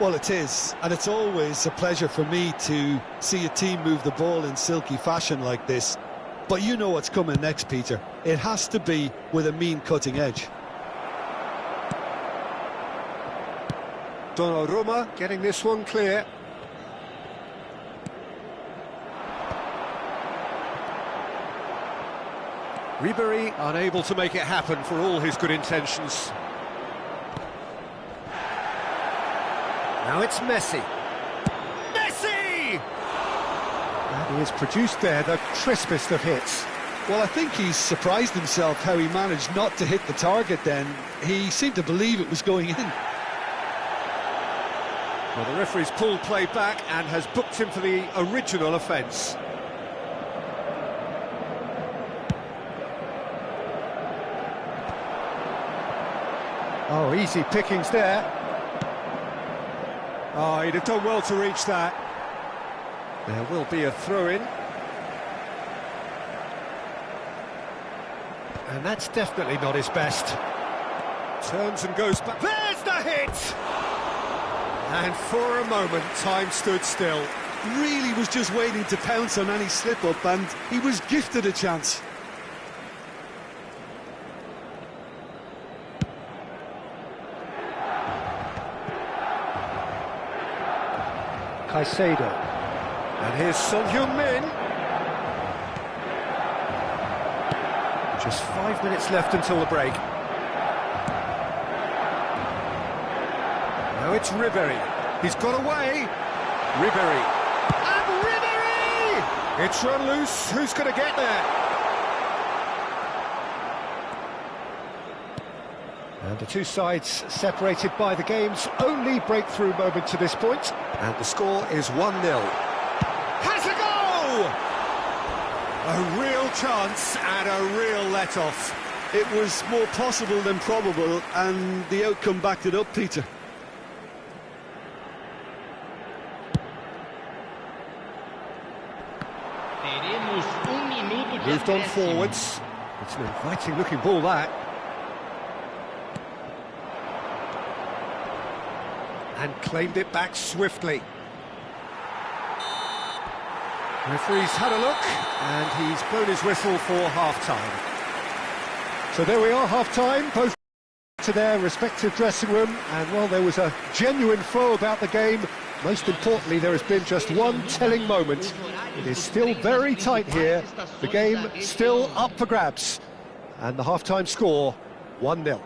Well, it is, and it's always a pleasure for me to see a team move the ball in silky fashion like this. But you know what's coming next, Peter. It has to be with a mean cutting edge. Donnarumma getting this one clear. Ribery unable to make it happen for all his good intentions. Now it's Messi. Messi! And He has produced there the crispest of hits. Well, I think he's surprised himself how he managed not to hit the target then. He seemed to believe it was going in. Well, the referee's pulled play back and has booked him for the original offence. Oh, easy pickings there. Oh, he'd have done well to reach that. There will be a throw-in. And that's definitely not his best. Turns and goes back. There's the hit! And for a moment, time stood still. Really was just waiting to pounce on any slip-up, and he was gifted a chance. Caicedo. And here's Son Heung-min. Just 5 minutes left until the break. Now it's Ribéry. He's got away. Ribéry. And Ribéry! It's run loose. Who's going to get there? And the two sides separated by the game's only breakthrough moment to this point. And the score is 1-0. Has a goal! A real chance and a real let-off. It was more possible than probable, and the outcome backed it up, Peter. Moved on forwards. It's an inviting-looking ball, that. And claimed it back swiftly. Referee's had a look, and he's blown his whistle for half-time. So there we are, half-time, both to their respective dressing room, and while there was a genuine flow about the game, most importantly, there has been just one telling moment. It is still very tight here, the game still up for grabs, and the half-time score, 1-0.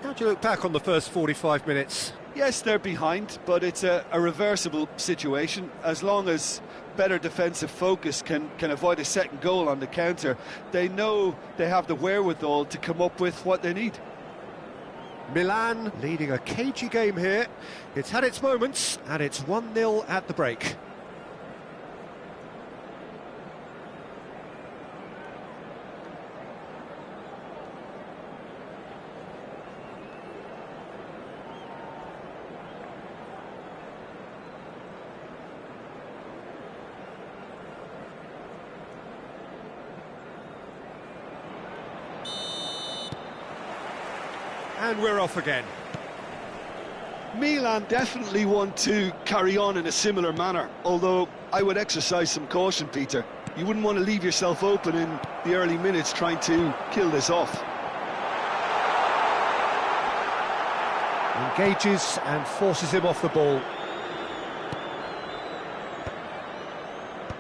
How do you look back on the first 45 minutes? Yes, they're behind, but it's a reversible situation. As long as better defensive focus can avoid a second goal on the counter, they know they have the wherewithal to come up with what they need. Milan leading a cagey game here. It's had its moments, and it's 1-0 at the break. And we're off again. Milan definitely want to carry on in a similar manner, although I would exercise some caution, Peter. You wouldn't want to leave yourself open in the early minutes trying to kill this off. Engages and forces him off the ball.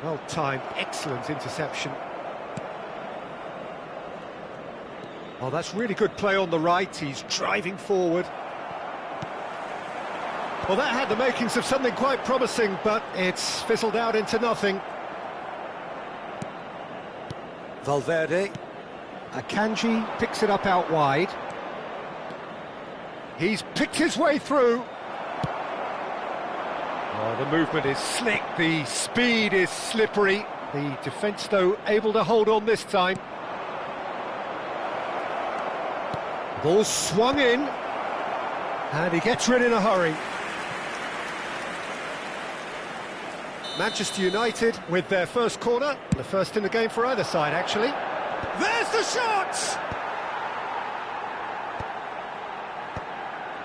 Well timed, excellent interception. Oh, that's really good play on the right. He's driving forward. Well, that had the makings of something quite promising, but it's fizzled out into nothing. Valverde. Akanji picks it up out wide. He's picked his way through. Oh, the movement is slick, the speed is slippery. The defence, though, able to hold on this time. Ball swung in, and he gets rid in a hurry. Manchester United with their first corner, the first in the game for either side, actually. There's the shot!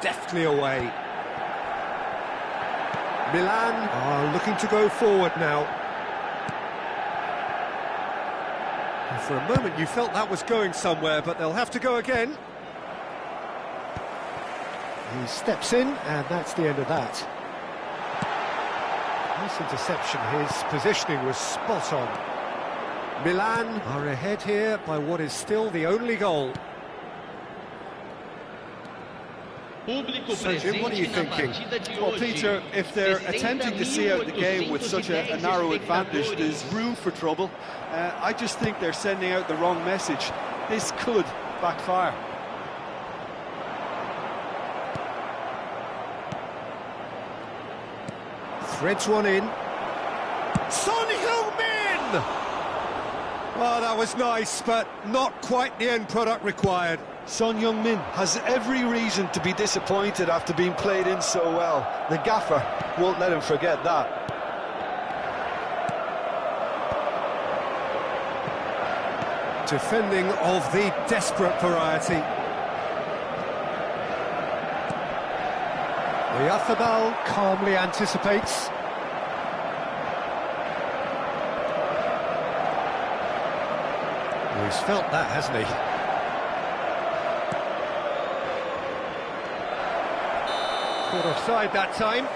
Deftly away. Milan are looking to go forward now. And for a moment you felt that was going somewhere, but they'll have to go again. He steps in, and that's the end of that. Nice interception, his positioning was spot on. Milan are ahead here by what is still the only goal. So, Jim, what are you thinking? Well, Peter, if they're attempting to see out the game with such a narrow advantage, there's room for trouble. I just think they're sending out the wrong message. This could backfire. Threads one in. Son Heung-min! Oh, that was nice, but not quite the end product required. Son Heung-min has every reason to be disappointed after being played in so well. The gaffer won't let him forget that. Defending of the desperate variety. Oyarzábal calmly anticipates. He's felt that, hasn't he? Caught offside that time.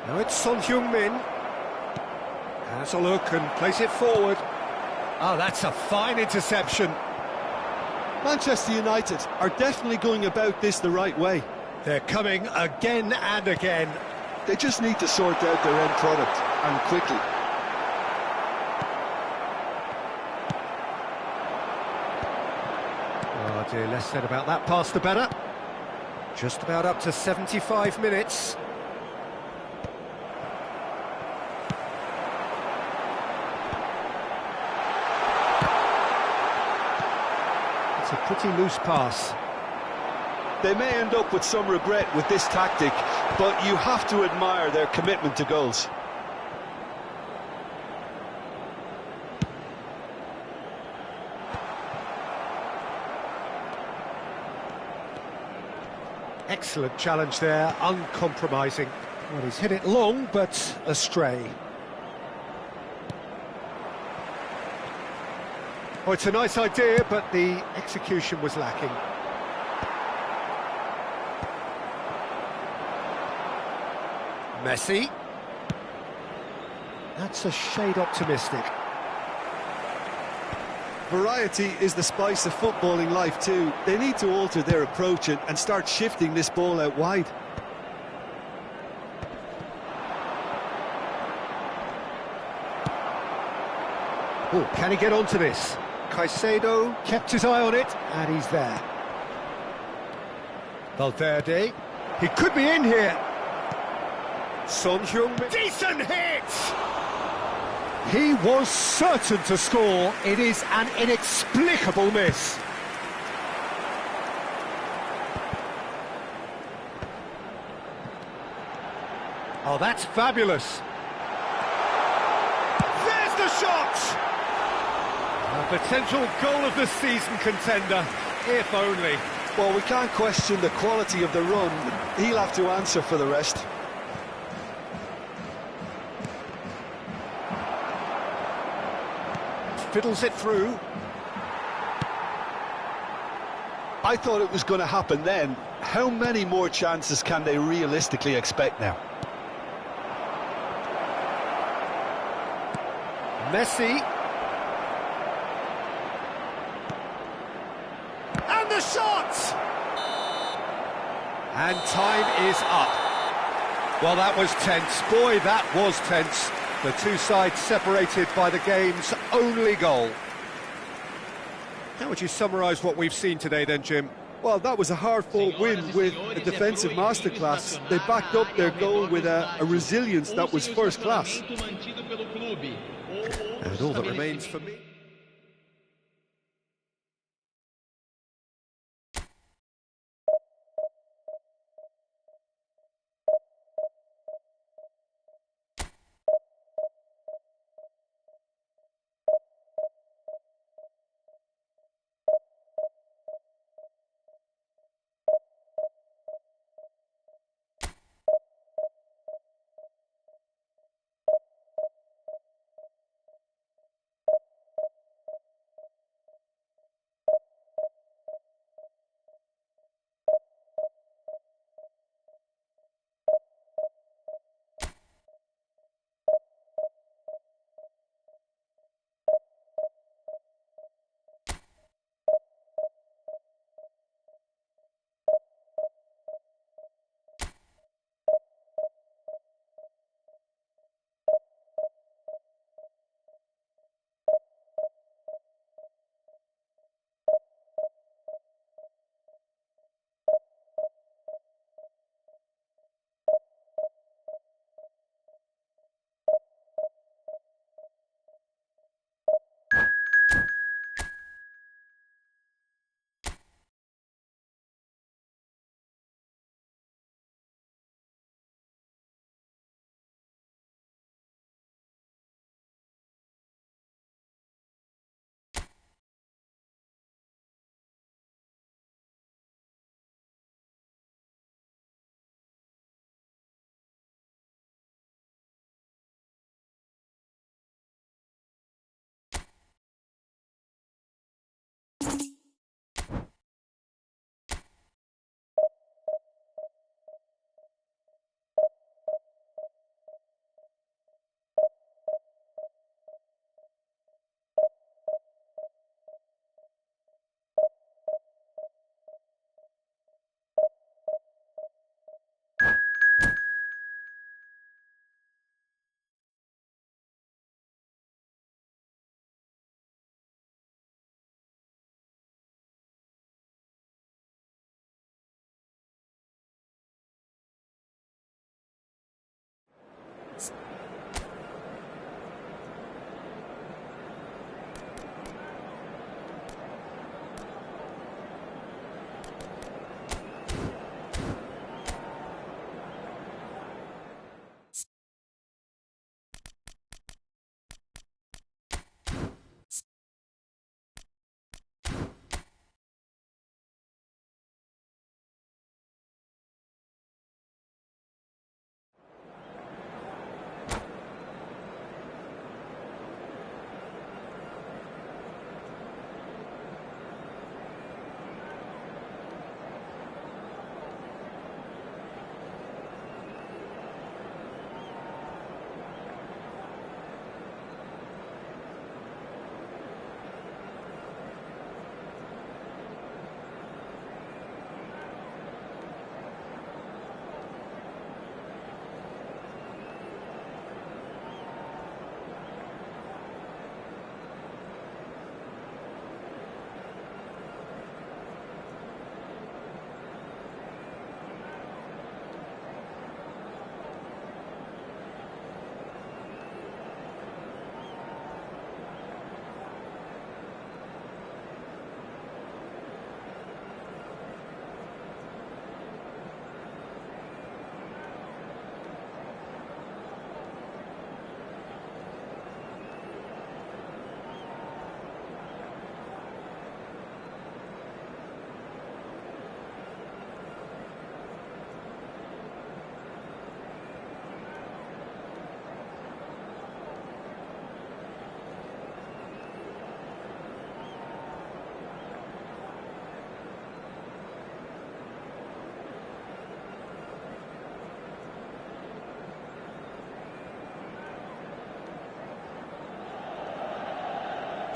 Now it's Son Heung-min. Has a look and plays it forward. Oh, that's a fine interception. Manchester United are definitely going about this the right way. They're coming again and again. They just need to sort out their end product, and quickly. Oh dear, less said about that pass the better. Just about up to 75 minutes. It's a pretty loose pass. They may end up with some regret with this tactic, but you have to admire their commitment to goals. Excellent challenge there, uncompromising. Well, he's hit it long, but astray. Oh, it's a nice idea, but the execution was lacking. Messi. That's a shade optimistic. Variety is the spice of footballing life too. They need to alter their approach and start shifting this ball out wide. Oh, can he get onto this? Caicedo kept his eye on it, and he's there. Valverde. He could be in here. Son Heung-min. Decent hit! He was certain to score. It is an inexplicable miss. Oh, that's fabulous. There's the shot! A potential goal of the season contender, if only. Well, we can't question the quality of the run. He'll have to answer for the rest. Fiddles it through. I thought it was going to happen then. How many more chances can they realistically expect now? Messi. And the shot! And time is up. Well, that was tense. Boy, that was tense. The two sides separated by the game's only goal. How would you summarise what we've seen today then, Jim? Well, that was a hard-fought win with a defensive masterclass. They backed up their goal with a resilience that was first class. And all that remains for me...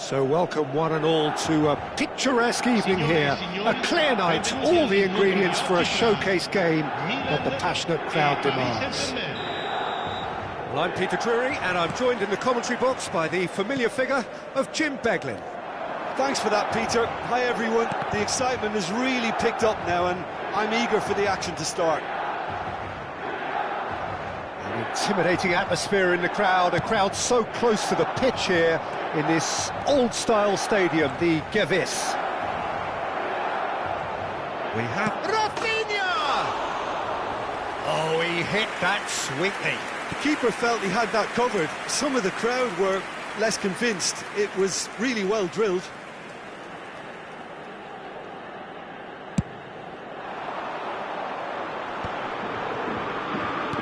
So welcome one and all to a picturesque evening here. A clear night, all the ingredients for a showcase game that the passionate crowd demands. Well, I'm Peter Drury, and I'm joined in the commentary box by the familiar figure of Jim Beglin. Thanks for that, Peter. Hi, everyone. The excitement has really picked up now, and I'm eager for the action to start. An intimidating atmosphere in the crowd, a crowd so close to the pitch here in this old-style stadium, the Gewiss. We have Rafinha! Oh, he hit that sweetly. The keeper felt he had that covered. Some of the crowd were less convinced. It was really well drilled.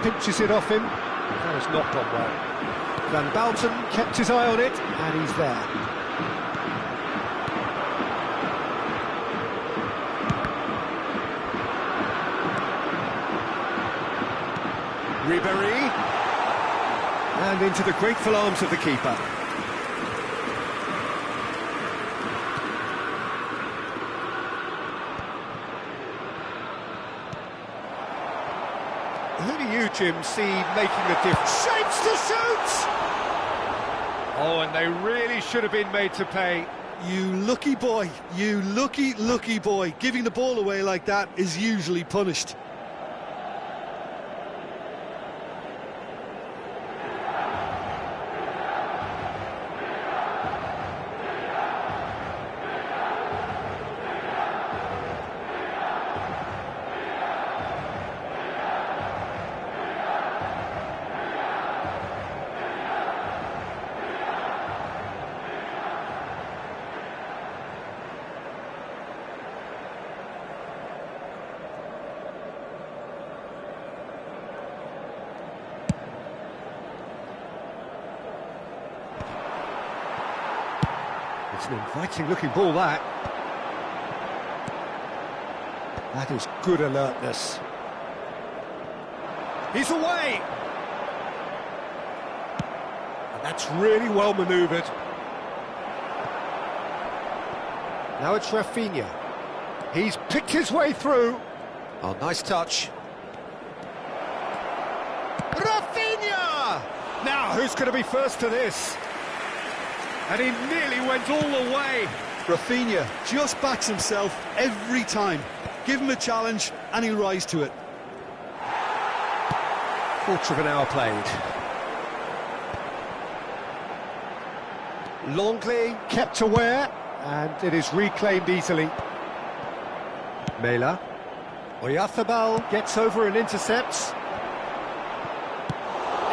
Pinches it off him. That has not gone well. Van Bouten kept his eye on it, and he's there. Ribéry. And into the grateful arms of the keeper. Who do you, Jim, see making the difference? Shapes to shoot! Oh, and they really should have been made to pay. You lucky boy, you lucky boy. Giving the ball away like that is usually punished. It's an inviting-looking ball, that. That is good alertness. He's away! And that's really well manoeuvred. Now it's Rafinha. He's picked his way through. Oh, nice touch. Rafinha! Now, who's going to be first to this? And he nearly went all the way. Rafinha just backs himself every time. Give him a challenge and he'll rise to it. Quarter of an hour played. Longley kept aware, and it is reclaimed easily. Mela. Oyarzabal gets over and intercepts.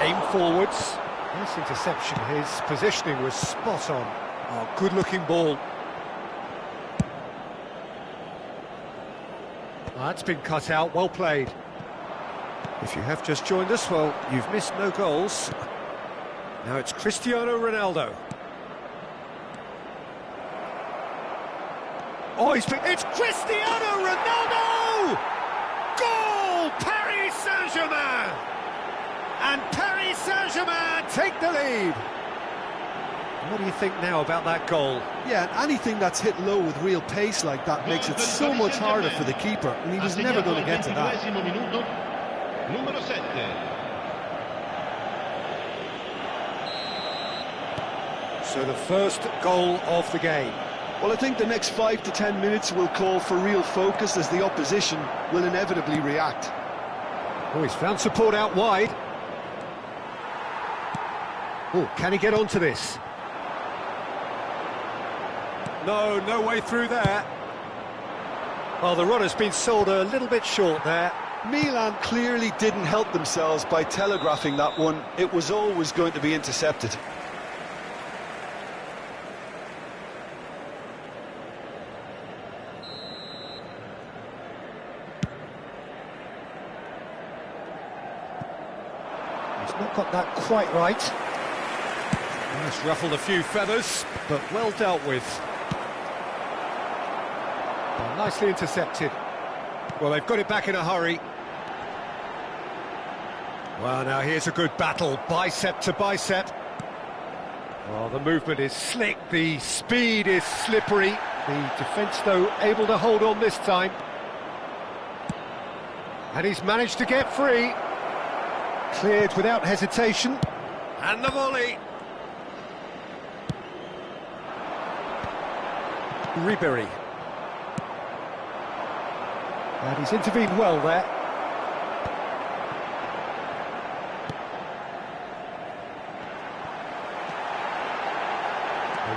Aim forwards. Nice interception, his positioning was spot on. Oh, good-looking ball. Oh, that's been cut out, well played. If you have just joined us, well, you've missed no goals. Now it's Cristiano Ronaldo. Oh, it's Cristiano Ronaldo! Goal! Paris Saint-Germain! And Paris Saint-Germain take the lead. What do you think now about that goal? Yeah, anything that's hit low with real pace like that makes it so much harder for the keeper, and he was never going to get to that. So the first goal of the game. Well, I think the next 5 to 10 minutes will call for real focus, as the opposition will inevitably react. Oh, he's found support out wide. Oh, can he get onto this? No way through there. Well, the runner's been sold a little bit short there. Milan clearly didn't help themselves by telegraphing that one. It was always going to be intercepted. He's not got that quite right. Just ruffled a few feathers, but well dealt with. Well, nicely intercepted. Well, they've got it back in a hurry. Well, now here's a good battle, bicep to bicep. Well, the movement is slick, the speed is slippery. The defence, though, able to hold on this time. And he's managed to get free. Cleared without hesitation. And the volley. Ribery. And he's intervened well there.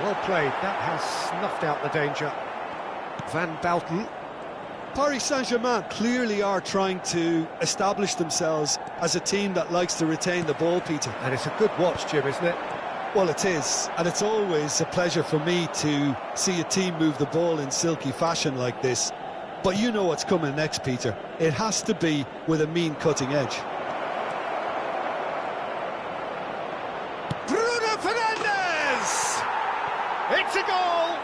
Well played, that has snuffed out the danger. Van Bouten. Paris Saint-Germain clearly are trying to establish themselves as a team that likes to retain the ball, Peter. And it's a good watch, Jim, isn't it? Well, it is, and it's always a pleasure for me to see a team move the ball in silky fashion like this. But you know what's coming next, Peter. It has to be with a mean cutting edge. It's a goal!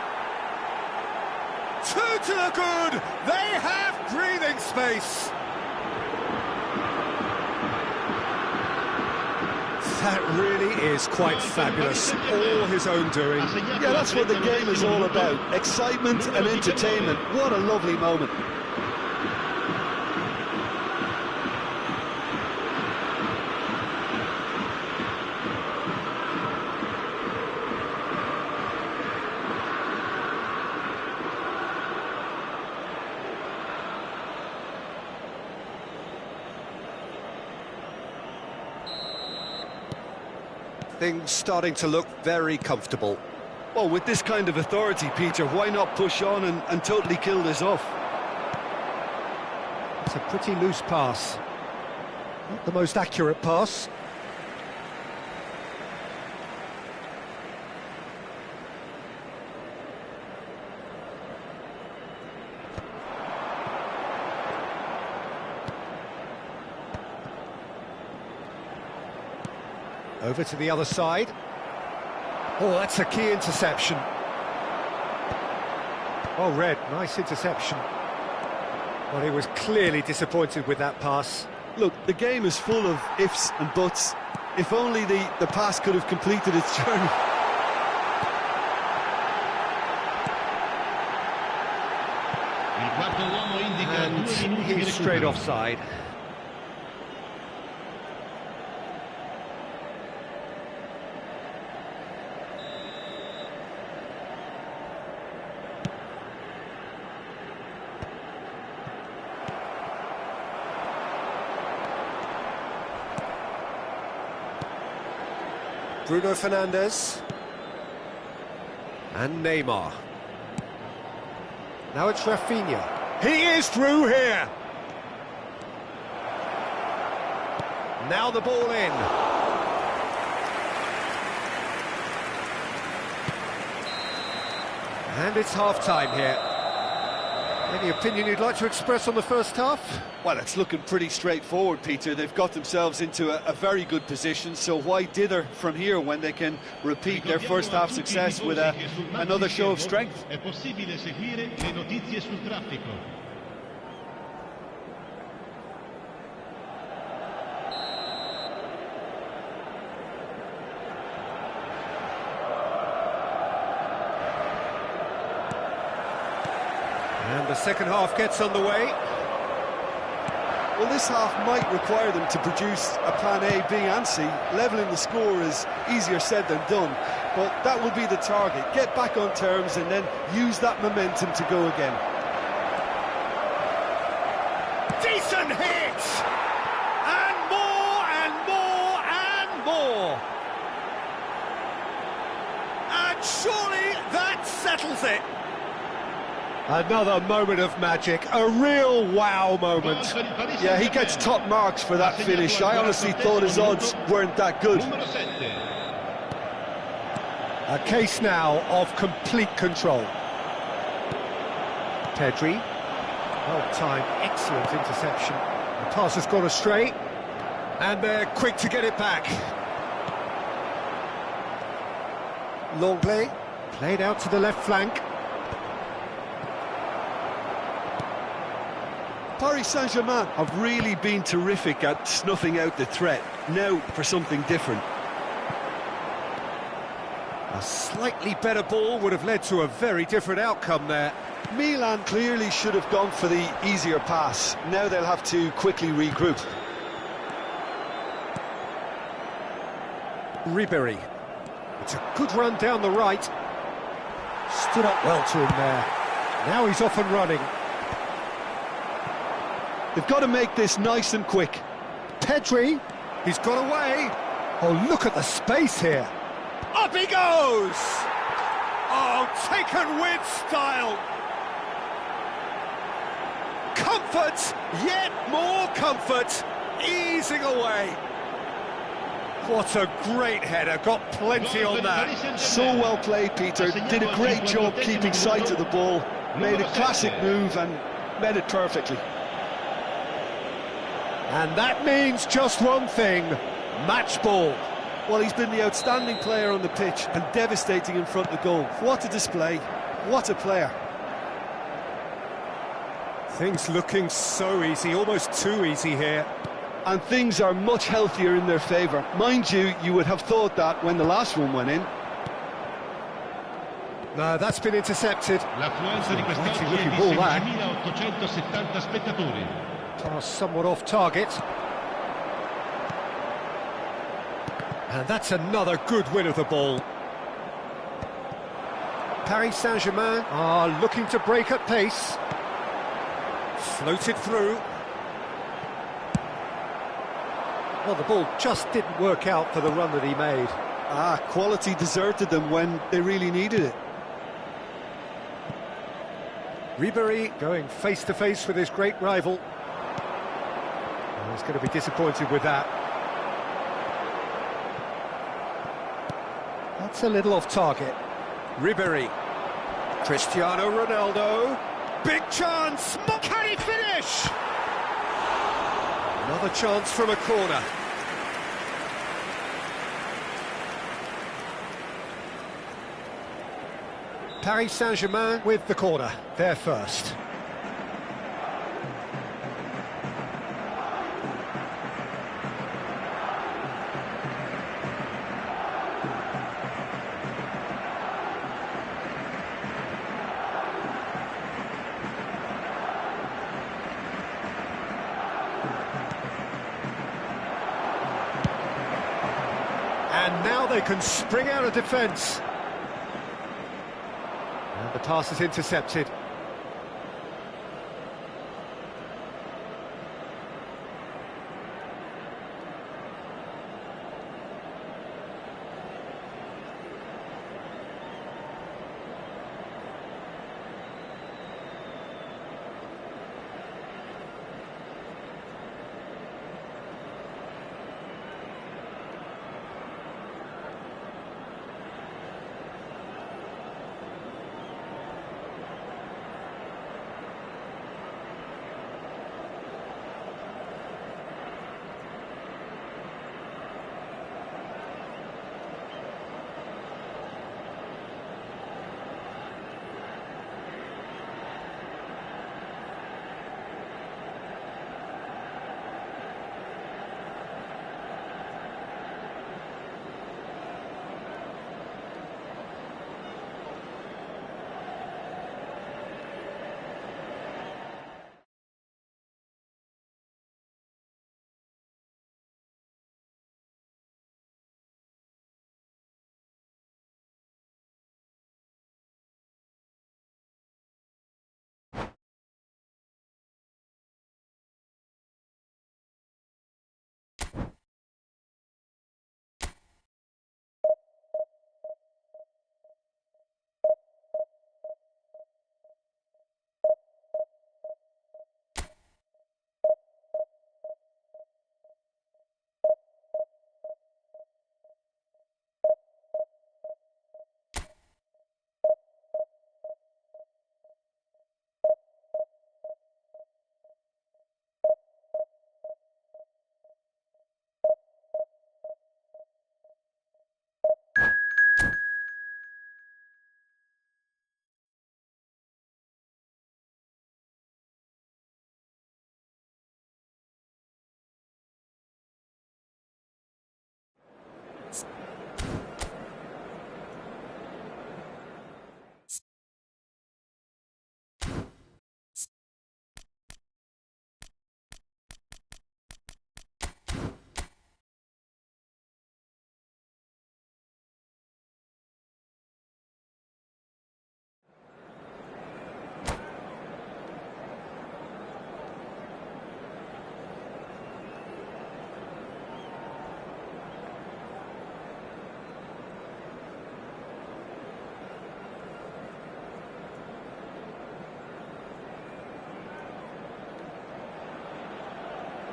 Two to the good! They have breathing space! That really is quite fabulous. All his own doing. Yeah, that's what the game is all about. Excitement and entertainment. What a lovely moment. Things starting to look very comfortable. Well, with this kind of authority, Peter, why not push on and totally kill this off? It's a pretty loose pass. Not the most accurate pass. Over to the other side. Oh, that's a key interception. Oh, Red, nice interception. Well, he was clearly disappointed with that pass. Look, the game is full of ifs and buts. If only the pass could have completed its journey. And he's straight offside. Bruno Fernandes. And Neymar. Now it's Rafinha. He is through here! Now the ball in. And it's half-time here. Any opinion you'd like to express on the first half? Well, it's looking pretty straightforward, Peter. They've got themselves into a very good position, so why dither from here when they can repeat their first half success with another show of strength? And the second half gets underway. Well, this half might require them to produce a plan A, B and C. Levelling the score is easier said than done, but that will be the target. Get back on terms and then use that momentum to go again. Decent hit! And more, and more, and more! And surely that settles it! Another moment of magic, a real wow moment. Yeah, he gets top marks for that finish. I honestly thought his odds weren't that good. A case now of complete control. Pedri, well-timed, excellent interception. The pass has gone astray, and they're quick to get it back. Longley, played out to the left flank. Paris Saint-Germain have really been terrific at snuffing out the threat. Now for something different. A slightly better ball would have led to a very different outcome there. Milan clearly should have gone for the easier pass. Now they'll have to quickly regroup. Ribery. It's a good run down the right. Stood up well to him there. Now he's off and running. They've got to make this nice and quick. Pedri, he's got away. Oh, look at the space here. Up he goes! Oh, taken with style. Comfort, yet more comfort, easing away. What a great header, got plenty on that. So well played, Peter. Did a great job keeping sight of the ball. Made a classic move and met it perfectly. And that means just one thing, match ball. Well, he's been the outstanding player on the pitch and devastating in front of the goal. What a display, what a player. Things looking so easy, almost too easy here. And things are much healthier in their favour. Mind you, you would have thought that when the last one went in. No, that's been intercepted. L'affluenza di quest'oggi Looking è ball di back. 16.870 spettatori. Pass somewhat off target. And that's another good win of the ball. Paris Saint-Germain are looking to break at pace. Floated through. Well, the ball just didn't work out for the run that he made. Quality deserted them when they really needed it. Ribery going face-to-face with his great rival. He's going to be disappointed with that. That's a little off target. Ribery. Cristiano Ronaldo. Big chance! Can he finish? Another chance from a corner. Paris Saint-Germain with the corner, they're first. And now they can spring out of defence. And the pass is intercepted.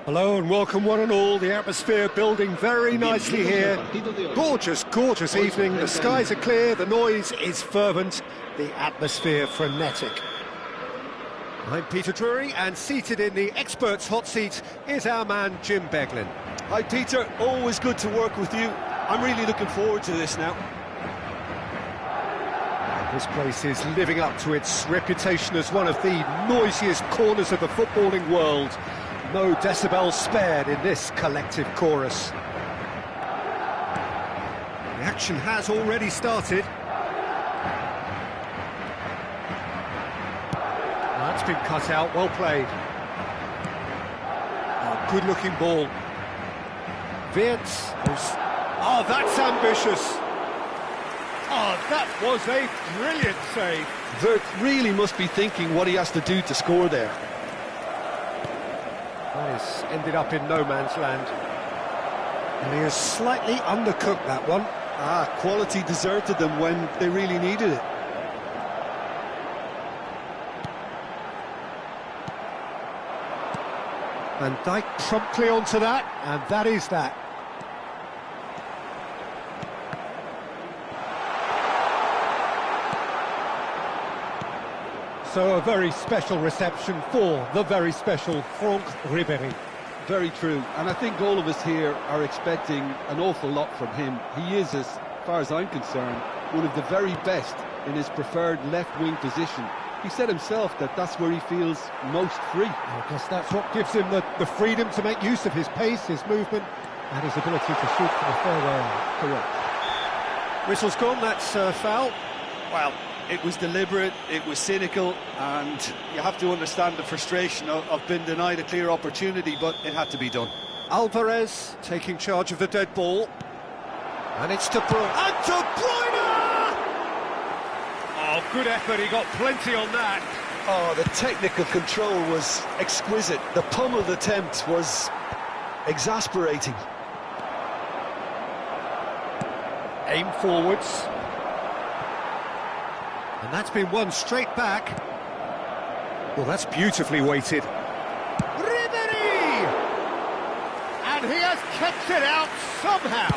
Hello and welcome one and all. The atmosphere building very nicely here. Gorgeous, gorgeous evening. The skies are clear, the noise is fervent, the atmosphere frenetic. I'm Peter Drury, and seated in the experts' hot seat is our man Jim Beglin. Hi Peter, always good to work with you. I'm really looking forward to this now. This place is living up to its reputation as one of the noisiest corners of the footballing world. No decibels spared in this collective chorus. The action has already started. That's been cut out, well played. Oh, good-looking ball. Wirtz. Oh, that's ambitious. Oh, that was a brilliant save. Wirtz really must be thinking what he has to do to score there. That has ended up in no man's land. And he has slightly undercooked that one. Quality deserted them when they really needed it. Van Dijk promptly onto that, and that is that. So a very special reception for the very special Franck Ribéry. Very true, and I think all of us here are expecting an awful lot from him. He is, as far as I'm concerned, one of the very best in his preferred left-wing position. He said himself that that's where he feels most free. I guess that's what gives him the freedom to make use of his pace, his movement, and his ability to shoot from a fair way out. Correct. Whistle's gone, that's foul. Well, it was deliberate, it was cynical, and you have to understand the frustration of being denied a clear opportunity, but it had to be done. Alvarez taking charge of the dead ball. And it's De Bruyne. And De Bruyne! Oh, good effort, he got plenty on that. Oh, the technical control was exquisite. The pummeled attempt was exasperating. Aim forwards. And that's been won straight back. Well, that's beautifully weighted. Ribéry! And he has kept it out somehow.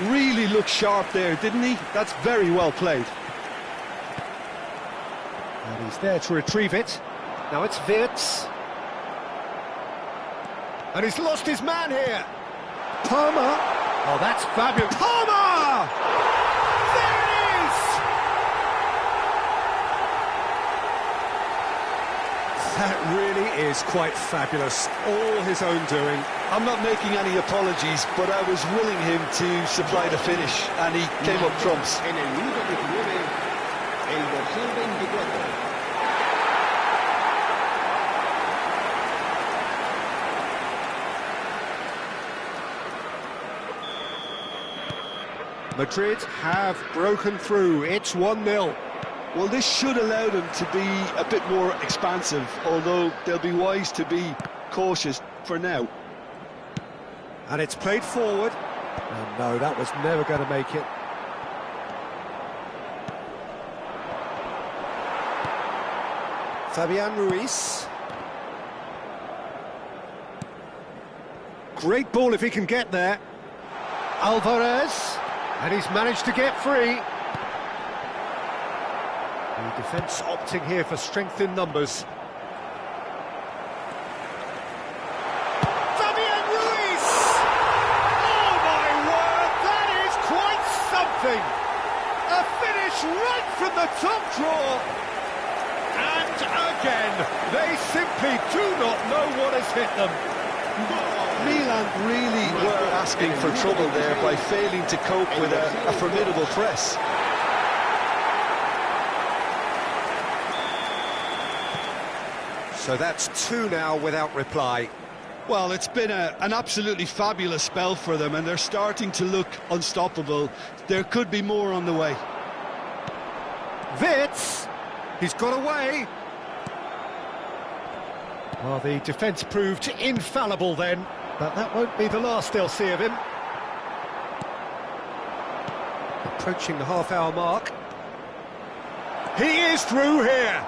Really looked sharp there, didn't he? That's very well played. And he's there to retrieve it. Now it's Wirtz. And he's lost his man here. Palmer. Oh, that's fabulous. Palmer! There it is! That really is quite fabulous. All his own doing. I'm not making any apologies, but I was willing him to supply the finish, and he came up trumps. En el minuto 19, el dorsal 24. Madrid have broken through. It's 1-0. Well, this should allow them to be a bit more expansive, although they'll be wise to be cautious for now. And it's played forward. And no, that was never going to make it. Fabian Ruiz. Great ball if he can get there. Alvarez. And he's managed to get free. The defence opting here for strength in numbers. Fabian Ruiz! Oh my word, that is quite something! A finish right from the top drawer! And again, they simply do not know what has hit them. Milan really were asking for trouble there by failing to cope with a formidable press. So that's 2 now without reply. Well, it's been an absolutely fabulous spell for them, and they're starting to look unstoppable. There could be more on the way. Wirtz, he's got away. Well, the defence proved infallible then, but that won't be the last they'll see of him. Approaching the half-hour mark. He is through here.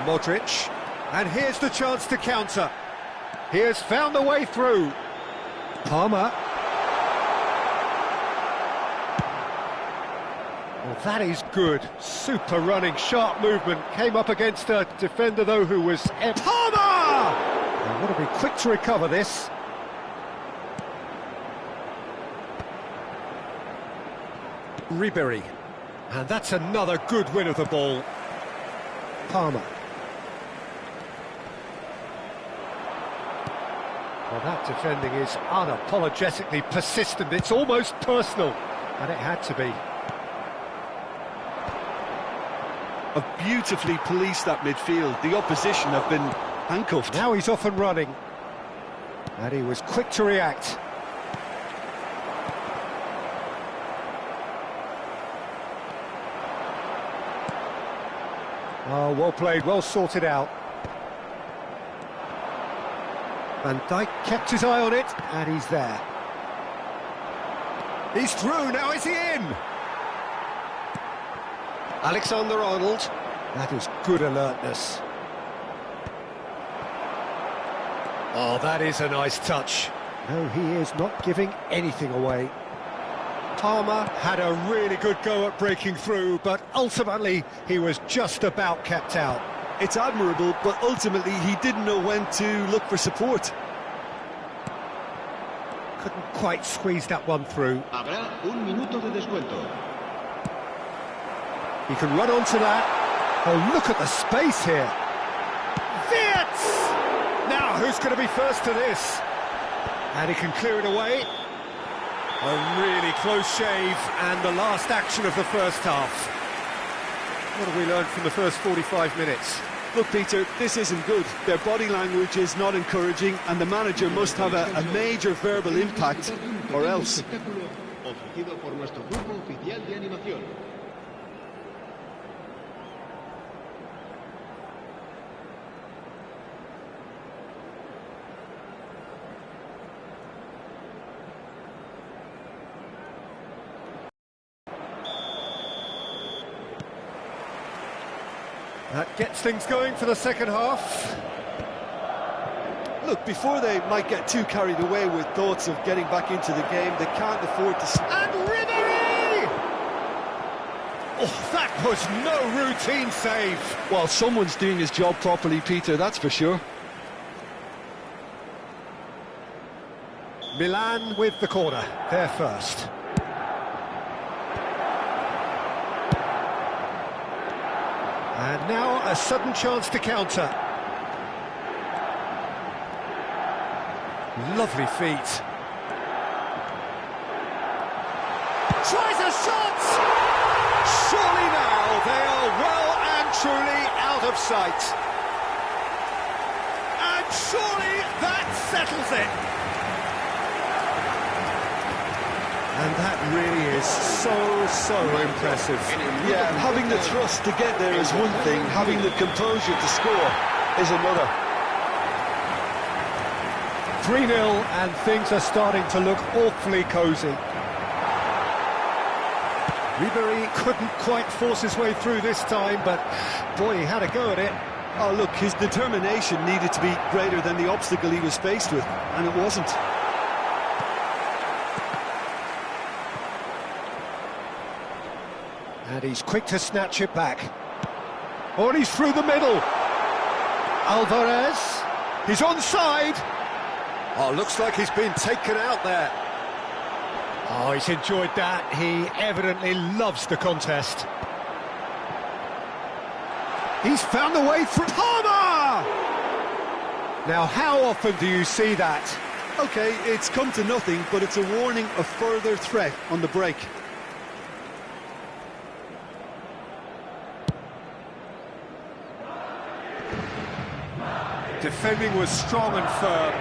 Modric, and here's the chance to counter. He has found the way through. Palmer. Well, that is good. Super running, sharp movement. Came up against a defender, though, who was... Palmer! They've got to be quick to recover this. Ribery. And that's another good win of the ball. Palmer. Well, that defending is unapologetically persistent. It's almost personal, and it had to be. Have beautifully policed that midfield. The opposition have been handcuffed. Now he's off and running. And he was quick to react. Oh, well played, well sorted out. Van Dijk kept his eye on it, and he's there. He's through, now is he in? Alexander-Arnold. That is good alertness. Oh, that is a nice touch. No, he is not giving anything away. Palmer had a really good go at breaking through, but ultimately he was just about kept out. It's admirable, but ultimately he didn't know when to look for support. Couldn't quite squeeze that one through. Habrá un minuto de descuento. He can run onto that. Oh, look at the space here. Wirtz! Now, who's going to be first to this? And he can clear it away. A really close shave, and the last action of the first half. What have we learned from the first 45 minutes? Look, Peter, this isn't good. Their body language is not encouraging, and the manager must have a major verbal impact, or else. Ofrecido por nuestro grupo oficial de animación. That gets things going for the second half. Look, before they might get too carried away with thoughts of getting back into the game, they can't afford to... And Ribery! Oh, that was no routine save. Well, someone's doing his job properly, Peter, that's for sure. Milan with the corner, they're first. And now a sudden chance to counter. Lovely feet. Tries a shot! Surely now they are well and truly out of sight. And surely that settles it. And that really is so impressive. Yeah, having the thrust to get there is one thing, having the composure to score is another. 3-0, and things are starting to look awfully cosy. Ribery couldn't quite force his way through this time, but boy, he had a go at it. Oh, look, his determination needed to be greater than the obstacle he was faced with, and it wasn't. And he's quick to snatch it back. Oh, and he's through the middle. Alvarez, he's onside. Oh, looks like he's been taken out there. Oh, he's enjoyed that. He evidently loves the contest. He's found the way through. Palmer! Now, how often do you see that? OK, it's come to nothing, but it's a warning of further threat on the break. Defending was strong and firm.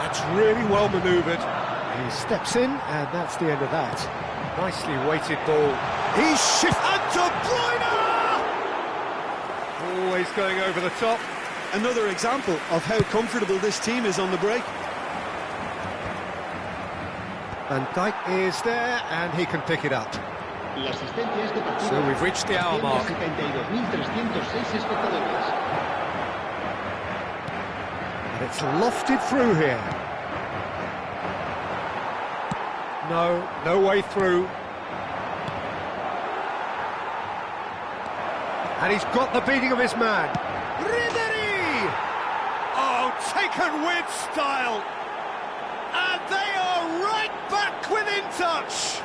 That's really well manoeuvred. He steps in, and that's the end of that. Nicely weighted ball. He's shifted to Bruyne! Always going over the top. Another example of how comfortable this team is on the break. Van Dijk is there, and he can pick it up. La asistencia a este partido. So we've reached the hour mark. 72.306 espectadores. And it's lofted through here. No way through. And he's got the beating of his man. Ribéry! Oh, taken with style. And they are right back within touch.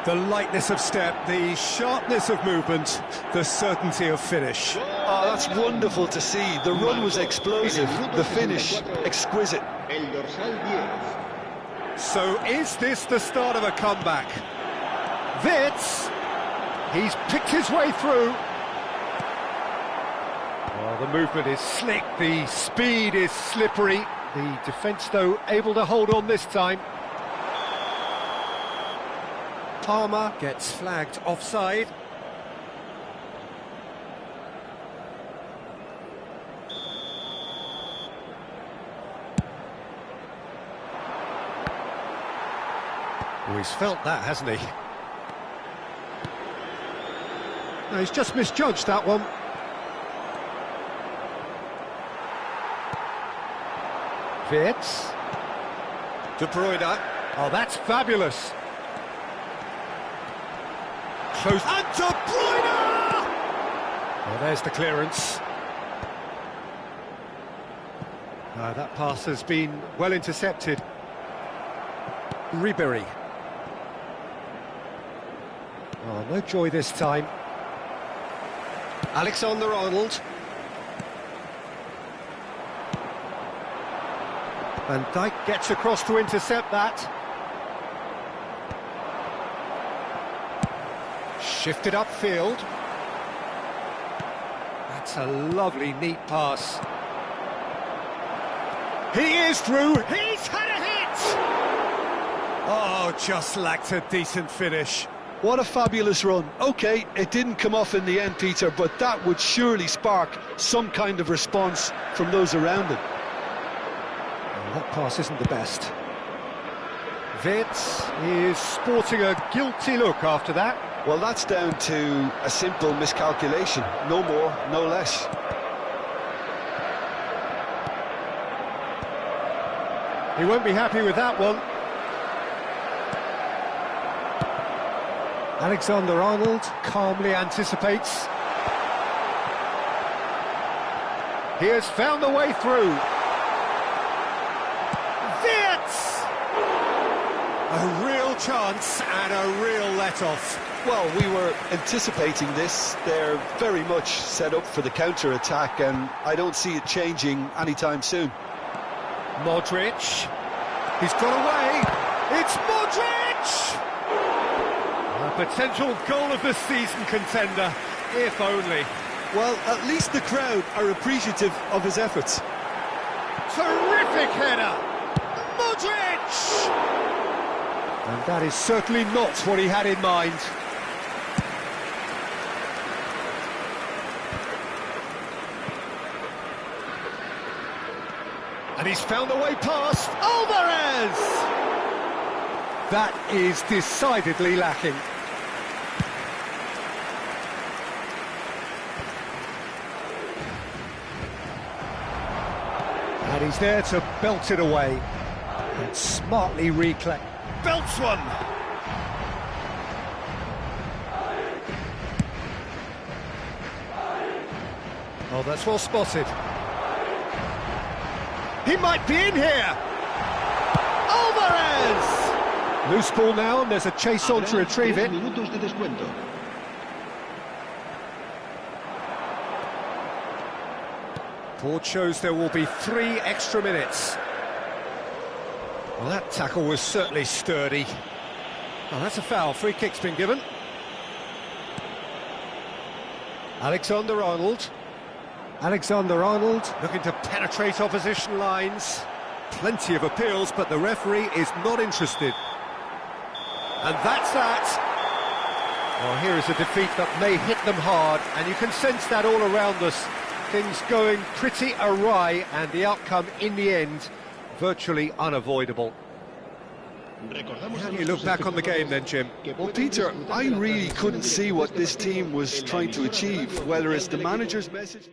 The lightness of step, the sharpness of movement, the certainty of finish. Oh, that's wonderful to see. The run was explosive, the finish exquisite. El dorsal 10. So is this the start of a comeback? Wits, he's picked his way through. Oh, the movement is slick, the speed is slippery. The defence, though, able to hold on this time. Palmer gets flagged offside. Oh, he's felt that, hasn't he? No, he's just misjudged that one. Wits. De Bruyne. Oh, that's fabulous. Close. And De Bruyne! Well, there's the clearance. That pass has been well intercepted. Ribéry. Oh, no joy this time. Alexander-Arnold. Van Dijk gets across to intercept that. Shifted upfield. That's a lovely, neat pass. He is through. He's had a hit! Oh, just lacked a decent finish. What a fabulous run. OK, it didn't come off in the end, Peter, but that would surely spark some kind of response from those around him. That pass isn't the best. Wits is sporting a guilty look after that. Well, that's down to a simple miscalculation. No more, no less. He won't be happy with that one. Alexander-Arnold calmly anticipates. He has found the way through. Wits! A real chance and a real let-off. Well, we were anticipating this. They're very much set up for the counter-attack, and I don't see it changing anytime soon. Modric. He's got away. It's Modric! A potential goal of the season contender, if only. Well, at least the crowd are appreciative of his efforts. Terrific header! Modric! And that is certainly not what he had in mind. And he's found a way past Alvarez! That is decidedly lacking. And he's there to belt it away. And smartly reclaim. Belts one! Oh, that's well spotted. He might be in here! Alvarez! Loose ball now, and there's a chase on to retrieve it. Minutos de descuento. Report shows there will be 3 extra minutes. Well, that tackle was certainly sturdy. Oh, that's a foul. Free kick's been given. Alexander-Arnold. Alexander-Arnold looking to penetrate opposition lines. Plenty of appeals, but the referee is not interested. And that's that. Well, here is a defeat that may hit them hard, and you can sense that all around us. Things going pretty awry, and the outcome in the end virtually unavoidable. How do you look back on the game then, Jim? Well, Peter, I really couldn't see what this team was trying to achieve, whether it's the manager's message.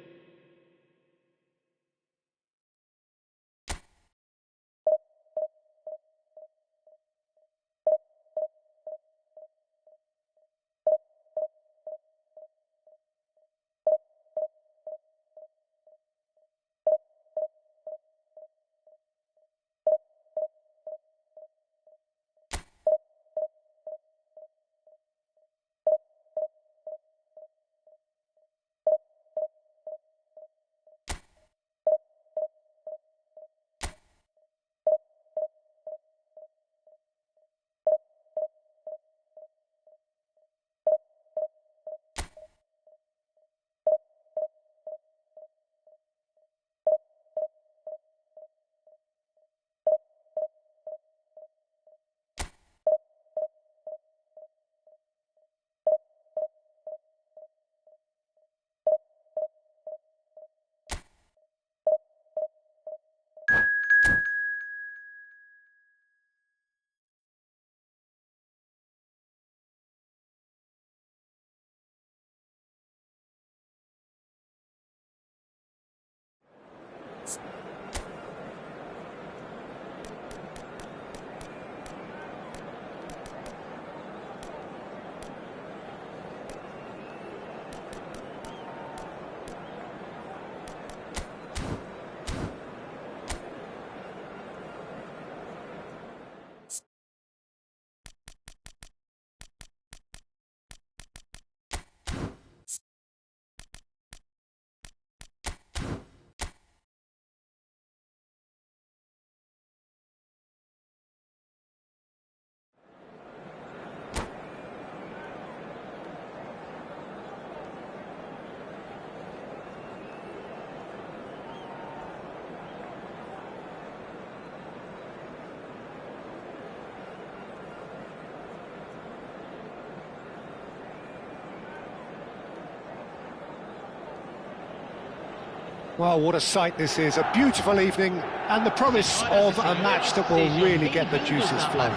Well, what a sight this is. A beautiful evening and the promise of a match that will really get the juices flowing.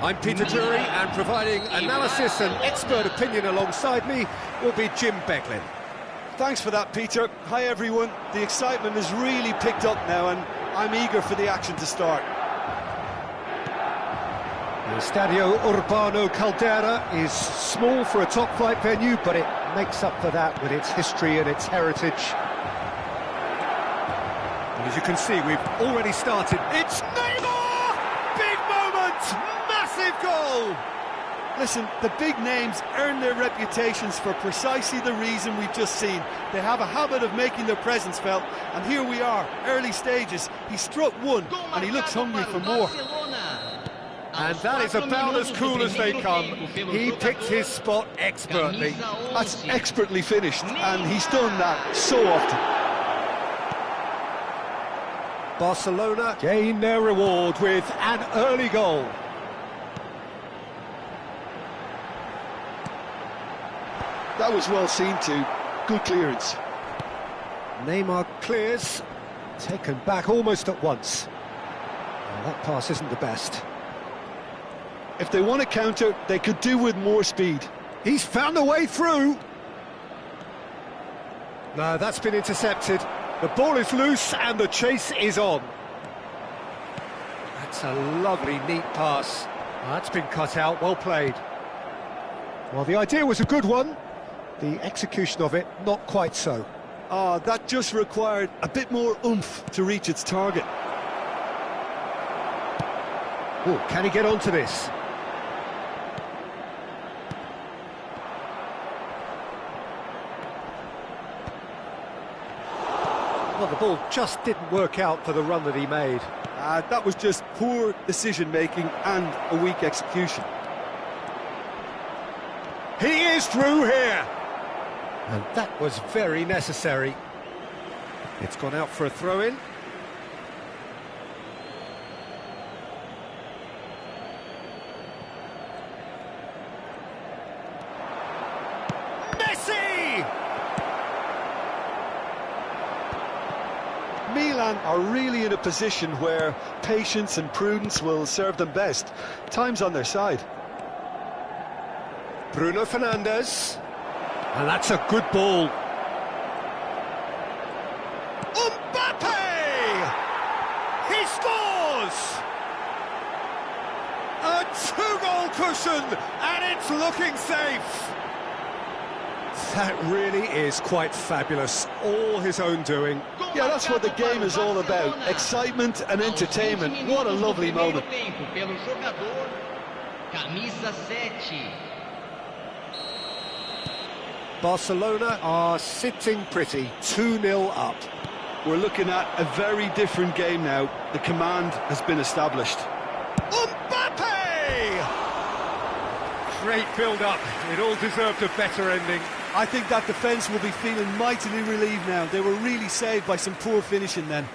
I'm Peter Drury, and providing analysis and expert opinion alongside me will be Jim Becklin. Thanks for that, Peter. Hi, everyone. The excitement has really picked up now, and I'm eager for the action to start. The Stadio Urbano Caldera is small for a top-flight venue, but it makes up for that with its history and its heritage. And as you can see, we've already started. It's Neymar! Big moment! Massive goal! Listen, the big names earn their reputations for precisely the reason we've just seen. They have a habit of making their presence felt, and here we are, early stages. He struck one, and he looks hungry for more. And that is about as cool as they come. He picked his spot expertly. That's expertly finished, and he's done that so often. Barcelona gain their reward with an early goal. That was well seen too. Good clearance. Neymar clears, taken back almost at once. Well, that pass isn't the best. If they want to counter, they could do with more speed. He's found a way through. No, that's been intercepted. The ball is loose and the chase is on. That's a lovely, neat pass. That's been cut out, well played. Well, the idea was a good one. The execution of it, not quite so. That just required a bit more oomph to reach its target. Oh, can he get onto this? Well, the ball just didn't work out for the run that he made. That was just poor decision-making and a weak execution. He is through here! And that was very necessary. It's gone out for a throw-in. Milan are really in a position where patience and prudence will serve them best. Time's on their side. Bruno Fernandes. And that's a good ball. Mbappe! He scores! A two-goal cushion, and it's looking safe. That really is quite fabulous. All his own doing. Yeah, that's what the game is all about. Excitement and entertainment. What a lovely moment. Barcelona are sitting pretty, 2-0 up. We're looking at a very different game now. The command has been established. Mbappe! Great build-up. It all deserved a better ending. I think that defence will be feeling mightily relieved now. They were really saved by some poor finishing then.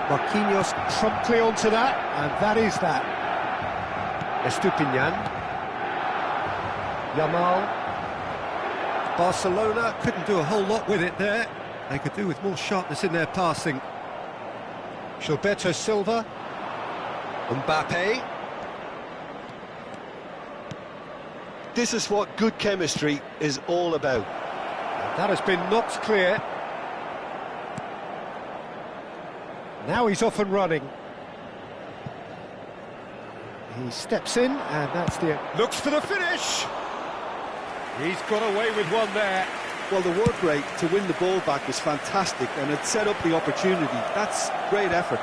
Marquinhos promptly onto that, and that is that. Estupinian. Yamal. Barcelona couldn't do a whole lot with it there. They could do with more sharpness in their passing. Gilberto Silva. Mbappe. This is what good chemistry is all about. That has been knocked clear. Now he's off and running. He steps in, and that's the... Looks for the finish! He's got away with one there. Well, the work rate to win the ball back was fantastic, and it set up the opportunity. That's great effort.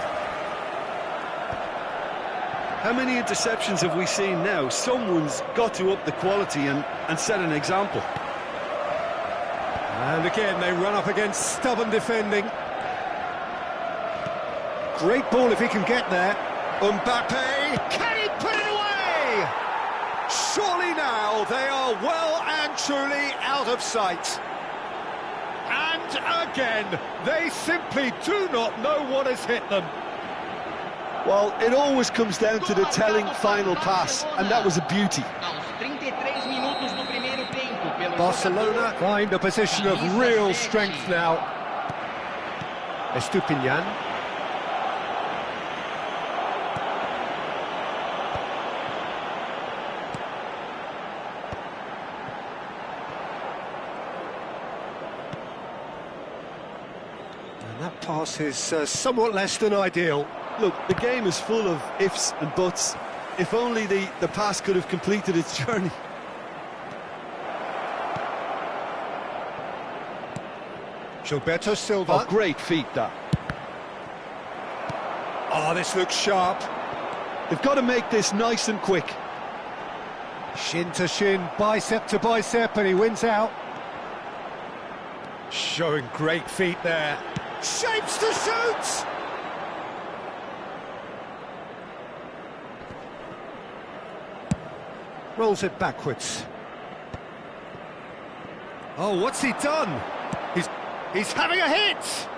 How many interceptions have we seen now? Someone's got to up the quality and set an example. And again, they run up against stubborn defending. Great ball if he can get there. Mbappe, can he put it away? Surely now they are well and truly out of sight. And again, they simply do not know what has hit them. Well, it always comes down to the telling final pass, and that was a beauty. Barcelona find a position of real strength now. Estupinian. And that pass is somewhat less than ideal. Look, the game is full of ifs and buts. If only the pass could have completed its journey. Gilberto Silva. Oh, great feat, that. Oh, this looks sharp. They've got to make this nice and quick. Shin to shin, bicep to bicep, and he wins out. Showing great feet there. Shapes to shoot! Rolls it backwards. Oh, what's he done? He's having a hit!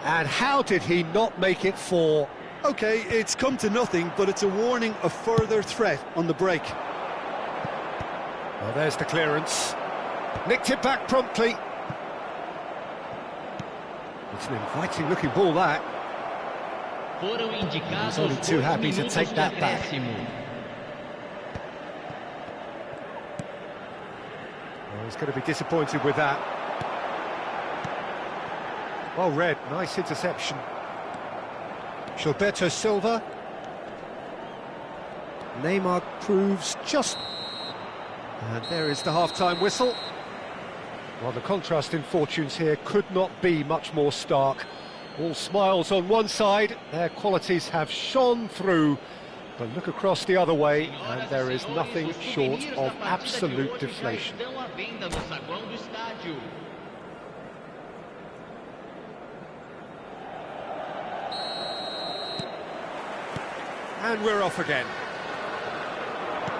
And how did he not make it 4? OK, it's come to nothing, but it's a warning of further threat on the break. Well, there's the clearance. Nicked it back promptly. It's an inviting-looking ball, that. He's only too happy to take that back. Well, he's going to be disappointed with that. Well read, nice interception. Gilberto Silva. Neymar proves just... And there is the half-time whistle. Well, the contrast in fortunes here could not be much more stark. All smiles on one side, their qualities have shone through. But look across the other way, and there is nothing short of absolute deflation. And we're off again.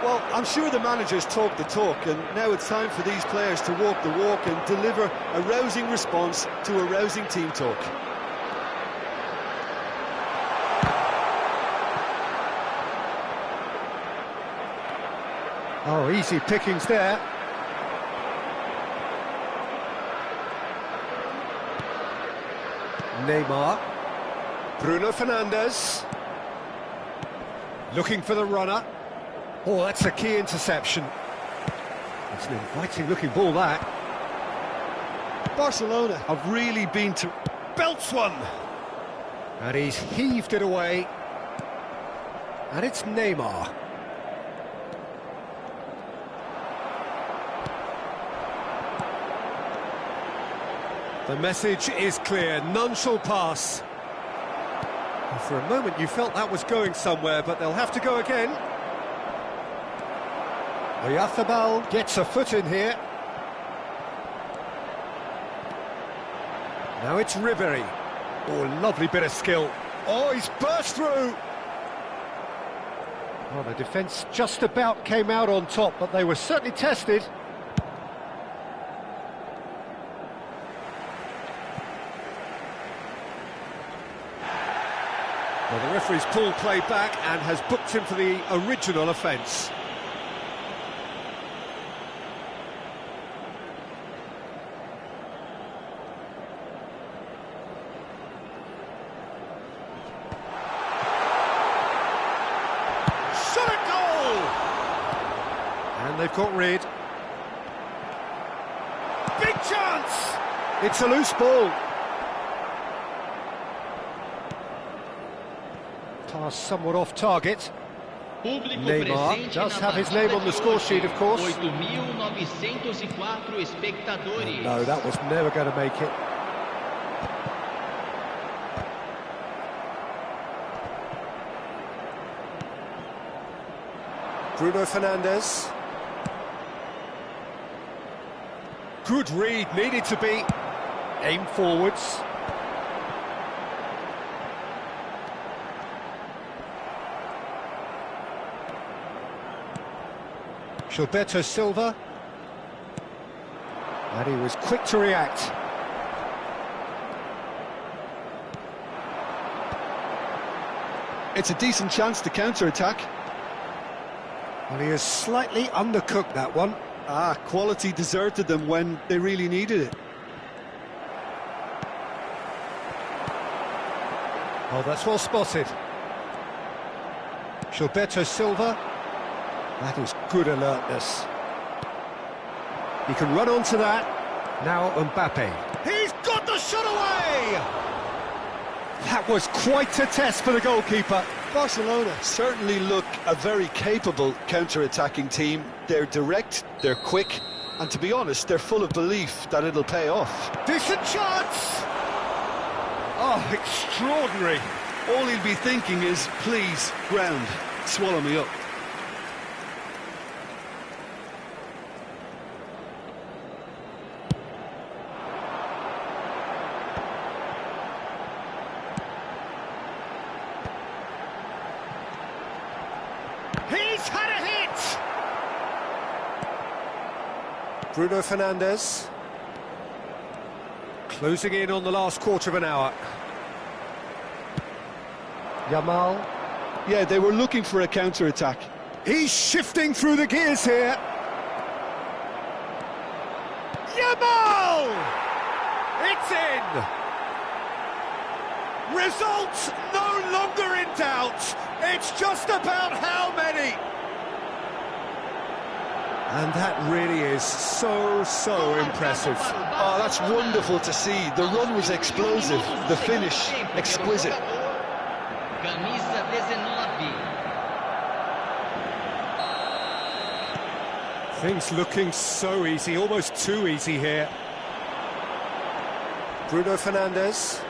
Well, I'm sure the manager's talked the talk, and now it's time for these players to walk the walk and deliver a rousing response to a rousing team talk. Oh, easy pickings there. Neymar. Bruno Fernandes. Looking for the runner. Oh, that's a key interception. It's an inviting-looking ball, that. Barcelona have really been to... Belts one! And he's heaved it away. And it's Neymar. The message is clear, none shall pass. And for a moment you felt that was going somewhere, but they'll have to go again. Oyarzabal gets a foot in here. Now it's Ribery. Oh, lovely bit of skill. Oh, he's burst through! Well, the defence just about came out on top, but they were certainly tested. Well, the referee's pulled play back and has booked him for the original offence. Shot at goal! And they've got rid. Big chance! It's a loose ball. Pass somewhat off target. Neymar does have his name on the score sheet, of course. 8.904 espectadores. No, that was never going to make it. Bruno Fernandes. Good read, needed to be. Aim forwards. Gilberto Silva. And he was quick to react. It's a decent chance to counter-attack. Well, he has slightly undercooked that one. Ah, quality deserted them when they really needed it. Oh, that's well spotted. Gilberto Silva. That is good alertness. He can run onto that. Now Mbappe. He's got the shot away! That was quite a test for the goalkeeper. Barcelona certainly look a very capable counter-attacking team. They're direct, they're quick, and to be honest, they're full of belief that it'll pay off. Decent chance! Oh, extraordinary. All he'll be thinking is, please, ground, swallow me up. He's had a hit! Bruno Fernandes. Closing in on the last quarter of an hour. Yamal. Yeah, they were looking for a counter-attack. He's shifting through the gears here. Yamal! It's in! Results no longer in doubt. It's just about how many. And that really is so impressive. Oh, that's wonderful to see. The run was explosive, the finish exquisite. Camisa 19. Things looking so easy, almost too easy here. Bruno Fernandes.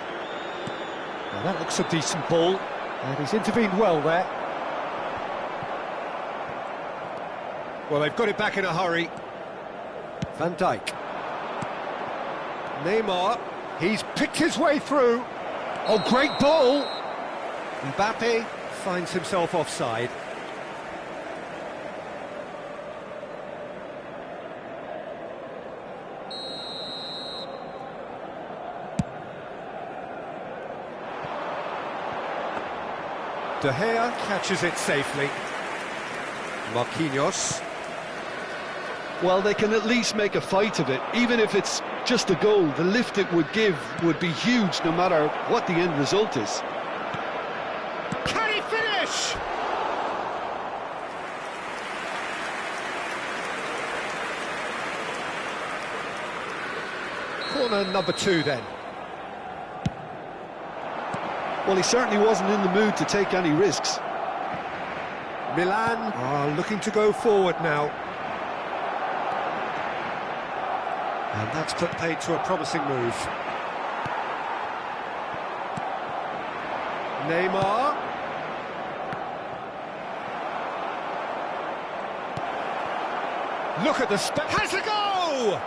Now that looks a decent ball, and he's intervened well there. Well, they've got it back in a hurry. Van Dijk. Neymar, he's picked his way through. Oh, great ball! Mbappe finds himself offside. De Gea catches it safely. Marquinhos. Well, they can at least make a fight of it. Even if it's just a goal, the lift it would give would be huge no matter what the end result is. Can he finish? Corner number 2 then. Well, he certainly wasn't in the mood to take any risks. Milan are looking to go forward now. And that's put paid to a promising move. Neymar. Look at the has a go!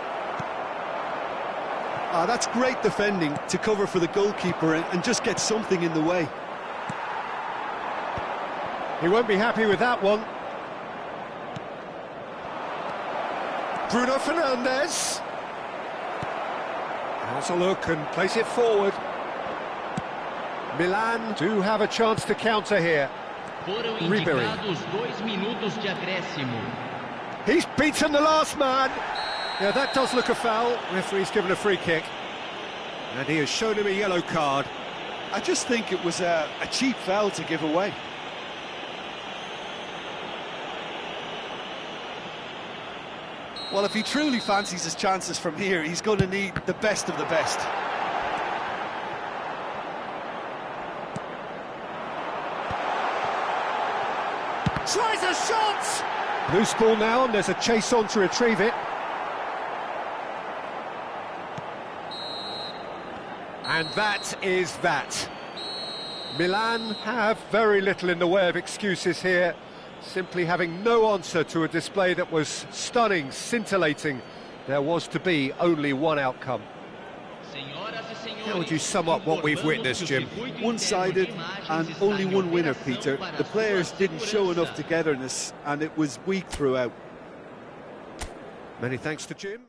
Ah, that's great defending to cover for the goalkeeper and just get something in the way. He won't be happy with that one. Bruno Fernandes. Has a look and place it forward. Milan do have a chance to counter here. Ribery. He's beaten the last man. Yeah, that does look a foul. Referee's given a free kick. And he has shown him a yellow card. I just think it was a cheap foul to give away. Well, if he truly fancies his chances from here, he's going to need the best of the best. Tries a shot! Loose ball now, and there's a chase on to retrieve it. And that is that. Milan have very little in the way of excuses here, simply having no answer to a display that was stunning, scintillating. There was to be only one outcome. How would you sum up what we've witnessed, Jim? One-sided and only one winner, Peter. The players didn't show enough togetherness and it was weak throughout. Many thanks to Jim.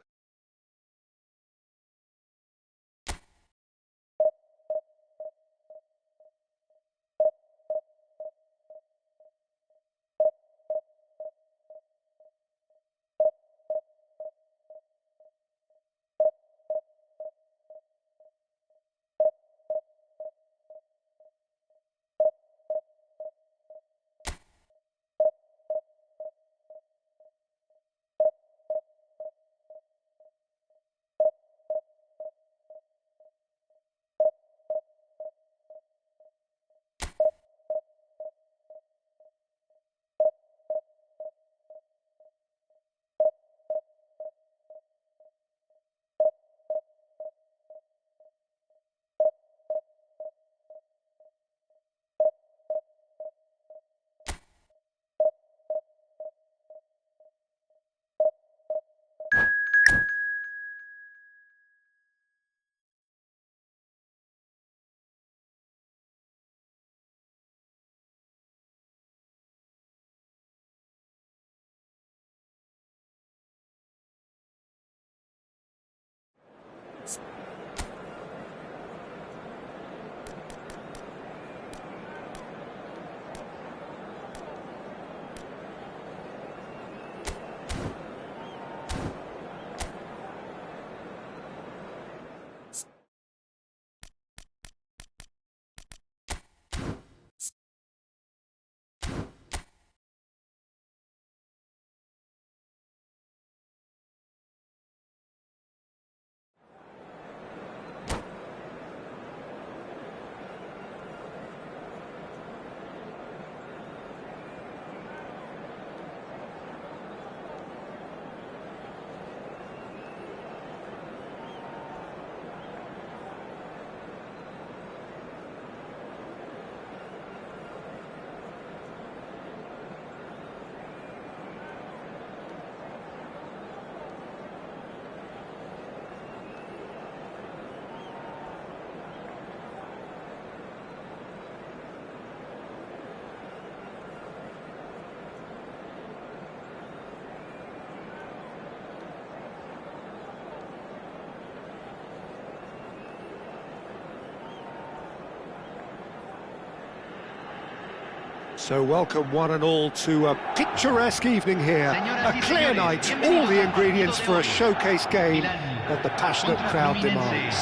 So welcome one and all to a picturesque evening here, a clear night, all the ingredients for a showcase game that the passionate crowd demands.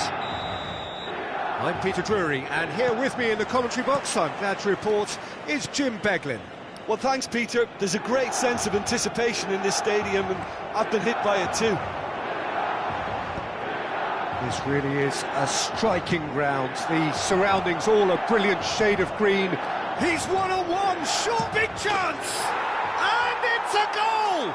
I'm Peter Drury, and here with me in the commentary box, I'm glad to report, is Jim Beglin. Well, thanks, Peter. There's a great sense of anticipation in this stadium, and I've been hit by it too. This really is a striking ground. The surroundings all a brilliant shade of green. He's one-on-one, sure, big chance! And it's a goal!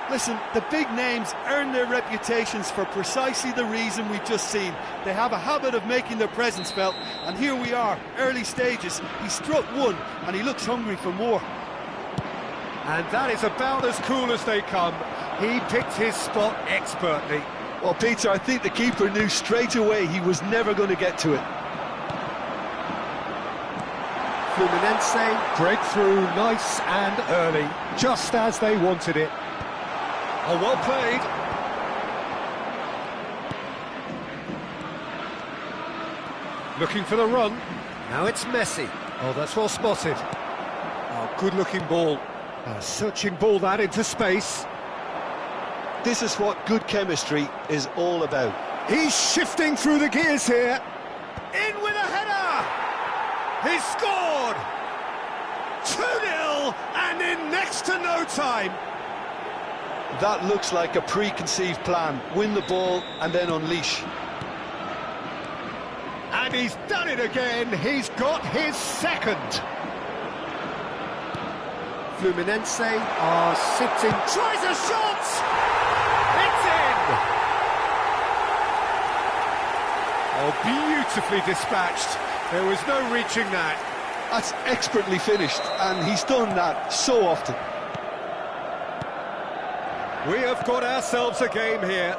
Listen, the big names earn their reputations for precisely the reason we've just seen. They have a habit of making their presence felt, and here we are, early stages. He struck one, and he looks hungry for more. And that is about as cool as they come. He picked his spot expertly. Well, Peter, I think the keeper knew straight away he was never going to get to it. Fluminense break through nice and early, just as they wanted it. Oh, well played. Looking for the run. Now it's Messi. Oh, that's well spotted. Oh, good-looking ball. A searching ball that into space. This is what good chemistry is all about. He's shifting through the gears here. In with a header! He's scored! 2-0 and in next to no time. That looks like a preconceived plan. Win the ball and then unleash. And he's done it again. He's got his second. Fluminense are sitting. Tries a shot! It's in! Oh, beautifully dispatched. There was no reaching that. That's expertly finished, and he's done that so often. We have got ourselves a game here.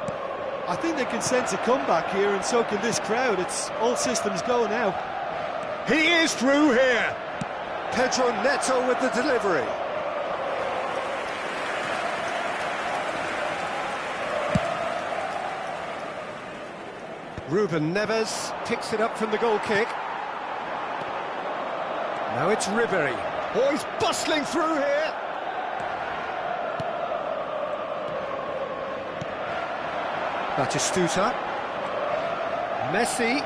I think they can sense a comeback here, and so can this crowd. It's all systems go now. He is through here. Pedro Neto with the delivery. Ruben Neves picks it up from the goal kick. Now it's Ribery. Oh, he's bustling through here. Batistuta. Messi.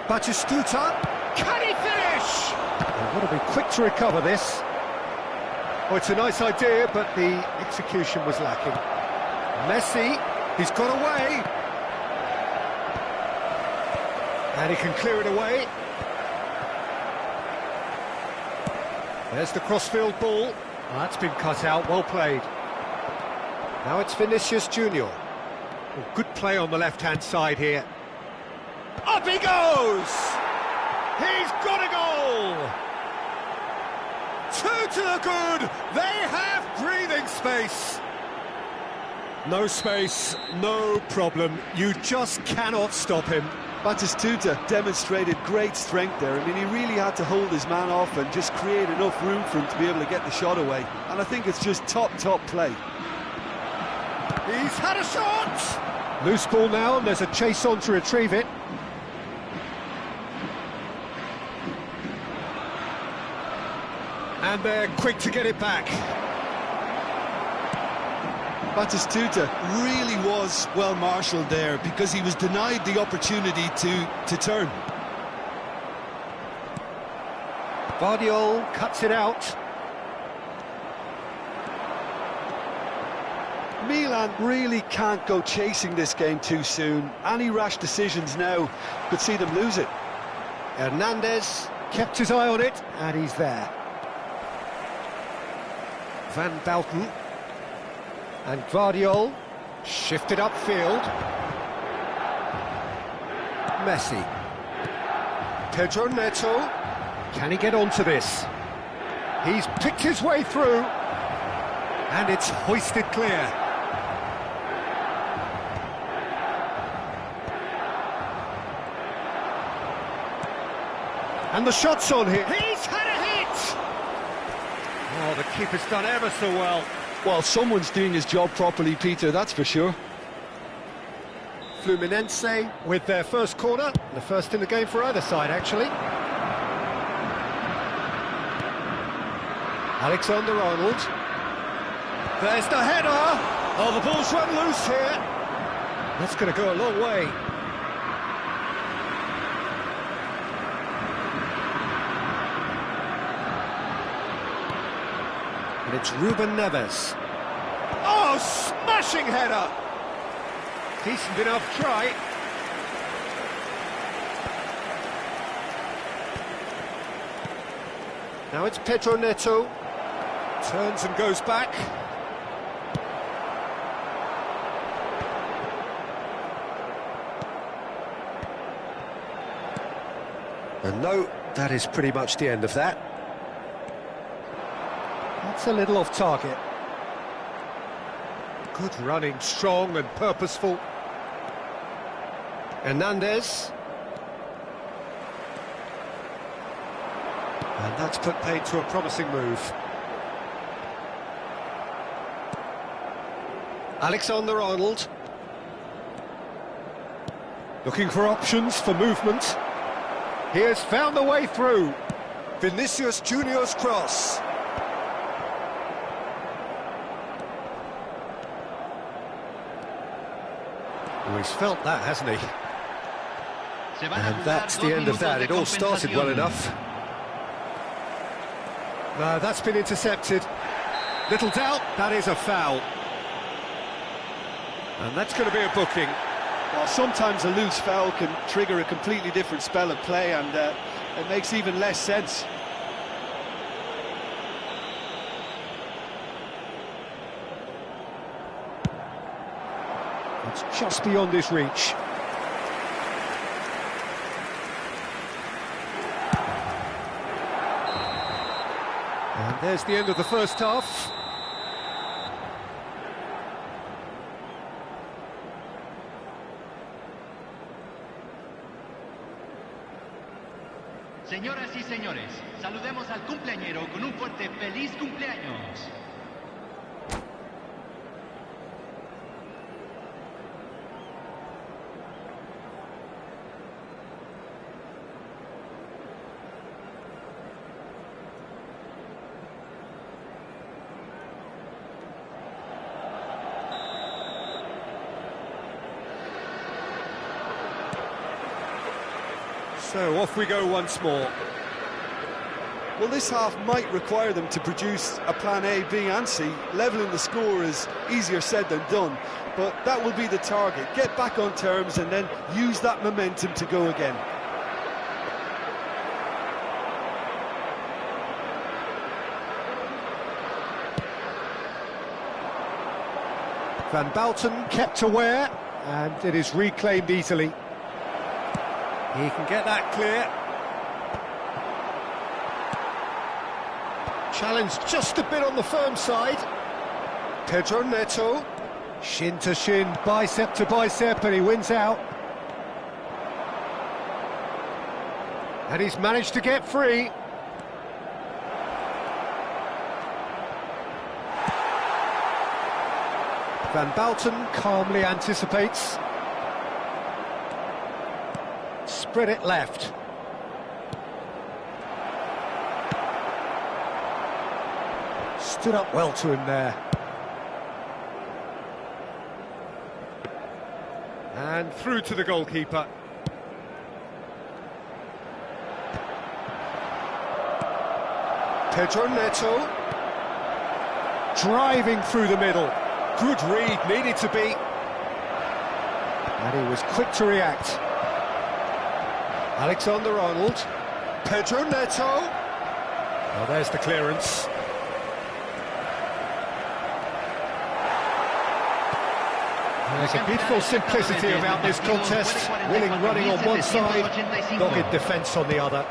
Batistuta. Can he finish? They've got to be quick to recover this. Oh, it's a nice idea, but the execution was lacking. Messi. He's got away. And he can clear it away. There's the crossfield ball. Oh, that's been cut out, well played. Now it's Vinicius Junior. Oh, good play on the left-hand side here. Up he goes! He's got a goal! 2 to the good! They have breathing space! No space, no problem. You just cannot stop him. Batistuta demonstrated great strength there. I mean, he really had to hold his man off and just create enough room for him to be able to get the shot away. And I think it's just top play. He's had a shot! Loose ball now, and there's a chase on to retrieve it. And they're quick to get it back. Batistuta really was well marshalled there because he was denied the opportunity to turn. Vardiol cuts it out. Milan really can't go chasing this game too soon. Any rash decisions now could see them lose it. Hernandez kept his eye on it, and he's there. Van Belten. And Vardiol shifted upfield. Messi. Pedro Neto. Can he get onto this? He's picked his way through. And it's hoisted clear. And the shot's on here. He's had a hit! Oh, the keeper's done ever so well. Well, someone's doing his job properly, Peter, that's for sure. Fluminense with their first corner, the first in the game for either side, actually. Alexander-Arnold. There's the header! Oh, the ball's run loose here. That's going to go a long way. And it's Ruben Neves. Oh, smashing header! Decent enough try. Now it's Pedro Neto. Turns and goes back. And no, that is pretty much the end of that. That's a little off target. Good running, strong and purposeful. Hernandez. And that's put paid to a promising move. Alexander-Arnold. Looking for options for movement. He has found the way through. Vinicius Junior's cross. Oh, he's felt that, hasn't he? And that's the end of that. It all started well enough. No, that's been intercepted. Little doubt, that is a foul. And that's going to be a booking. Well, sometimes a loose foul can trigger a completely different spell of play, and it makes even less sense. It's just beyond his reach. And there's the end of the first half. Señoras y señores, saludemos al cumpleañero con un fuerte feliz cumpleaños. So off we go once more. Well, this half might require them to produce a plan A, B and C. Levelling the score is easier said than done, but that will be the target. Get back on terms and then use that momentum to go again. Van Bouten kept aware, and it is reclaimed easily. He can get that clear. Challenge just a bit on the firm side. Pedro Neto. Shin to shin, bicep to bicep, and he wins out. And he's managed to get free. Van Bouten calmly anticipates. Spread it left. Stood up well to him there. And through to the goalkeeper. Pedro Neto. Driving through the middle. Good read, needed to be. And he was quick to react. Alexander-Arnold. Pedro Neto. Oh, there's the clearance. There's a beautiful simplicity about this contest. Willing running on one side, dogged defence on the other.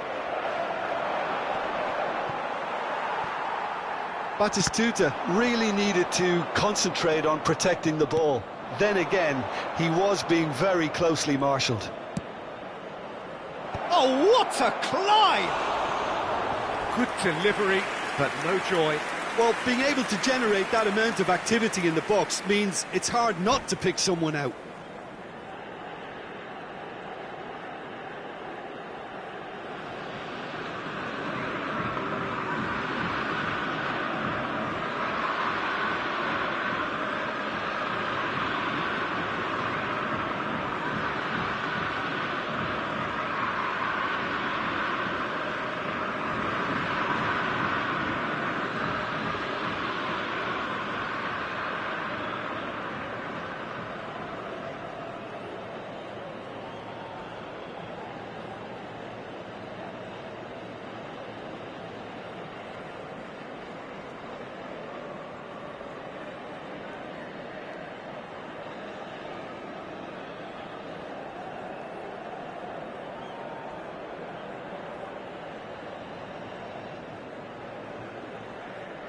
Batistuta really needed to concentrate on protecting the ball. Then again, he was being very closely marshalled. Oh, what a climb! Good delivery, but no joy. Well, being able to generate that amount of activity in the box means it's hard not to pick someone out.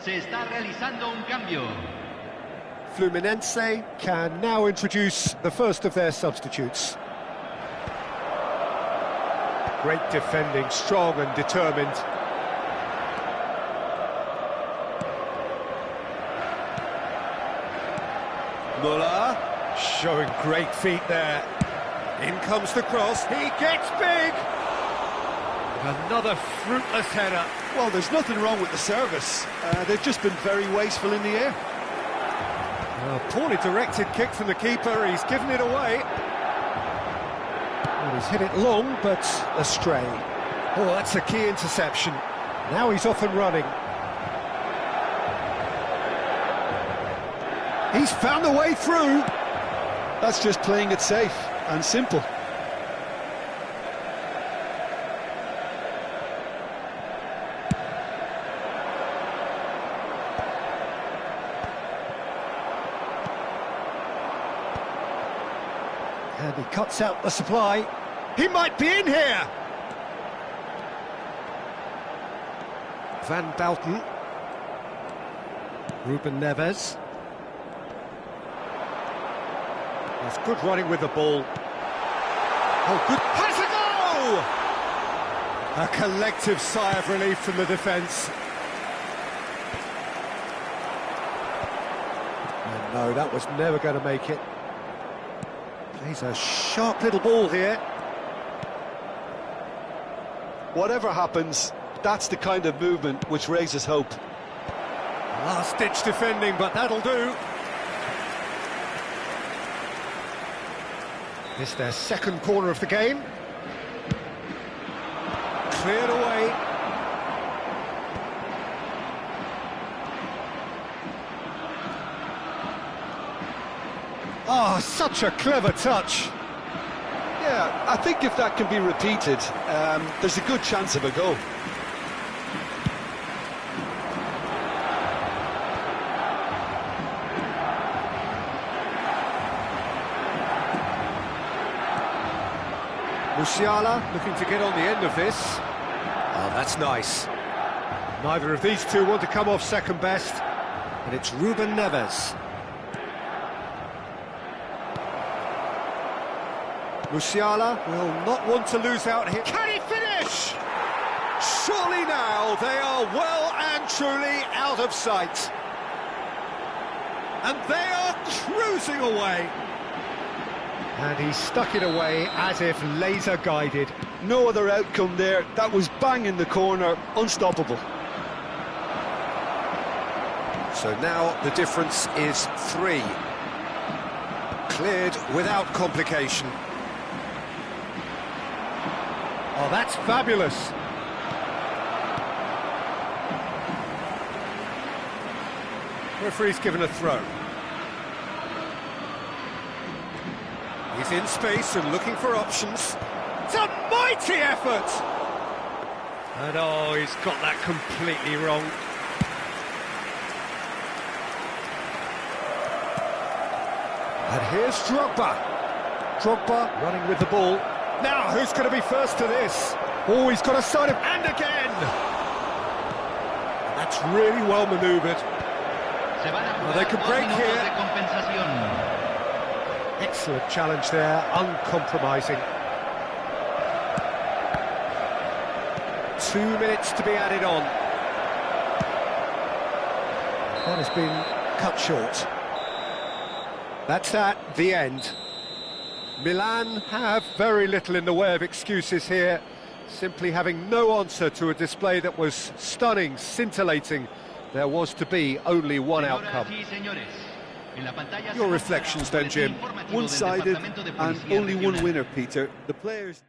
Se está realizando un cambio. Fluminense can now introduce the first of their substitutes. Great defending, strong and determined. Muller, showing great feet there. In comes the cross, he gets big! Another fruitless header. Well, there's nothing wrong with the service. They've just been very wasteful in the air. A poorly directed kick from the keeper, he's given it away. Well, he's hit it long, but astray. Oh, that's a key interception. Now he's off and running. He's found a way through. That's just playing it safe and simple. And he cuts out the supply. He might be in here! Van Bouten. Ruben Neves. There's good running with the ball. Oh, good pass, a goal! A collective sigh of relief from the defence. And no, that was never going to make it. Plays a sharp little ball here. Whatever happens, that's the kind of movement which raises hope. Last-ditch defending, but that'll do. It's their second corner of the game. Cleared away. Oh, such a clever touch. Yeah, I think if that can be repeated, there's a good chance of a goal. Musiala looking to get on the end of this. Oh, that's nice. Neither of these two want to come off second best, and it's Ruben Neves. Musiala will not want to lose out here. Can he finish? Surely now they are well and truly out of sight. And they are cruising away. And he stuck it away as if laser-guided. No other outcome there. That was bang in the corner, unstoppable. So now the difference is 3. Cleared without complication. Oh, that's fabulous. Referee's given a throw. He's in space and looking for options. It's a mighty effort! And oh, he's got that completely wrong. And here's Drogba. Drogba running with the ball. Now, who's going to be first to this? Oh, he's got a side of... And again! That's really well manoeuvred. Well, they could break here. Excellent challenge there, uncompromising. 2 minutes to be added on. That has been cut short. That's that, the end. Milan have very little in the way of excuses here, simply having no answer to a display that was stunning, scintillating. There was to be only one outcome. Your reflections then, Jim? One-sided and only one winner, Peter. The players...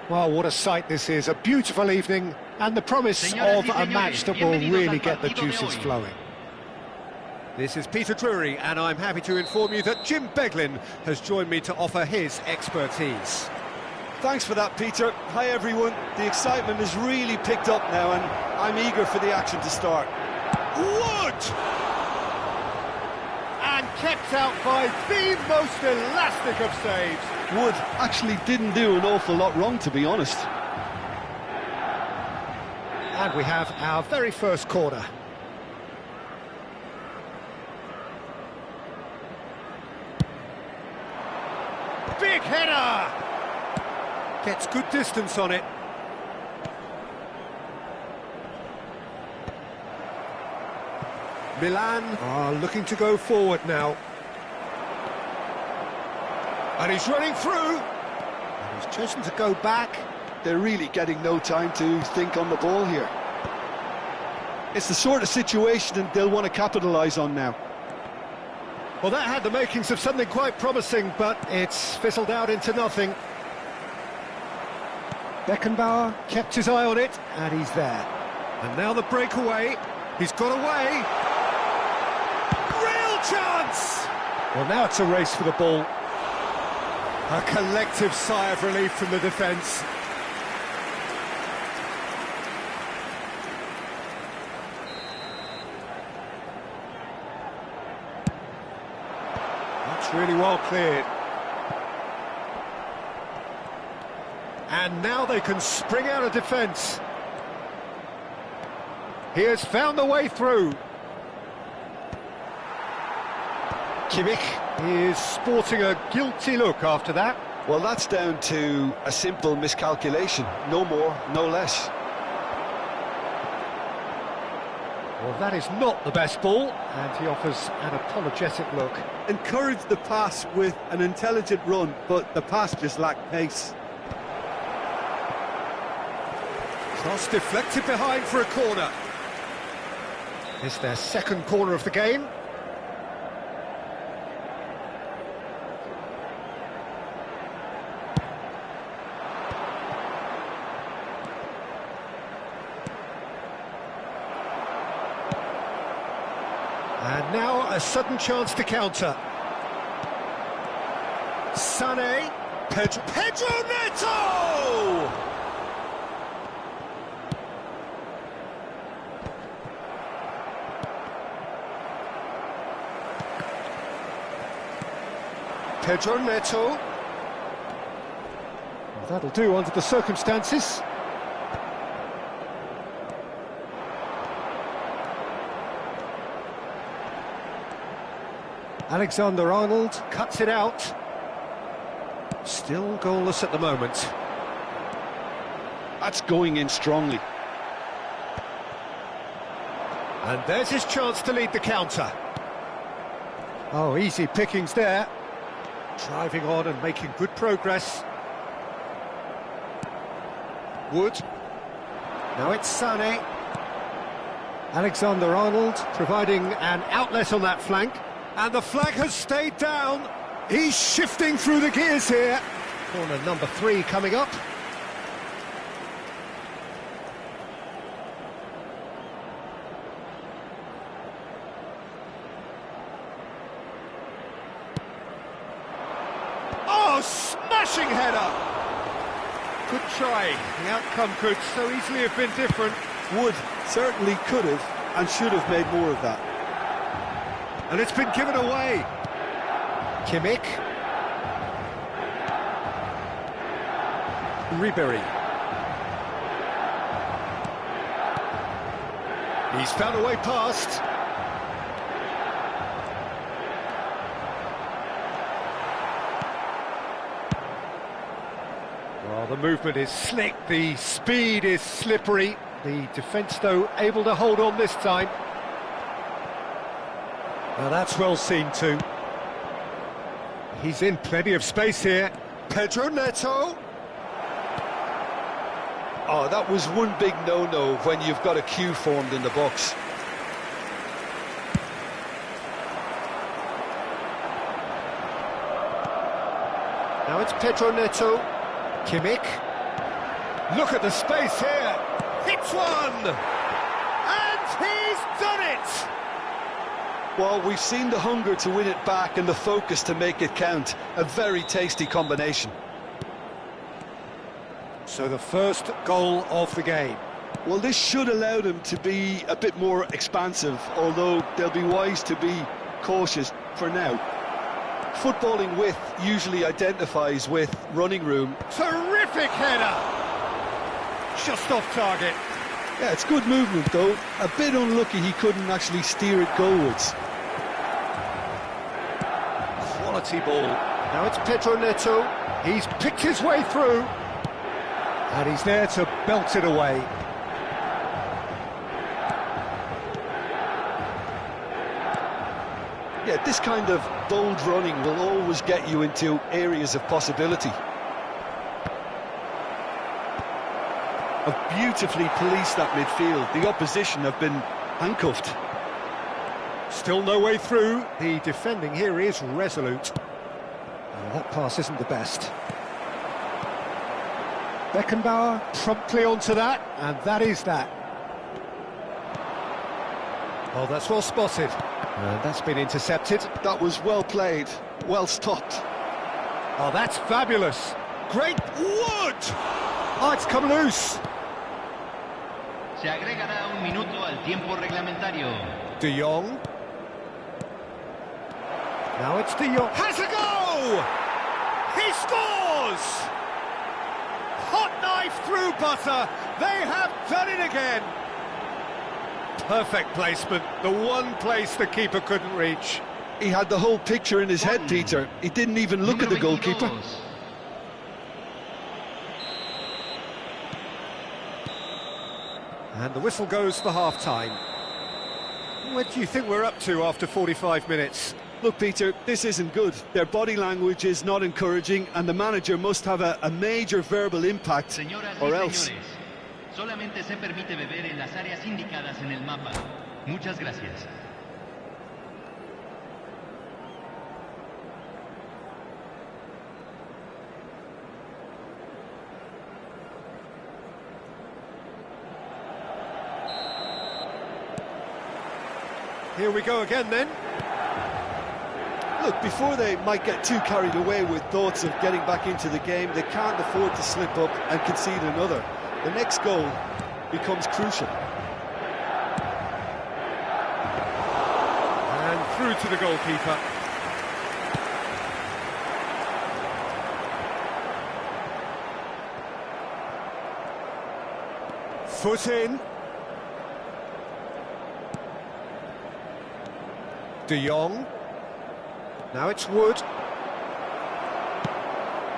Well, what a sight this is, a beautiful evening, and the promise of a match that will really get the juices flowing. This is Peter Drury, and I'm happy to inform you that Jim Beglin has joined me to offer his expertise. Thanks for that, Peter. Hi, everyone. The excitement has really picked up now, and I'm eager for the action to start. Wood! And kept out by the most elastic of saves. Wood actually didn't do an awful lot wrong, to be honest. And we have our very first corner. Big header! Gets good distance on it. Milan are looking to go forward now. And he's running through. And he's chosen to go back. They're really getting no time to think on the ball here. It's the sort of situation that they'll want to capitalise on now. Well, that had the makings of something quite promising, but it's fizzled out into nothing. Beckenbauer kept his eye on it, and he's there. And now the breakaway. He's got away. Real chance! Well, now it's a race for the ball. A collective sigh of relief from the defence. That's really well cleared. And now they can spring out of defence. He has found the way through. Kimmich is sporting a guilty look after that. Well, that's down to a simple miscalculation. No more, no less. Well, that is not the best ball, and he offers an apologetic look. Encourage the pass with an intelligent run, but the pass just lacked pace. Cross deflected behind for a corner. It's their second corner of the game. And now a sudden chance to counter. Sané, Pedro Neto! Pedro Neto. Well, that'll do under the circumstances. Alexander-Arnold cuts it out. Still goalless at the moment. That's going in strongly. And there's his chance to lead the counter. Oh, easy pickings there. Driving on and making good progress. Wood. Now it's Sané. Alexander-Arnold providing an outlet on that flank. And the flag has stayed down. He's shifting through the gears here. Corner number 3 coming up. Oh, smashing header! Good try. The outcome could so easily have been different. Wood certainly could have and should have made more of that. And it's been given away. Kimmich. Ribéry. He's found a way past. Well, the movement is slick, the speed is slippery. The defence, though, able to hold on this time. Now that's well seen too. He's in plenty of space here. Pedro Neto. Oh, that was one big no-no when you've got a queue formed in the box. Now it's Pedro Neto. Kimmich. Look at the space here. Hits one! And he's done it! Well, we've seen the hunger to win it back and the focus to make it count. A very tasty combination. So the first goal of the game. Well, this should allow them to be a bit more expansive, although they'll be wise to be cautious for now. Footballing width usually identifies with running room. Terrific header! Just off target. Yeah, it's good movement though. A bit unlucky he couldn't actually steer it goalwards. Quality ball. Now it's Pedro Neto. He's picked his way through. And he's there to belt it away. Yeah, this kind of bold running will always get you into areas of possibility. Have beautifully policed that midfield. The opposition have been handcuffed. Still no way through. The defending here is resolute. Oh, that pass isn't the best. Beckenbauer promptly onto that, and that is that. Oh, that's well spotted. That's been intercepted. That was well played, well stopped. Oh, that's fabulous. Great wood! Oh, it's come loose. Se agregará un minuto al tiempo reglamentario. De Jong. Now it's De Jong. Has a go! He scores! Hot knife through butter. They have done it again. Perfect placement. The one place the keeper couldn't reach. He had the whole picture in his head, Peter. He didn't even look at the goalkeeper. And the whistle goes for half-time. What do you think we're up to after 45 minutes? Look, Peter, this isn't good. Their body language is not encouraging, and the manager must have a major verbal impact, Señoras or y else. señores, solamente se permite beber en las áreas indicadas en el mapa. Muchas gracias. Here we go again then. Look, before they might get too carried away with thoughts of getting back into the game, they can't afford to slip up and concede another. The next goal becomes crucial. And through to the goalkeeper. Foot in. De Jong. Now it's Wood.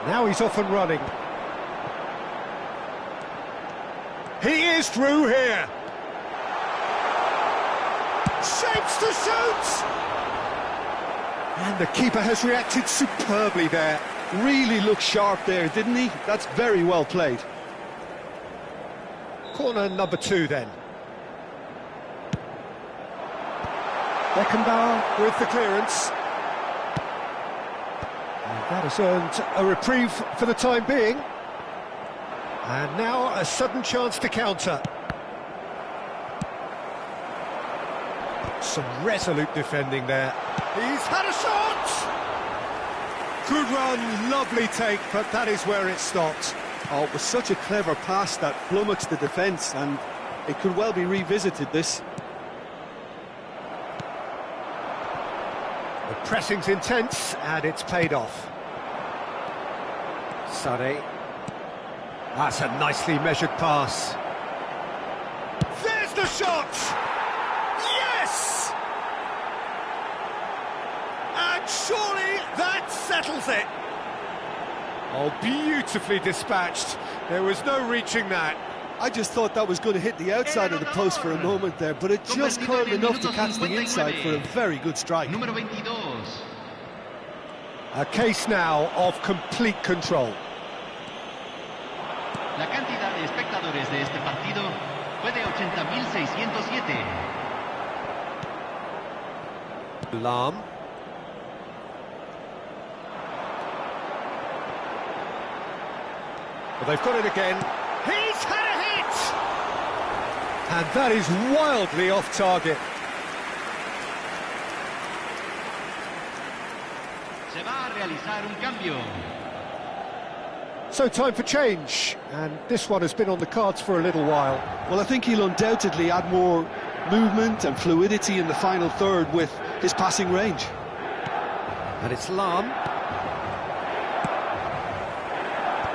Now he's off and running. He is through here. Shapes to shoot! And the keeper has reacted superbly there. Really looked sharp there, didn't he? That's very well played. Corner number 2 then. Beckenbauer with the clearance. And that has earned a reprieve for the time being. And now a sudden chance to counter. Some resolute defending there. He's had a shot! Good run, lovely take, but that is where it stopped. Oh, it was such a clever pass that flummoxed the defence, and it could well be revisited, this. The pressing's intense, and it's paid off. Sané. That's a nicely measured pass. There's the shot! Yes! And surely that settles it. Oh, beautifully dispatched. There was no reaching that. I just thought that was going to hit the outside of the post for a moment there, but it just curled enough to catch the inside for a very good strike. Número 22. A case now of complete control. La cantidad de espectadores de este partido fue de 80.607. Lahm. Well, they've got it again. He's had a hit! And that is wildly off target. Se va a realizar un cambio. So time for change, and this one has been on the cards for a little while. Well, I think he'll undoubtedly add more movement and fluidity in the final third with his passing range. And it's Lam.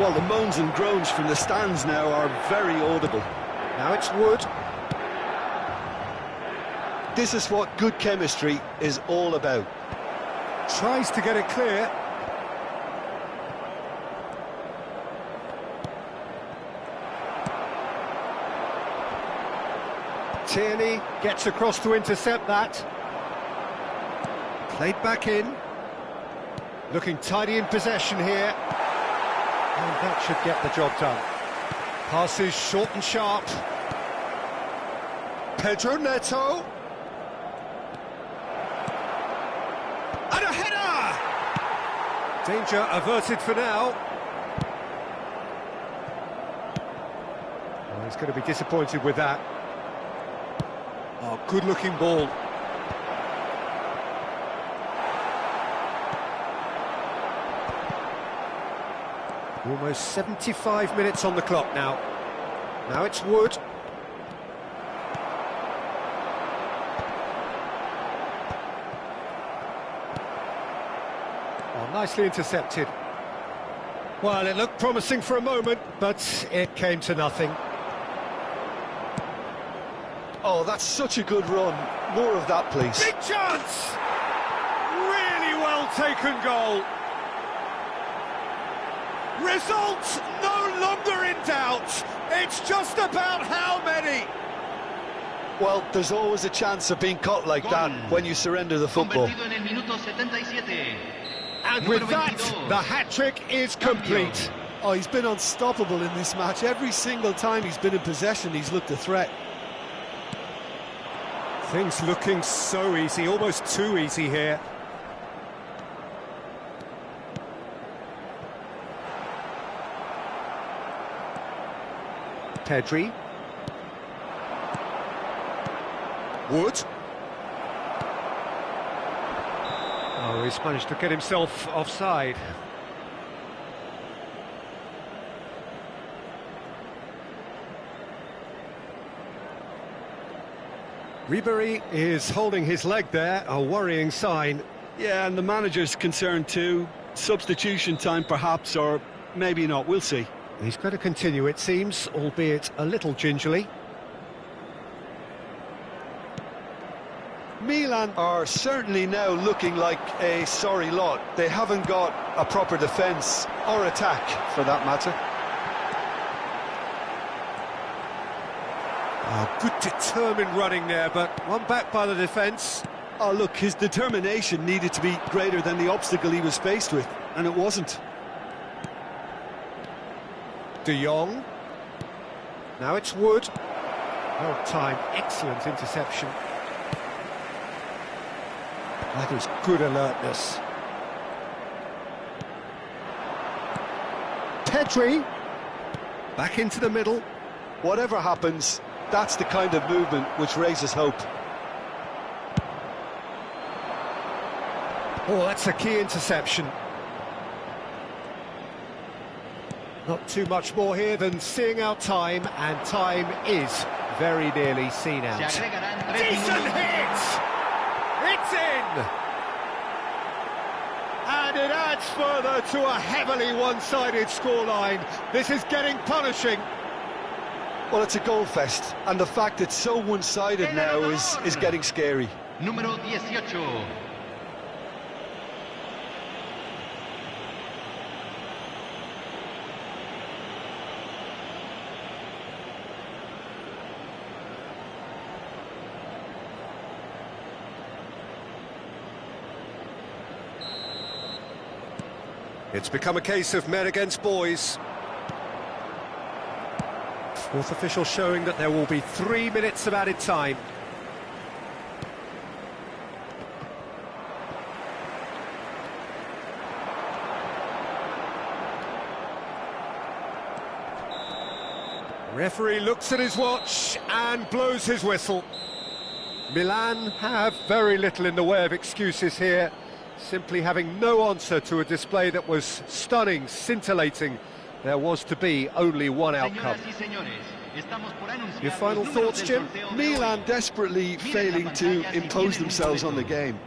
Well, the moans and groans from the stands now are very audible. Now it's Wood. This is what good chemistry is all about. Tries to get it clear. Tierney gets across to intercept that. Played back in. Looking tidy in possession here. And that should get the job done. Passes short and sharp. Pedro Neto. And a header! Danger averted for now. Well, he's going to be disappointed with that. Oh, good-looking ball. Almost 75 minutes on the clock now. Now it's Wood. Oh, nicely intercepted. Well, it looked promising for a moment, but it came to nothing. Oh, that's such a good run. More of that, please. Big chance! Really well taken goal. Results no longer in doubt. It's just about how many. Well, there's always a chance of being caught like that when you surrender the football. Convertido en el minuto 77. And with that, the hat-trick is complete. Oh, he's been unstoppable in this match. Every single time he's been in possession, he's looked a threat. Things looking so easy, almost too easy here. Pedri. Wood. Oh, he's managed to get himself offside. Ribery is holding his leg there, a worrying sign. Yeah, and the manager's concerned too. Substitution time perhaps, or maybe not, we'll see. He's going to continue, it seems, albeit a little gingerly. Milan are certainly now looking like a sorry lot. They haven't got a proper defence, or attack, for that matter. Oh, good determined running there, but one back by the defence. Oh, look, his determination needed to be greater than the obstacle he was faced with, and it wasn't. De Jong. Now it's Wood. Well timed, excellent interception. That is good alertness. Pedri. Back into the middle. Whatever happens, that's the kind of movement which raises hope. Oh, that's a key interception. Not too much more here than seeing out time, and time is very nearly seen out. Decent hit! It's in! And it adds further to a heavily one-sided scoreline. This is getting punishing. Well, it's a goal fest, and the fact it's so one-sided now is getting scary. Número 18. It's become a case of men against boys. Fourth official showing that there will be 3 minutes of added time. Referee looks at his watch and blows his whistle. Milan have very little in the way of excuses here, simply having no answer to a display that was stunning, scintillating. There was to be only one outcome. Your final thoughts, Jim? Milan desperately failing to impose themselves on the game.